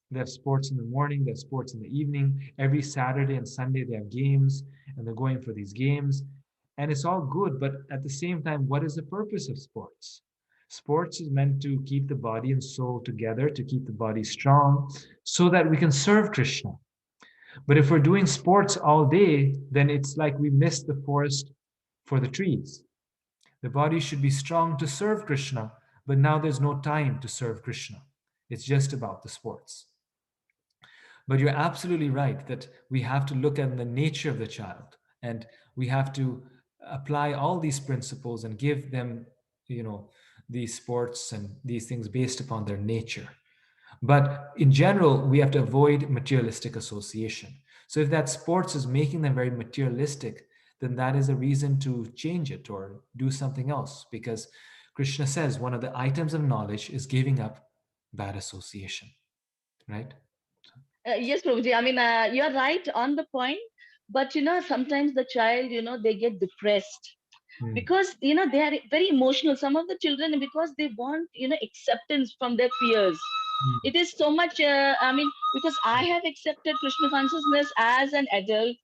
They have sports in the morning, they have sports in the evening. Every Saturday and Sunday, they have games, and they're going for these games. And it's all good, but at the same time, what is the purpose of sports? Sports is meant to keep the body and soul together, to keep the body strong, so that we can serve Krishna. But if we're doing sports all day, then it's like we missed the forest for the trees. The body should be strong to serve Krishna, but now there's no time to serve Krishna. It's just about the sports. But you're absolutely right that we have to look at the nature of the child, and we have to apply all these principles and give them, these sports and these things based upon their nature. But in general, we have to avoid materialistic association. So if that sports is making them very materialistic, then that is a reason to change it or do something else. Because Krishna says one of the items of knowledge is giving up bad association, right? Yes, Prabhuji. I mean, you're right on the point. But sometimes the child, they get depressed Hmm. because they are very emotional. Some of the children, because they want acceptance from their peers. Hmm. It is so much. I mean, because I have accepted Krishna consciousness as an adult,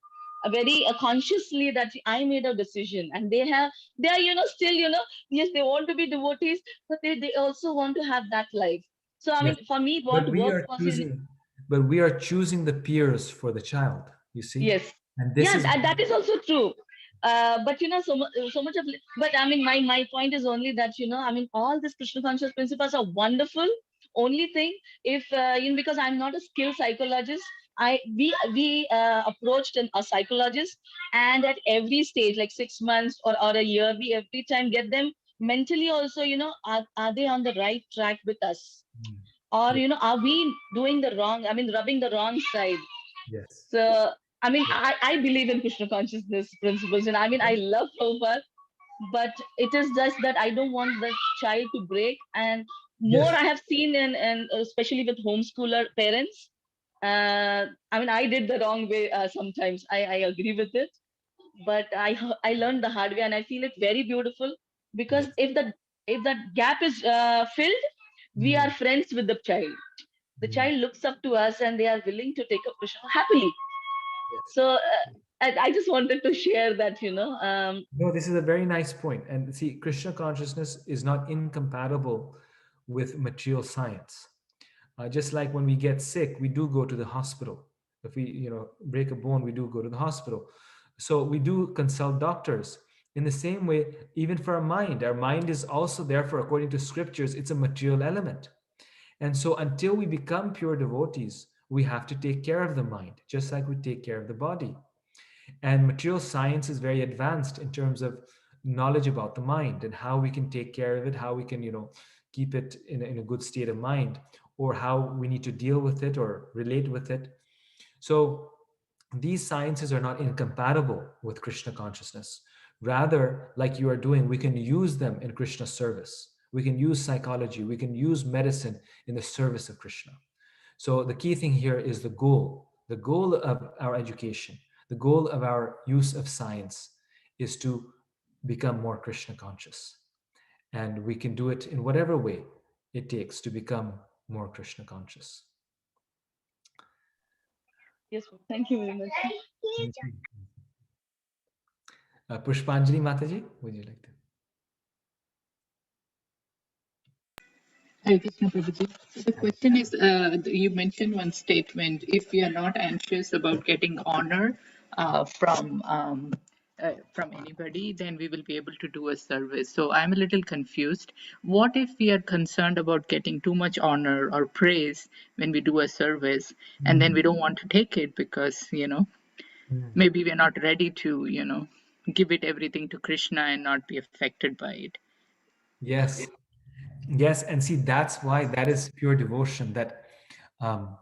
very consciously, that I made a decision, and they are still yes, they want to be devotees, but they also want to have that life. So I Yes. mean, for me, what But we worked are was choosing, but we are choosing the peers for the child, you see? yes, And this yeah, is that is also true. But so much of, but I mean, my point is only that I mean, all these Krishna conscious principles are wonderful. Only thing, if because I'm not a skilled psychologist, we approached a psychologist, and at every stage, like 6 months or a year, we every time get them mentally also, are they on the right track with us, Hmm. or Yes. are we doing the wrong? I mean, rubbing the wrong side. Yes. So, I mean, Yes. I believe in Krishna consciousness principles, and I mean, I love Prabhupada, but it is just that I don't want the child to break. And more Yes. I have seen and especially with homeschooler parents. I mean, I did the wrong way sometimes. I agree with it, but I learned the hard way, and I feel it very beautiful because Yes. if that gap is filled, we Hmm. are friends with the child. The Hmm. child looks up to us, and they are willing to take up Krishna happily. Yes. So I just wanted to share that, No, this is a very nice point. And see, Krishna consciousness is not incompatible with material science. Just like when we get sick, we do go to the hospital. If we, break a bone, we do go to the hospital. So we do consult doctors. In the same way, even for our mind is also therefore, according to scriptures, it's a material element. And so until we become pure devotees, we have to take care of the mind, just like we take care of the body. And material science is very advanced in terms of knowledge about the mind and how we can take care of it, how we can, keep it in a good state of mind, or how we need to deal with it or relate with it. So these sciences are not incompatible with Krishna consciousness. Rather, like you are doing, we can use them in Krishna service. We can use psychology, we can use medicine in the service of Krishna. So the key thing here is the goal of our education, the goal of our use of science is to become more Krishna conscious. And we can do it in whatever way it takes to become more Krishna conscious. yes, thank you very much. Thank you. Pushpanjali Mataji, would you like to? Hare Krishna Prabhuji. So the question is, you mentioned one statement, if we are not anxious about getting honor from anybody, then we will be able to do a service. So I'm a little confused. What if we are concerned about getting too much honor or praise when we do a service, and then we don't want to take it because, Mm. maybe we're not ready to, give it everything to Krishna and not be affected by it. Yes, yes, and see that's why that is pure devotion. That um,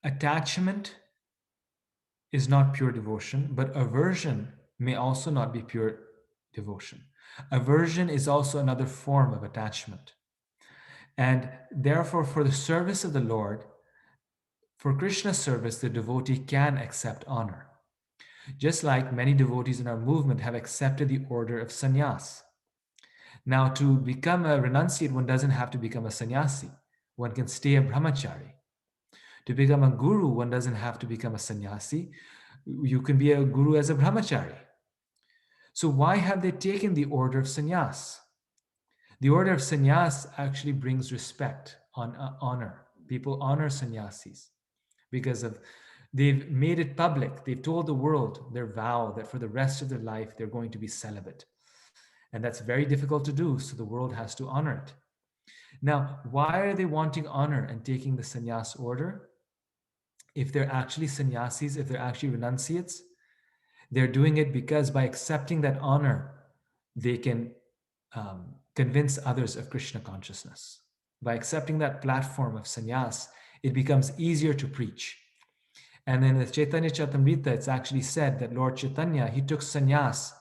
attachment is not pure devotion, but aversion may also not be pure devotion. Aversion is also another form of attachment. And therefore, for the service of the Lord, for Krishna's service, the devotee can accept honor. Just like many devotees in our movement have accepted the order of sannyas. Now, to become a renunciate, one doesn't have to become a sannyasi. One can stay a brahmachari. To become a guru, one doesn't have to become a sannyasi. You can be a guru as a brahmachari. So why have they taken the order of sannyas? The order of sannyas actually brings respect, on honor. People honor sannyasis because of they've made it public. They've told the world their vow that for the rest of their life they're going to be celibate. And that's very difficult to do, so the world has to honor it. Now, why are they wanting honor and taking the sannyas order? If they're actually sannyasis, if they're actually renunciates, they're doing it because by accepting that honor, they can convince others of Krishna consciousness. By accepting that platform of sannyas, it becomes easier to preach. And in the Chaitanya Charitamrita, it's actually said that Lord Chaitanya, he took sannyas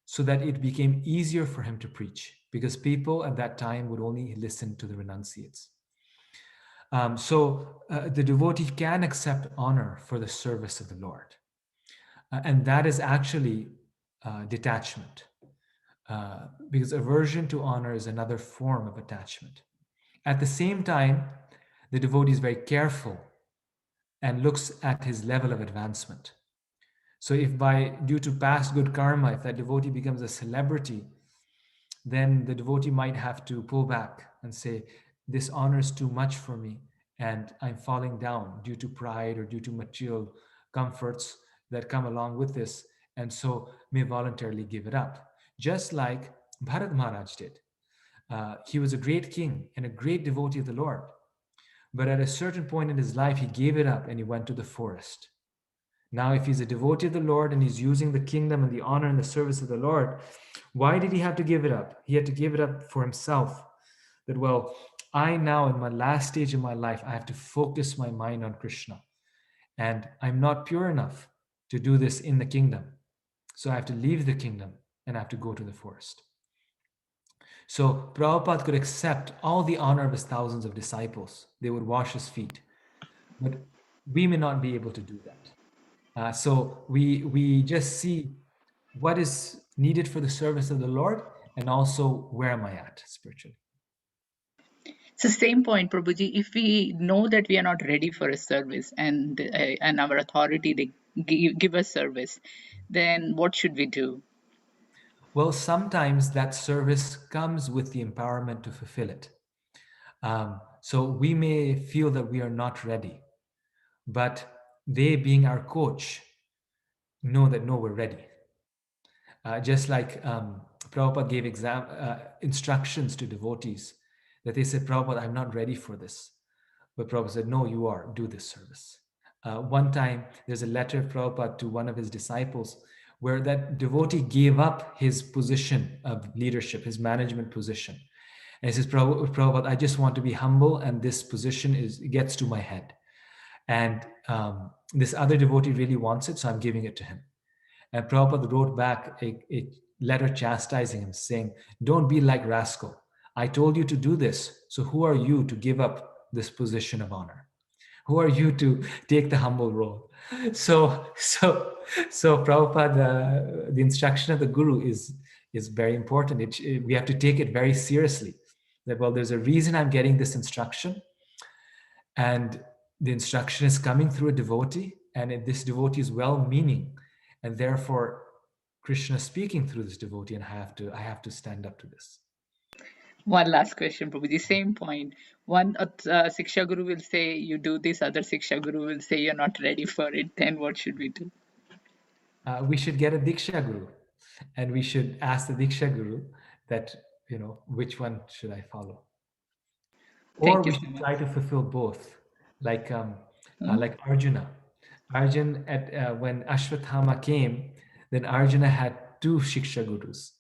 so that it became easier for him to preach, because people at that time would only listen to the renunciates. The devotee can accept honor for the service of the Lord. And that is actually detachment. Because aversion to honor is another form of attachment. At the same time, the devotee is very careful and looks at his level of advancement. So if due to past good karma, if that devotee becomes a celebrity, then the devotee might have to pull back and say, this honor is too much for me, and I'm falling down due to pride or due to material comforts that come along with this, and so may voluntarily give it up. Just like Bharat Maharaj did. He was a great king and a great devotee of the Lord. But at a certain point in his life, he gave it up and he went to the forest. Now, if he's a devotee of the Lord and he's using the kingdom and the honor and the service of the Lord, why did he have to give it up? He had to give it up for himself. That, well, I now, in my last stage of my life, I have to focus my mind on Krishna. And I'm not pure enough to do this in the kingdom. So I have to leave the kingdom and I have to go to the forest. So Prabhupada could accept all the honor of his thousands of disciples. They would wash his feet. But we may not be able to do that. So we just see what is needed for the service of the Lord, and also where am I at spiritually. So same point, Prabhuji, if we know that we are not ready for a service and our authority, they give us service, then what should we do? Well, sometimes that service comes with the empowerment to fulfill it. So we may feel that we are not ready, but they, being our coach, know that no, we're ready. Just like Prabhupada gave instructions to devotees, that they said, Prabhupada, I'm not ready for this. But Prabhupada said, no, you are, do this service. One time, there's a letter of Prabhupada to one of his disciples where that devotee gave up his position of leadership, his management position. And he says, Prabhupada, I just want to be humble, and this position gets to my head. And this other devotee really wants it, so I'm giving it to him. And Prabhupada wrote back a letter chastising him, saying, don't be like rascal. I told you to do this, so who are you to give up this position of honor? Who are you to take the humble role? So Prabhupada, the instruction of the Guru is very important. We have to take it very seriously. That, well, there's a reason I'm getting this instruction, and the instruction is coming through a devotee, and this devotee is well-meaning, and therefore Krishna is speaking through this devotee, and I have to stand up to this. One last question, Prabhuji, same point. One Siksha Guru will say you do this, other Siksha Guru will say you're not ready for it. Then what should we do? We should get a Diksha Guru, and we should ask the Diksha Guru that, which one should I follow? Or we should try to fulfill both, like Arjuna. When Ashwatthama came, then Arjuna had two Shiksha Gurus.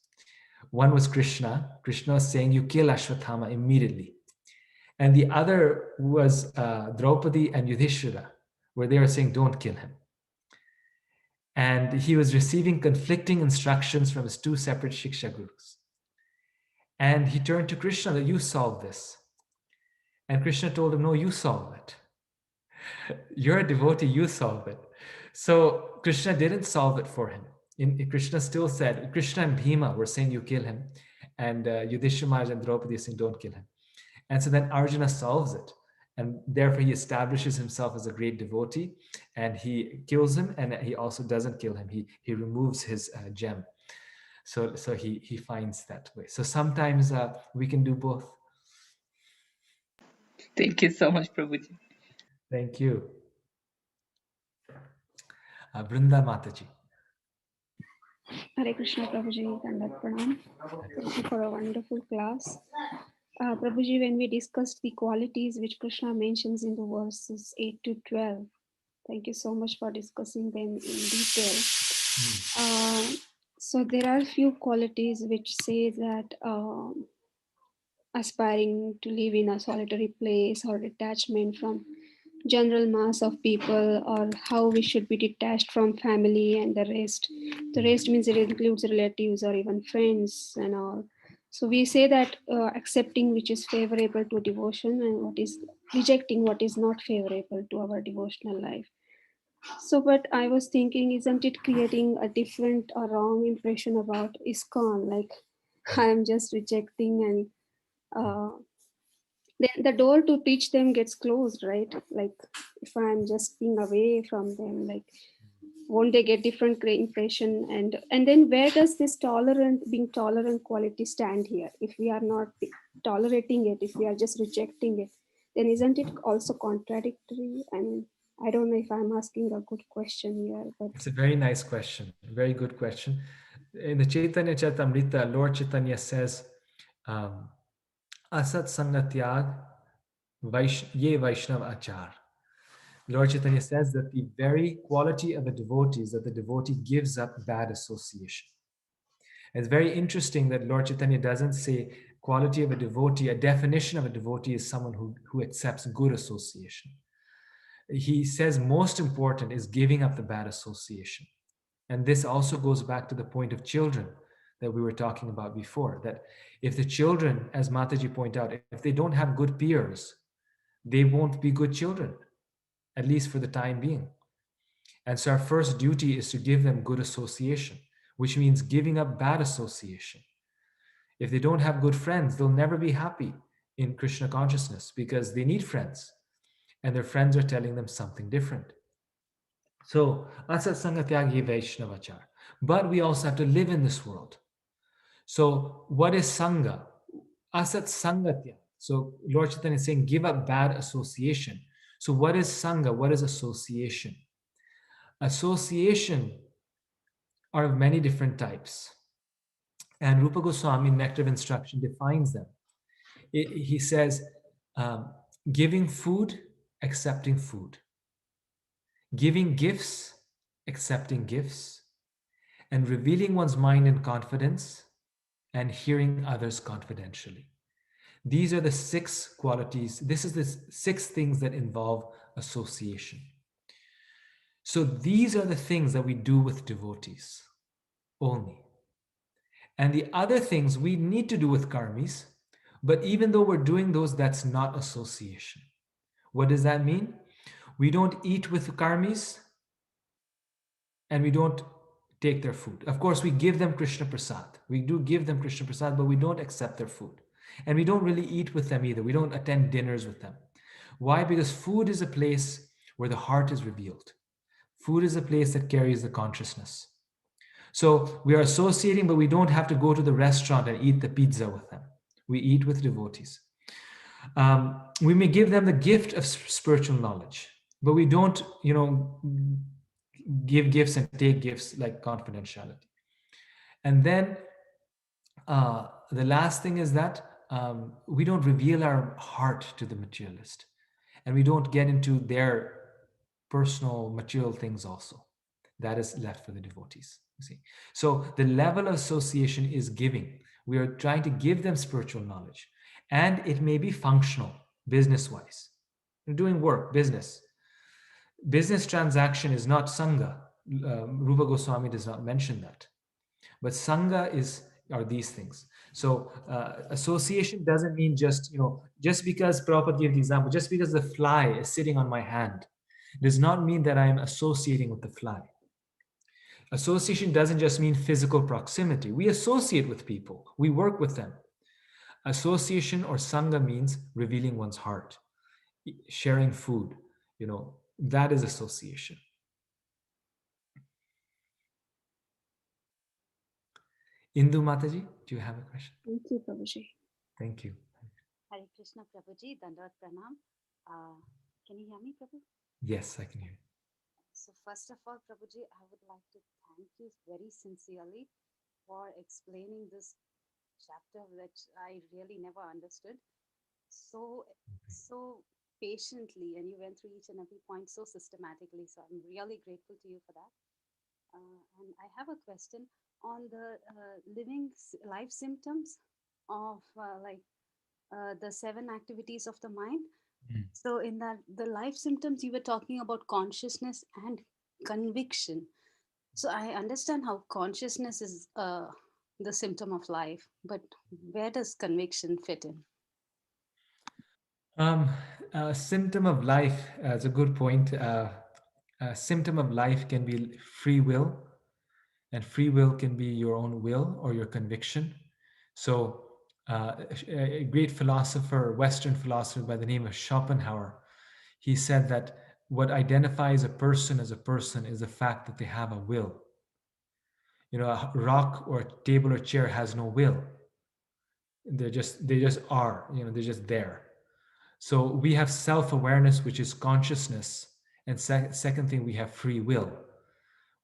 One was Krishna. Krishna was saying, you kill Ashwatthama immediately. And the other was Draupadi and Yudhishthira, where they were saying, don't kill him. And he was receiving conflicting instructions from his two separate Shiksha Gurus. And he turned to Krishna, that you solve this. And Krishna told him, no, you solve it. You're a devotee, you solve it. So Krishna didn't solve it for him. Krishna still said, Krishna and Bhima were saying you kill him, and Yudhishthira Maharaj and Draupadi are saying don't kill him. And so then Arjuna solves it, and therefore he establishes himself as a great devotee, and he kills him, and he also doesn't kill him. He removes his gem. So he finds that way. So sometimes we can do both. Thank you so much, Prabhuji. Thank you. Brinda Mataji. Hare Krishna, Prabhuji, Dandat Pranam. Thank you for a wonderful class. Prabhuji, when we discussed the qualities which Krishna mentions in the verses 8 to 12, thank you so much for discussing them in detail. So there are few qualities which say that aspiring to live in a solitary place or detachment from general mass of people, or how we should be detached from family and the rest means it includes relatives or even friends and all. So we say that accepting which is favorable to devotion and what is rejecting what is not favorable to our devotional life. So but I was thinking, isn't it creating a different or wrong impression about ISKCON, like I am just rejecting, and then the door to teach them gets closed, right? Like if I'm just being away from them, like won't they get different impression? And then where does this being tolerant quality stand here? If we are not tolerating it, if we are just rejecting it, then isn't it also contradictory? I mean, I don't know if I'm asking a good question here, but It's a very nice question, very good question. In the Chaitanya Charitamrita, Lord Chaitanya says, um, Asat Sangatyag Ye Vaishnav Achar. Lord Chaitanya says that the very quality of a devotee is that the devotee gives up bad association. It's very interesting that Lord Chaitanya doesn't say quality of a devotee. A definition of a devotee is someone who accepts good association. He says most important is giving up the bad association. And this also goes back to the point of children that we were talking about before, that if the children, as Mataji pointed out, if they don't have good peers, they won't be good children, at least for the time being. And so our first duty is to give them good association, which means giving up bad association. If they don't have good friends, they'll never be happy in Krishna consciousness because they need friends, and their friends are telling them something different. So, asat sangatyagi vaishnavachar. But we also have to live in this world. So, what is sangha? Asat sangatya. So, Lord Chaitanya is saying, give up bad association. So, what is sangha? What is association? Association are of many different types. And Rupa Goswami, in Nectar of Instruction, defines them. He says, giving food, accepting food, giving gifts, accepting gifts, and revealing one's mind in confidence and hearing others confidentially. These are the 6 qualities. This is the 6 things that involve association. So these are the things that we do with devotees only. And the other things we need to do with karmis, but even though we're doing those, that's not association. What does that mean? We don't eat with karmis and we don't take their food. Of course, we give them Krishna Prasad. We do give them Krishna Prasad, but we don't accept their food. And we don't really eat with them either. We don't attend dinners with them. Why? Because food is a place where the heart is revealed. Food is a place that carries the consciousness. So we are associating, but we don't have to go to the restaurant and eat the pizza with them. We eat with devotees. We may give them the gift of spiritual knowledge, but we don't, give gifts and take gifts like confidentiality. And then the last thing is that we don't reveal our heart to the materialist, and we don't get into their personal material things also. That is left for the devotees. You see, so the level of association is giving. We are trying to give them spiritual knowledge, and it may be functional, business-wise. You're doing work, business. Business transaction is not sangha. Rupa Goswami does not mention that. But sangha are these things. So association doesn't mean just because Prabhupada gave the example, just because the fly is sitting on my hand, does not mean that I am associating with the fly. Association doesn't just mean physical proximity. We associate with people, we work with them. Association or sangha means revealing one's heart, sharing food, that is association. Indu Mataji, do you have a question? thank you, Prabhuji. Thank you. Hare Krishna, Prabhuji, Dandavat Pranam. Can you hear me, Prabhu? Yes, I can hear you. So first of all, Prabhuji, I would like to thank you very sincerely for explaining this chapter, which I really never understood so patiently, and you went through each and every point so systematically. So I'm really grateful to you for that. And I have a question on the life symptoms of the 7 activities of the mind. Mm. So in that, the life symptoms, you were talking about consciousness and conviction. So I understand how consciousness is the symptom of life, but where does conviction fit in? A symptom of life, it's a good point. A symptom of life can be free will, and free will can be your own will or your conviction. So, a great philosopher, Western philosopher by the name of Schopenhauer, he said that what identifies a person as a person is the fact that they have a will. You know, a rock or a table or chair has no will. They just are. You know, they're just there. So we have self-awareness, which is consciousness, and second thing, we have free will,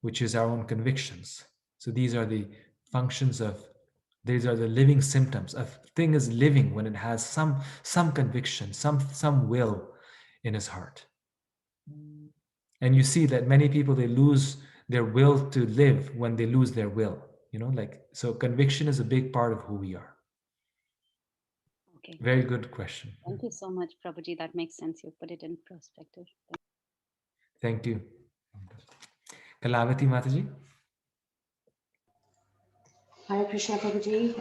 which is our own convictions. So these are the functions of, these are the living symptoms. A thing is living when it has some conviction, some will in his heart. And you see that many people, they lose their will to live when they lose their will. You know, like, so conviction is a big part of who we are. Okay. Very good question. Thank you so much, Prabhuji. That makes sense. You put it in perspective. Thank you. Kalavati Mataji. Hare Krishna Prabhuji.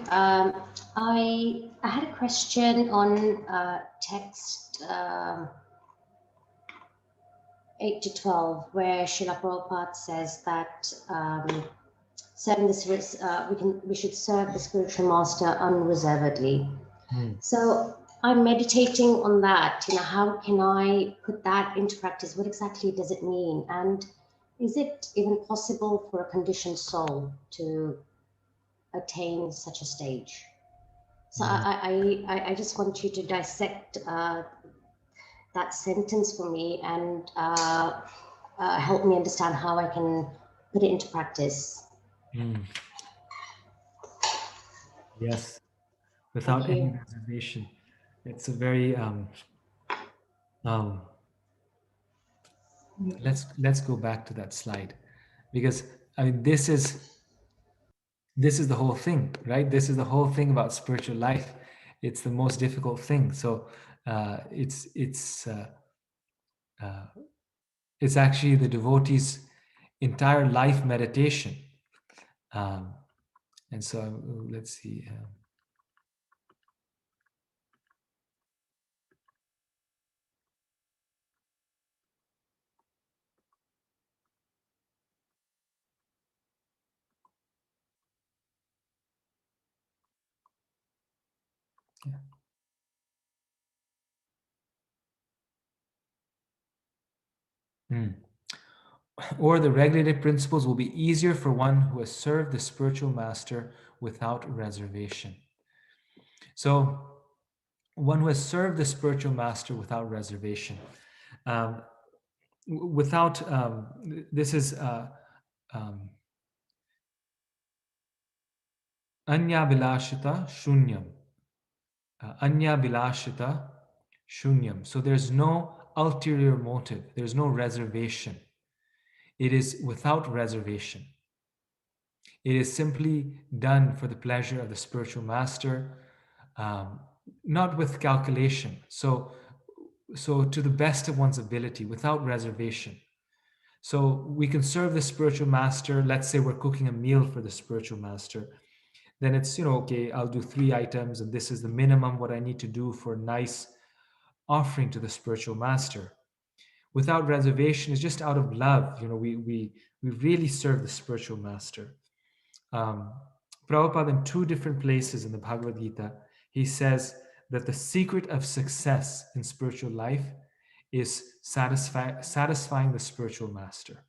I had a question on text 8 to 12, where Srila Prabhupada says that serving we should serve the spiritual master unreservedly. So I'm meditating on that. You know, how can I put that into practice? What exactly does it mean? And is it even possible for a conditioned soul to attain such a stage? So I just want you to dissect that sentence for me and help me understand how I can put it into practice. Yes, without any reservation. It's a very let's go back to that slide, because I mean this is the whole thing, right? This is the whole thing about spiritual life. It's the most difficult thing. So it's actually the devotee's entire life meditation. And so let's see. Or the regulated principles will be easier for one who has served the spiritual master without reservation. So, one who has served the spiritual master without reservation, this is anya bilashita shunyam. Anya bilashita shunyam. So there's no ulterior motive, there's no reservation. It is without reservation. It is simply done for the pleasure of the spiritual master, not with calculation. So to the best of one's ability, without reservation. So we can serve the spiritual master. Let's say we're cooking a meal for the spiritual master. Then it's, okay, I'll do 3 items, and this is the minimum what I need to do for a nice offering to the spiritual master. Without reservation is just out of love. We really serve the spiritual master. Prabhupada, in 2 different places in the Bhagavad Gita, he says that the secret of success in spiritual life is satisfying the spiritual master.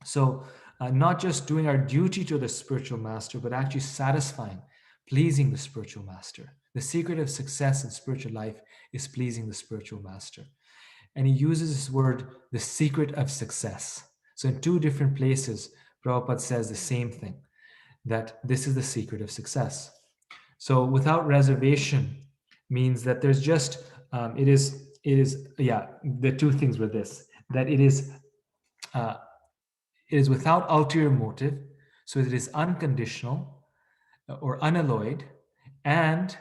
So not just doing our duty to the spiritual master, but actually satisfying, pleasing the spiritual master. The secret of success in spiritual life is pleasing the spiritual master. And he uses this word, the secret of success. So in 2 different places, Prabhupada says the same thing, that this is the secret of success. So without reservation means that there's just, the 2 things with this, that it is without ulterior motive, so it is unconditional or unalloyed, and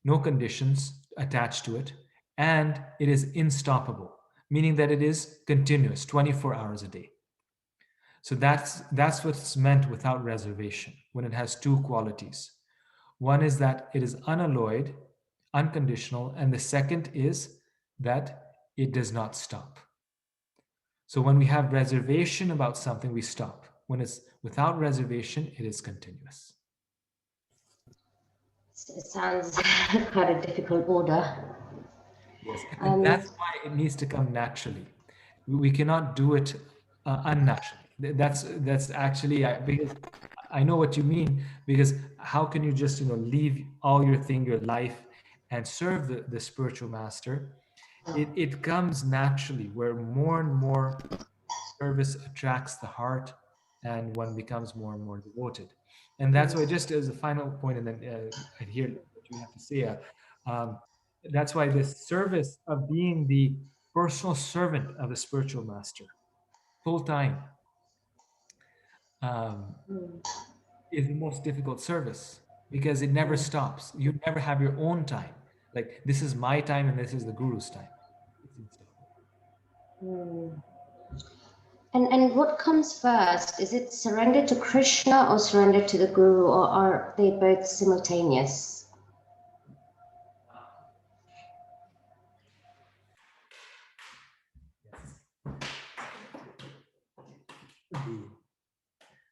no conditions attached to it, and it is unstoppable, meaning that it is continuous, 24 hours a day. So that's what's meant without reservation, when it has two qualities. One is that it is unalloyed, unconditional, and the second is that it does not stop. So when we have reservation about something, we stop. When it's without reservation, it is continuous. It sounds quite a difficult order. Yes, and that's why it needs to come naturally. We cannot do it unnaturally. That's actually because I know what you mean. Because how can you just leave all your thing, your life, and serve the spiritual master? It comes naturally, where more and more service attracts the heart, and one becomes more and more devoted. And that's why, just as a final point, and then I hear what you have to say. Um, that's why this service of being the personal servant of the spiritual master, full time, is the most difficult service, because it never stops. You never have your own time. Like, this is my time and this is the guru's time. It's unstoppable. And what comes first? Is it surrender to Krishna or surrender to the Guru, or are they both simultaneous?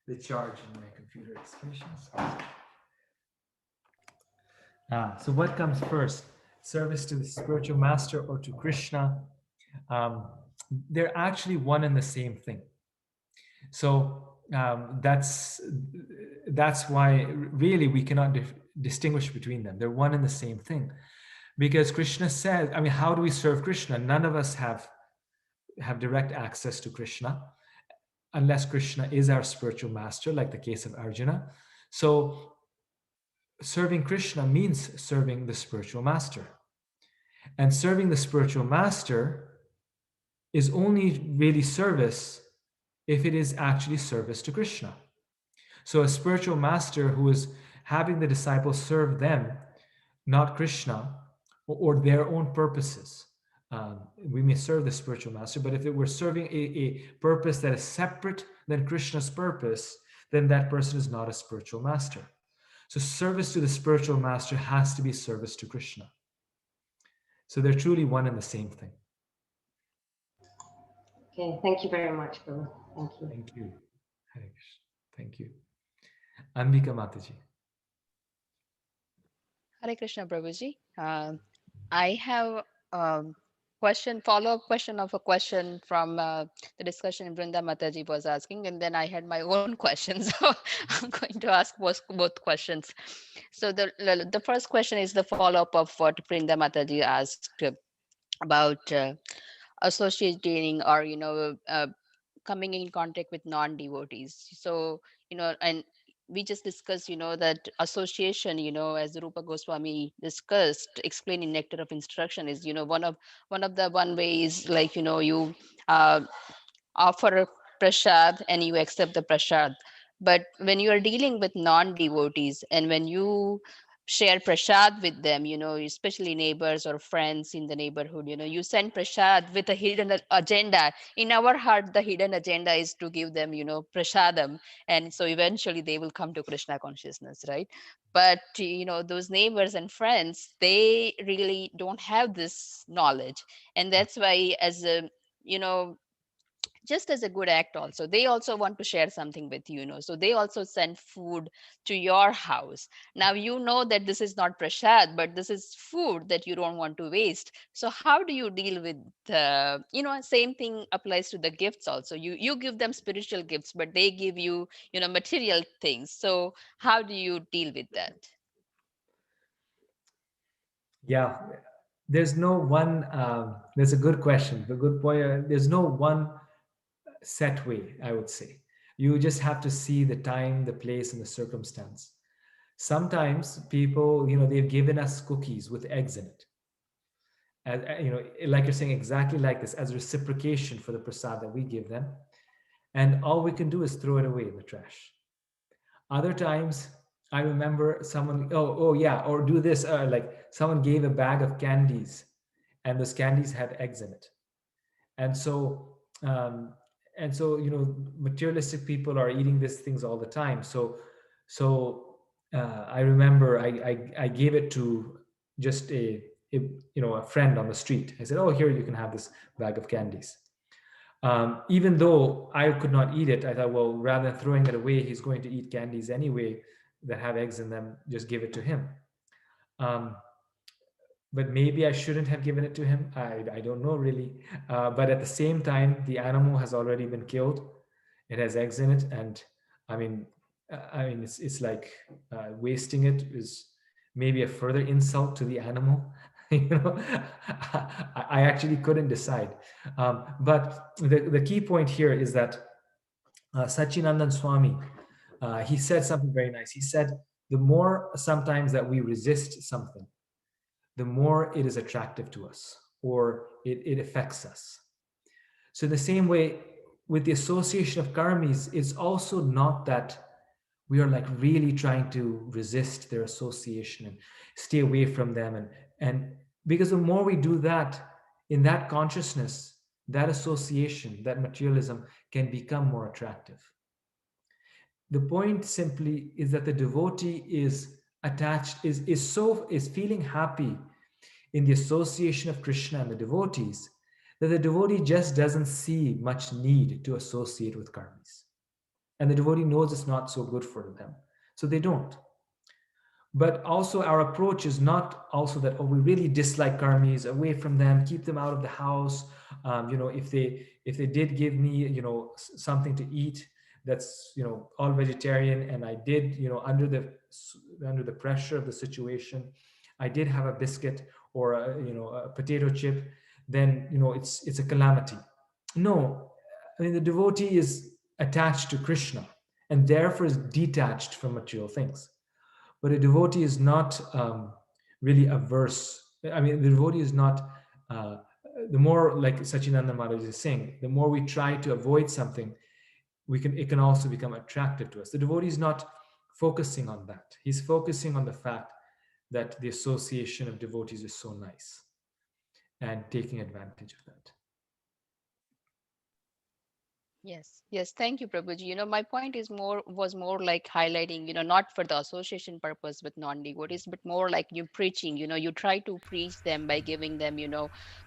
The charge in my computer expressions. So what comes first? Service to the spiritual master or to Krishna? They're actually one and the same thing. So that's why really we cannot distinguish between them. They're one and the same thing. Because Krishna says, I mean, how do we serve Krishna? None of us have direct access to Krishna, unless Krishna is our spiritual master, like the case of Arjuna. So serving Krishna means serving the spiritual master. And serving the spiritual master is only really service if it is actually service to Krishna. So a spiritual master who is having the disciples serve them, not Krishna, or their own purposes. We may serve the spiritual master, but if we're serving a purpose that is separate than Krishna's purpose, then that person is not a spiritual master. So service to the spiritual master has to be service to Krishna. So they're truly one and the same thing. Okay, thank you very much, Guru. Thank you. Thank you. Hare Krishna. Thank you. Ambika Mataji. Hare Krishna, Prabhuji. I have follow-up question of a question from the discussion Brinda Mataji was asking, and then I had my own question. So I'm going to ask both questions. So the first question is the follow-up of what Brinda Mataji asked about associating or coming in contact with non-devotees. So and we just discussed that association, as Rupa Goswami discussed, explained in Nectar of Instruction, is one way is like you offer a prasad and you accept the prasad. But when you are dealing with non-devotees and when you share prasad with them, especially neighbors or friends in the neighborhood, you send prasad with a hidden agenda. In our heart, the hidden agenda is to give them, prasadam. And so eventually they will come to Krishna consciousness, right? But, those neighbors and friends, they really don't have this knowledge. And that's why as a, just as a good act also, they also want to share something with so they also send food to your house. Now that this is not prasad, but this is food that you don't want to waste. So how do you deal with same thing applies to the gifts also. You give them spiritual gifts, but they give you material things. So how do you deal with that? Yeah, there's no one, there's a good question, a good point. There's no one set way, I would say. You just have to see the time, the place, and the circumstance. Sometimes people, they've given us cookies with eggs in it. As, like you're saying, exactly like this, as reciprocation for the prasad that we give them. And all we can do is throw it away in the trash. Other times, I remember someone, oh yeah, or do this, like someone gave a bag of candies, and those candies had eggs in it. And so um, materialistic people are eating these things all the time. So I remember I gave it to just a friend on the street. I said, oh, here, you can have this bag of candies. Even though I could not eat it, I thought, well, rather than throwing it away, he's going to eat candies anyway that have eggs in them, just give it to him. Um, but maybe I shouldn't have given it to him. I don't know really. But at the same time, the animal has already been killed. It has eggs in it, and I mean, it's like wasting it is maybe a further insult to the animal. I actually couldn't decide. But the key point here is that Sachinandan Swami, he said something very nice. He said, the more sometimes that we resist something, the more it is attractive to us, or it affects us. So in the same way, with the association of karmis, it's also not that we are like really trying to resist their association and stay away from them. And because the more we do that, in that consciousness, that association, that materialism can become more attractive. The point simply is that the devotee is attached, is feeling happy in the association of Krishna and the devotees, that the devotee just doesn't see much need to associate with karmis. And the devotee knows it's not so good for them, so they don't. But also our approach is not also that, oh, we really dislike karmis, away from them, keep them out of the house. If they did give me, something to eat that's, all vegetarian, and I did, under the pressure of the situation, I did have a biscuit or a potato chip, then it's a calamity. No, I mean, the devotee is attached to Krishna and therefore is detached from material things. But a devotee is not really averse. I mean, the devotee is not, the more, like Sachinanda Maharaj is saying, the more we try to avoid something, it can also become attractive to us. The devotee is not focusing on that. He's focusing on the fact that the association of devotees is so nice and taking advantage of that. Yes, thank you, Prabhuji. My point was more like highlighting, not for the association purpose with non-devotees, but more like you preaching, you try to preach them by giving them,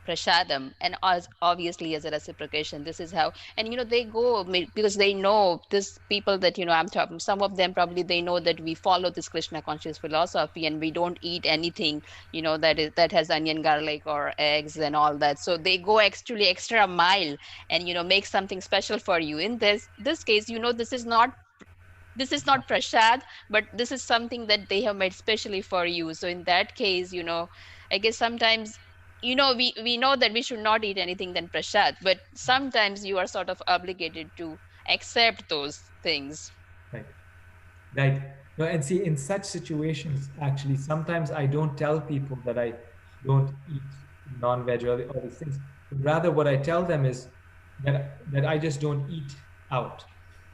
prasadam, and as obviously as a reciprocation, this is how, and they go because they know this people that I'm talking. Some of them probably they know that we follow this Krishna conscious philosophy, and we don't eat anything, that has onion, garlic, or eggs and all that. So they go actually extra mile and make something special for you. In this case, this is not prasad, but this is something that they have made specially for you. So in that case, I guess sometimes we know that we should not eat anything than prasad, but sometimes you are sort of obligated to accept those things. Right. No, and see, in such situations, actually, sometimes I don't tell people that I don't eat non-veg or all these things. Rather, what I tell them is that I just don't eat out.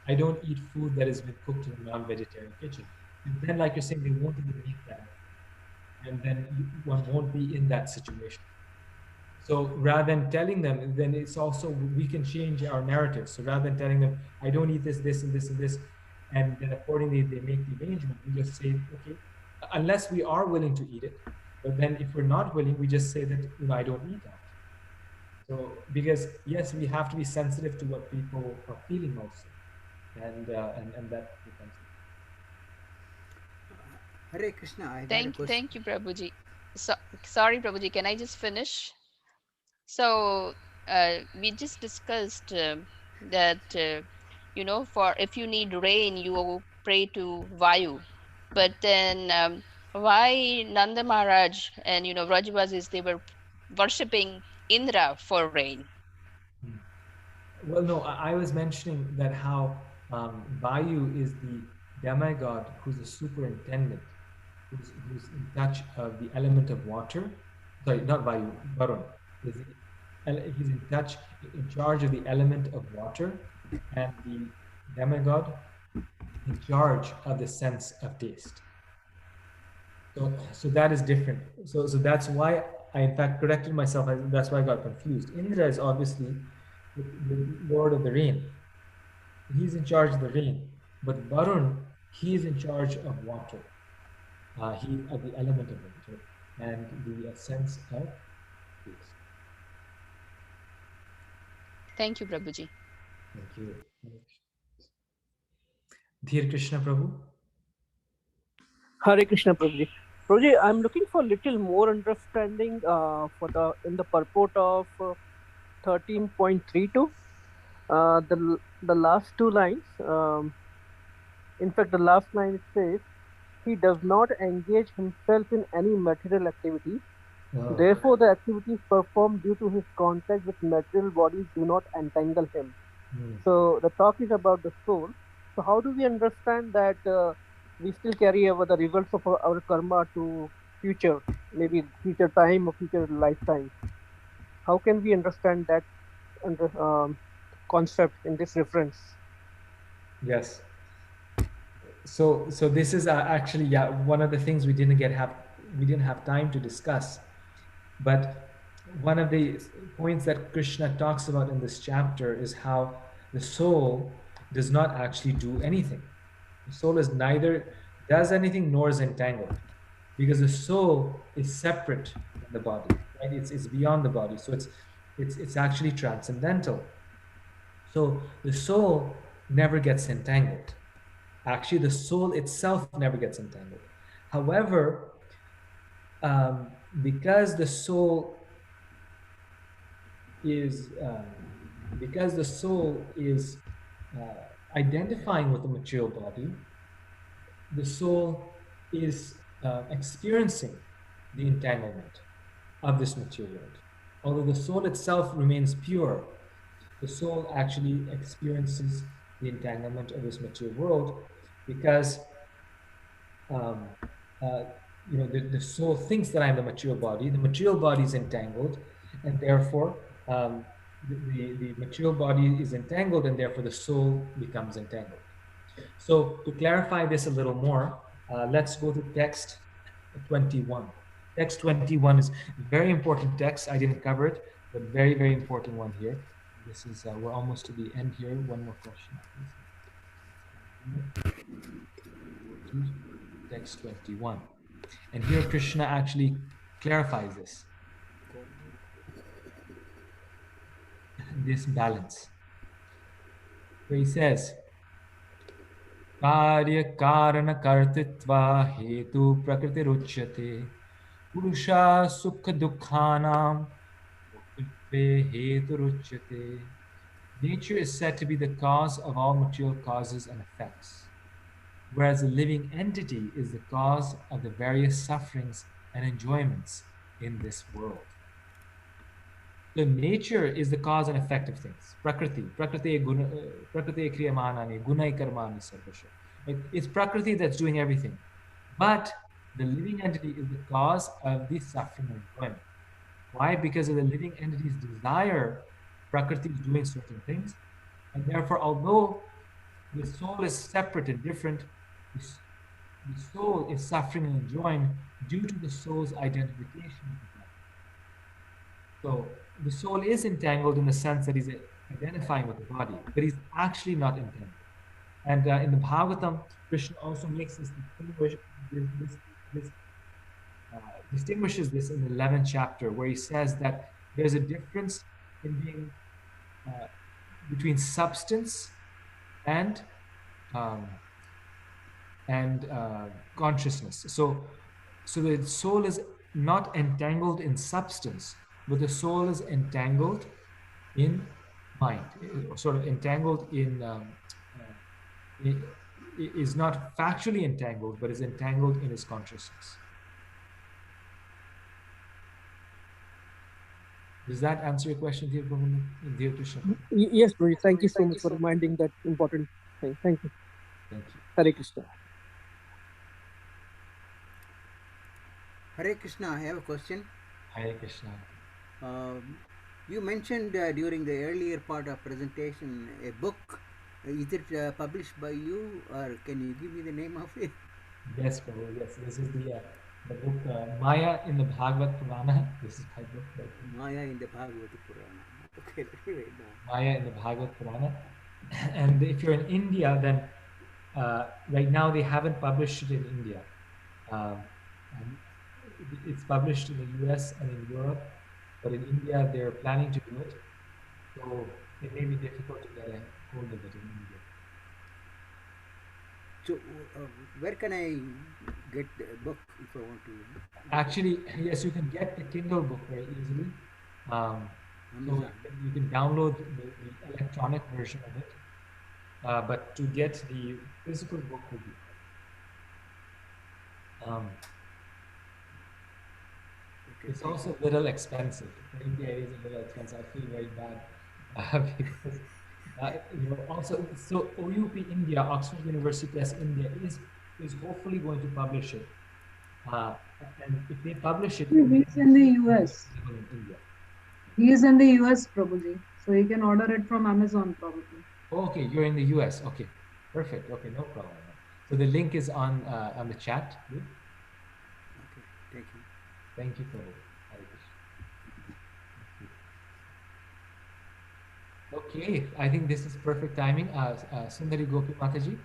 I don't eat food that has been cooked in a non-vegetarian kitchen. And then, like you're saying, they won't even eat that, and then one won't be in that situation. So rather than telling them, then it's also, we can change our narrative. So rather than telling them, I don't eat this, this, and this, and this, and then accordingly they make the arrangement, we just say, okay, unless we are willing to eat it, but then if we're not willing, we just say that, I don't eat that. So, because yes, we have to be sensitive to what people are feeling also, and that becomes. Hare Krishna, I Thank you, Prabhuji. So, sorry, Prabhuji, can I just finish? So we just discussed that for if you need rain, you pray to Vayu, but then why Nanda Maharaj and Vrajavasis, they were worshipping Indra for rain? Well, no, I was mentioning that how Vayu is the demigod who's a superintendent, who's in touch of the element of water. Sorry, not Vayu, Varun. He's in charge of the element of water, and the demigod in charge of the sense of taste. So that is different. So that's why I in fact corrected myself. That's why I got confused. Indra is obviously the lord of the rain. He's in charge of the rain, but Varun, he is in charge of water. He of the element of water and the sense of taste. Thank you, Prabhuji. Thank you. Dear Krishna Prabhu. Hare Krishna, Prabhuji. Prabhuji, I'm looking for little more understanding in the purport of 13.32. The last two lines. In fact, the last line it says, "He does not engage himself in any material activity. Oh. Therefore, the activities performed due to his contact with material bodies do not entangle him." So the talk is about the soul. So how do we understand that we still carry over the results of our karma to future, maybe future time or future lifetime? How can we understand that concept in this reference? Yes. So this is actually one of the things we didn't have time to discuss, but one of the points that Krishna talks about in this chapter is how the soul does not actually do anything. The soul is neither does anything nor is entangled, because the soul is separate from the body, right? It's beyond the body, so it's actually transcendental. So the soul never gets entangled. Actually, the soul itself never gets entangled. However, because the soul is identifying with the material body, the soul is experiencing the entanglement of this material world. Although the soul itself remains pure, the soul actually experiences the entanglement of this material world because the soul thinks that I'm the material body is entangled, and therefore the material body is entangled, and therefore the soul becomes entangled. So to clarify this a little more, let's go to text 21. Text 21 is a very important text. I didn't cover it, but very, very important one here. This is, we're almost to the end here. One more question, please. Text 21. And here Krishna actually clarifies this balance. Where he says, Karya karana kartitva hetu prakriti ruchyate purusha sukha dukkhanam hetu ruchyate. Nature is said to be the cause of all material causes and effects, whereas a living entity is the cause of the various sufferings and enjoyments in this world. So nature is the cause and effect of things. Prakriti kriyamanani, gunai karmani sarvasha. It's Prakriti that's doing everything. But the living entity is the cause of the suffering and enjoyment. Why? Because of the living entity's desire, Prakriti is doing certain things. And therefore, although the soul is separate and different, the soul is suffering and enjoying due to the soul's identification with the body. So the soul is entangled in the sense that he's identifying with the body, but he's actually not entangled. And in the Bhagavatam, Krishna also makes this distinguishes this in the 11th chapter, where he says that there's a difference in being between substance and consciousness. So the soul is not entangled in substance, but the soul is entangled in mind, sort of entangled in, is not factually entangled, but is entangled in his consciousness. Does that answer your question, dear Krishna? Yes, Prabhuji. Thank you so much for reminding that important thing. Thank you. Thank you. Hare Krishna. Hare Krishna, I have a question. Hare Krishna. You mentioned during the earlier part of presentation a book Is it published by you, or can you give me the name of it? Yes, Prabhu. Yes, this is the book Maya in the Bhagavad Purana. This is my book. Maya in the Bhagavad Purana. Okay, let me write down. Maya in the Bhagavad Purana. And if you're in India, then right now they haven't published it in India. And it's published in the US and in Europe, but in India they're planning to do it. So it may be difficult to get a hold of it in India. So, where can I get the book if I want to? Actually, yes, you can get the Kindle book very easily. So you can download the electronic version of it, but to get the physical book will be. It's also a little expensive. In India, it is a little expensive. I feel very bad because also so OUP India, Oxford University Press India is hopefully going to publish it. And if they publish it, He's in the US. in India. He is in the US, Prabhuji. So he can order it from Amazon probably. Okay, you're in the US. Okay, perfect. Okay, no problem. So the link is on the chat. Okay, thank you. Thank you, Prabhu. Hare Krishna. Okay, I think this is perfect timing. Sundari Gopi Mataji.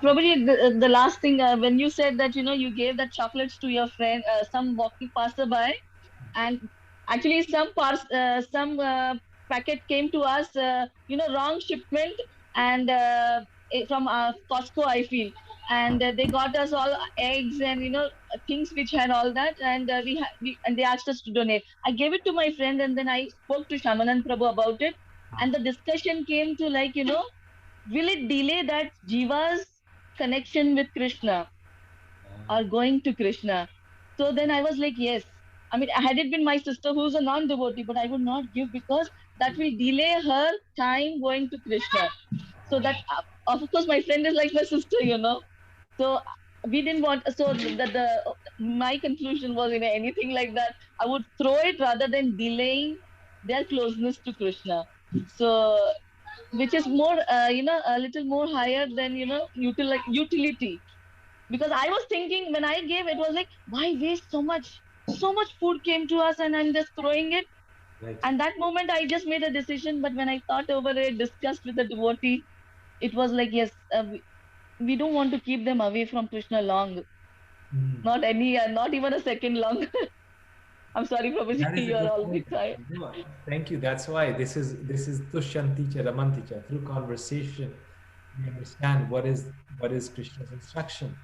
Probably the last thing when you said that you gave that chocolates to your friend, some walking passerby, and actually some packet came to us, wrong shipment, and from Costco I feel, and they got us all eggs and things which had all that, and and they asked us to donate. I gave it to my friend, and then I spoke to Shamanan Prabhu about it, and the discussion came to will it delay that jiva's connection with Krishna or going to Krishna? So then I was like, yes. I mean, had it been my sister who's a non-devotee, but I would not give because that will delay her time going to Krishna. So that, of course, my friend is like my sister. So we didn't want. So my conclusion was, anything like that, I would throw it rather than delaying their closeness to Krishna. So which is more, a little more higher than utility, because I was thinking when I gave, it was like, why waste so much? So much food came to us, and I'm just throwing it. Right. And that moment, I just made a decision. But when I thought over it, discussed with the devotee, it was like, yes, we don't want to keep them away from Krishna long. Not even a second long. I'm sorry, Prabhuji, That is a you are good already point. tired. No, thank you. That's why this is Tushyanti cha Ramanti cha. Through conversation, we understand what is Krishna's instruction.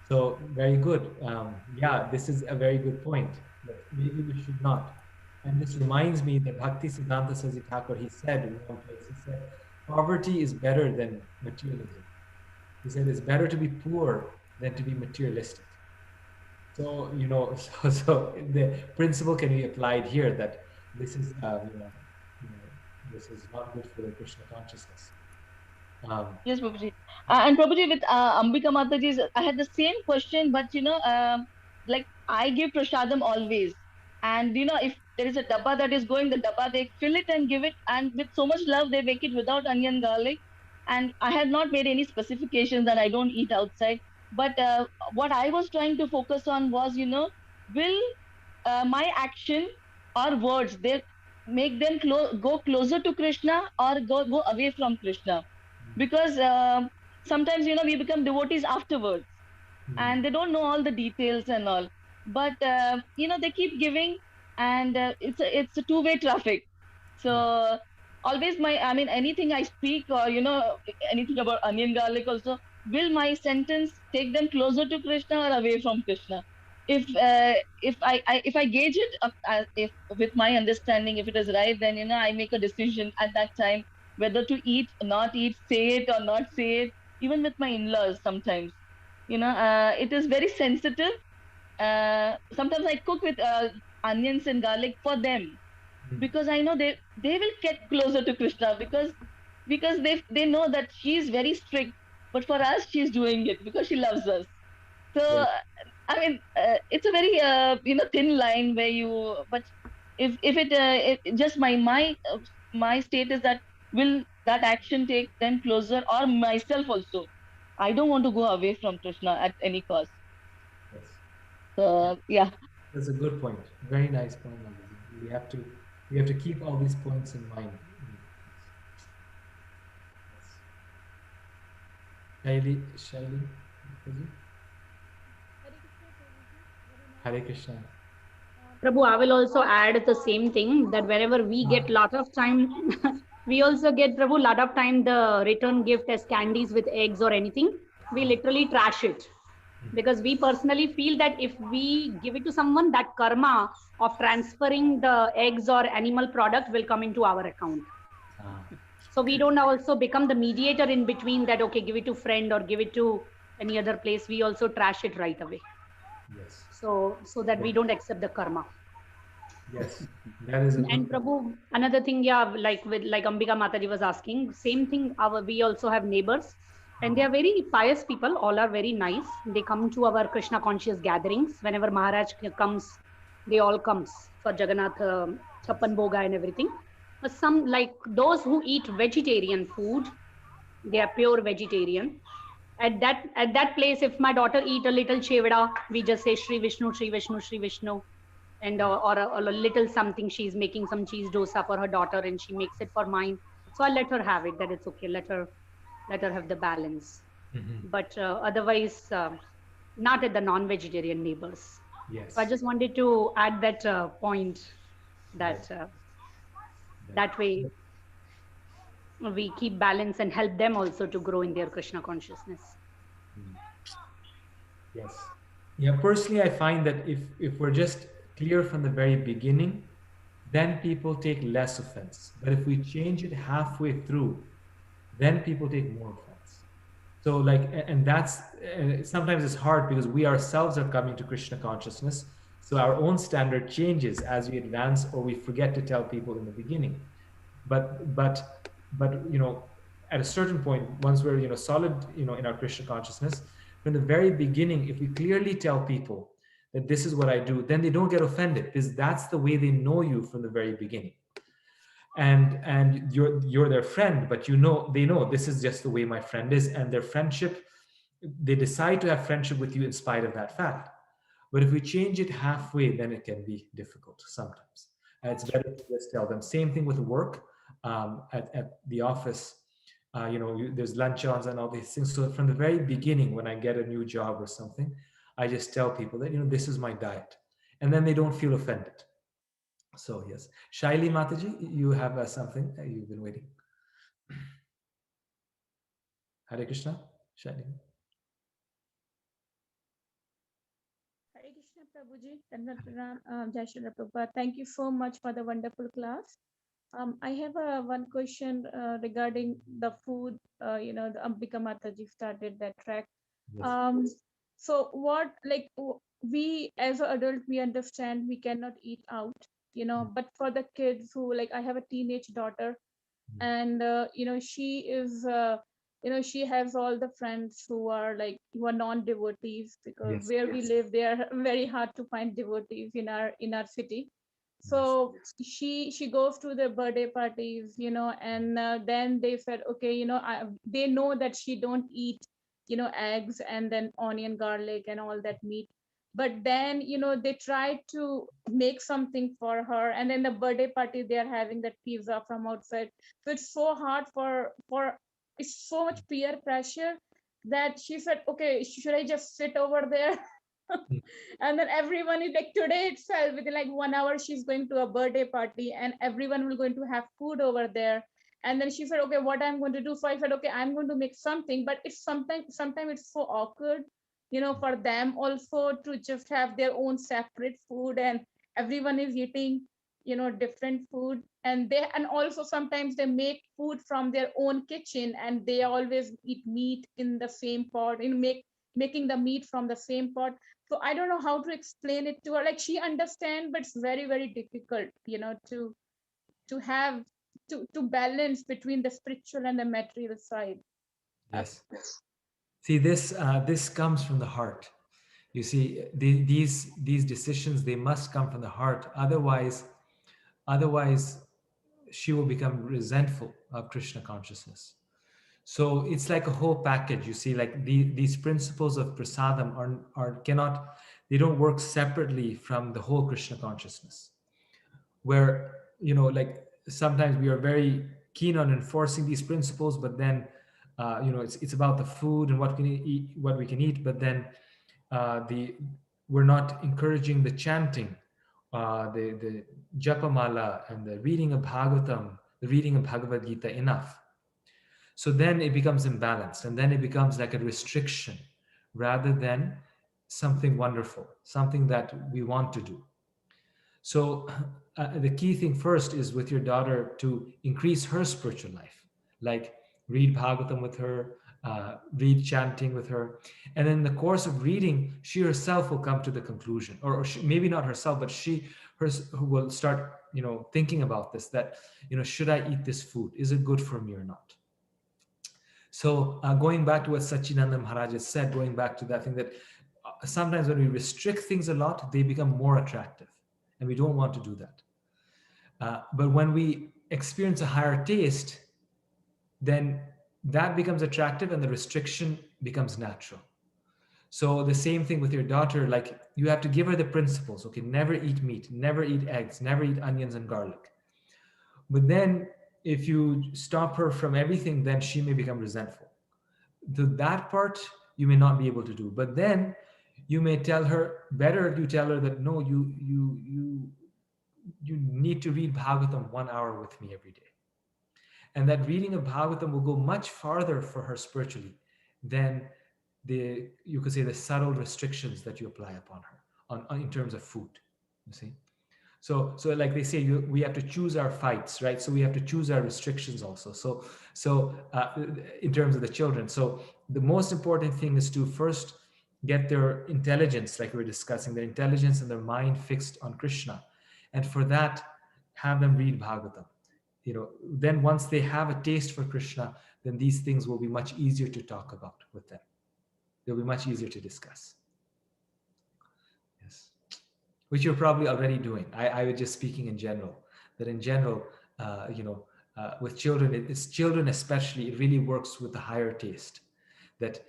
So very good. Yeah, this is a very good point. But maybe we should not. And this reminds me that Bhakti Siddhanta Saraswati Thakur, he said in one place, he said, poverty is better than materialism. He said it's better to be poor than to be materialistic. So so the principle can be applied here that this is this is not good for the Krishna consciousness. Yes, Prabhuji. And Prabhuji, with Ambika Mataji, I had the same question, but like I give prasadam always. And if there is a dabba that is going, the dabba, they fill it and give it. And with so much love, they make it without onion, garlic. And I had not made any specifications that I don't eat outside. But what I was trying to focus on was, will my action or words, they make them go closer to Krishna or go away from Krishna? Because sometimes we become devotees afterwards, and they don't know all the details and all, but they keep giving, and it's a two-way traffic. So always anything I speak, or anything about onion, garlic also, will my sentence take them closer to Krishna or away from Krishna? If I gauge it up, if with my understanding, if it is right, then I make a decision at that time whether to eat, not eat, say it or not say it. Even with my in-laws, sometimes it is very sensitive. Sometimes I cook with onions and garlic for them, because I know they will get closer to Krishna, because they know that she is very strict, but for us she's doing it because she loves us. So I mean, it's a very thin line where but if it just my state is that, will that action takes them closer, or myself also. I don't want to go away from Krishna at any cost. Yes. So yeah. That's a good point. Very nice point, Nandiji. We have to keep all these points in mind. Shaili, Hare Krishna. Prabhu, I will also add the same thing that whenever we get lot of time, we also get, Prabhu, lot of time the return gift as candies with eggs or anything. We literally trash it because we personally feel that if we give it to someone, that karma of transferring the eggs or animal product will come into our account. So we don't also become the mediator in between that, okay, give it to friend or give it to any other place. We also trash it right away. Yes. So that we don't accept the karma. Yes, that is a And good point. Prabhu, another thing, yeah, like Ambika Mataji was asking, same thing. We also have neighbors, and they are very pious people. All are very nice. They come to our Krishna conscious gatherings whenever Maharaj comes. They all comes for Jagannath Chappan Bhoga and everything. But some like those who eat vegetarian food, they are pure vegetarian. At that place, if my daughter eat a little chevada, we just say Shri Vishnu, Shri Vishnu, Shri Vishnu, and or a little something. She's making some cheese dosa for her daughter, and she makes it for mine. So I let her have it. That it's okay. Let her have the balance. But otherwise, not at the non-vegetarian neighbors. Yes. So I just wanted to add that point that that way we keep balance and help them also to grow in their Krishna consciousness. Yes. Yeah, personally, I find that if we're just clear from the very beginning, then people take less offense. But if we change it halfway through, then people take more offense. So like, and that's sometimes it's hard because we ourselves are coming to Krishna consciousness. So our own standard changes as we advance, or we forget to tell people in the beginning. But at a certain point, once we're solid in our Krishna consciousness, from the very beginning, if we clearly tell people that this is what I do, then they don't get offended because that's the way they know you from the very beginning. And you're their friend, but they know this is just the way my friend is, and their friendship, they decide to have friendship with you in spite of that fact. But if we change it halfway, then it can be difficult sometimes. And it's better to just tell them. Same thing with work, at the office. There's luncheons and all these things. So from the very beginning, when I get a new job or something, I just tell people that this is my diet, and then they don't feel offended. So yes, Shaili Mataji, you have something you've been waiting. Hare Krishna, Shaili. Hare Krishna Prabhuji, Dandavat Pranam, Jai Shri Prabhupada. Thank you so much for the wonderful class. I have one question regarding the food. The Ambika Mataji started that track. Yes. So what, we as an adult, we understand we cannot eat out, but for the kids who, like, I have a teenage daughter, and she is she has all the friends who are non-devotees, because Yes. where we live, they are very hard to find devotees in our city. So she goes to the birthday parties, and then they said, okay, they know that she don't eat eggs and then onion, garlic and all that meat, but then they try to make something for her, and then the birthday party, they are having that pizza from outside. So it's so hard for it's so much peer pressure that she said, okay, should I just sit over there? And then everyone is like, today itself, within like 1 hour, she's going to a birthday party and everyone will going to have food over there. And then she said, okay, what I'm going to do? So I said, okay, I'm going to make something, but it's sometimes it's so awkward, for them also to just have their own separate food, and everyone is eating different food, and also sometimes they make food from their own kitchen, and they always eat meat in the same pot, making the meat from the same pot. So I don't know how to explain it to her, like she understand, but it's very, very difficult to have to balance between the spiritual and the material side. Yes. See, this comes from the heart. You see, these decisions, they must come from the heart. Otherwise, she will become resentful of Krishna consciousness. So it's like a whole package. You see, like these principles of prasadam they don't work separately from the whole Krishna consciousness. Where, like sometimes we are very keen on enforcing these principles, but then, it's about the food and what we can eat, but then we're not encouraging the chanting, the japamala and the reading of Bhagavatam, the reading of Bhagavad Gita enough. So then it becomes imbalanced, and then it becomes like a restriction rather than something wonderful, something that we want to do. So the key thing first is with your daughter to increase her spiritual life, like read Bhagavatam with her, read chanting with her. And in the course of reading, she herself will come to the conclusion, or maybe not herself, but she will start, thinking about this, that, should I eat this food? Is it good for me or not? So going back to what Sachinanda Maharaj has said, going back to that thing that sometimes when we restrict things a lot, they become more attractive. And we don't want to do that. But when we experience a higher taste, then that becomes attractive and the restriction becomes natural. So the same thing with your daughter, like you have to give her the principles. Okay, never eat meat, never eat eggs, never eat onions and garlic. But then if you stop her from everything, then she may become resentful. That part you may not be able to do. But then you may tell her, better you tell her that, no, you need to read Bhagavatam 1 hour with me every day. And that reading of Bhagavatam will go much farther for her spiritually than you could say the subtle restrictions that you apply upon her in terms of food, you see. So like they say, we have to choose our fights, right? So we have to choose our restrictions also. So in terms of the children, so the most important thing is to first get their intelligence, like we were discussing, their intelligence and their mind fixed on Krishna. And for that, have them read Bhagavatam. Then once they have a taste for Krishna, then these things will be much easier to talk about with them. They'll be much easier to discuss. Yes. Which you're probably already doing. I was just speaking in general, that in general, with children, it's children especially, it really works with the higher taste that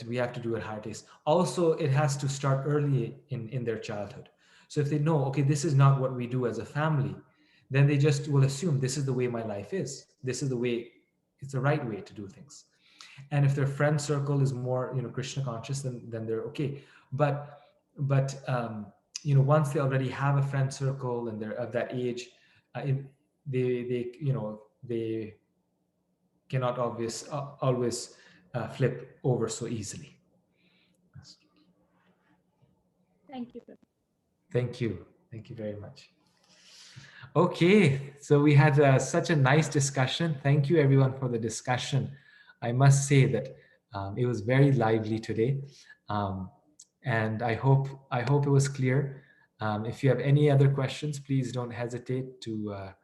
we have to do at higher taste. Also, it has to start early in their childhood. So if they know, okay, this is not what we do as a family, then they just will assume this is the way my life is. This is the way, it's the right way to do things. And if their friend circle is more, Krishna conscious, then they're okay. But once they already have a friend circle and they're of that age, they cannot always flip over so easily. Thank you. Thank you. Thank you very much. Okay, so we had such a nice discussion. Thank you everyone for the discussion. I must say that it was very lively today. And I hope it was clear. If you have any other questions, please don't hesitate to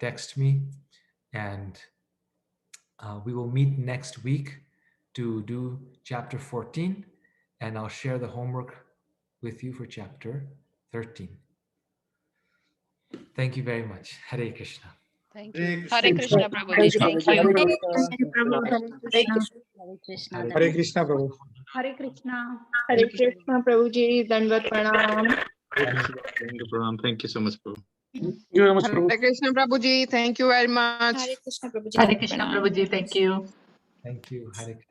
text me. And we will meet next week to do chapter 14. And I'll share the homework with you for chapter 13. Thank you very much. Hare Krishna. Thank you. Hare Krishna, Prabhuji. Thank you. Hare Krishna, Prabhu. Hare Krishna. Hare Krishna, Prabhuji. Dandavat Pranam. Thank you so much, Prabhu. Thank you very much, Prabhu. Hare Krishna, Prabhuji. Thank you very much. Hare Krishna, Prabhuji. Hare Krishna, Prabhuji. Thank you. Thank you. Hare Krishna.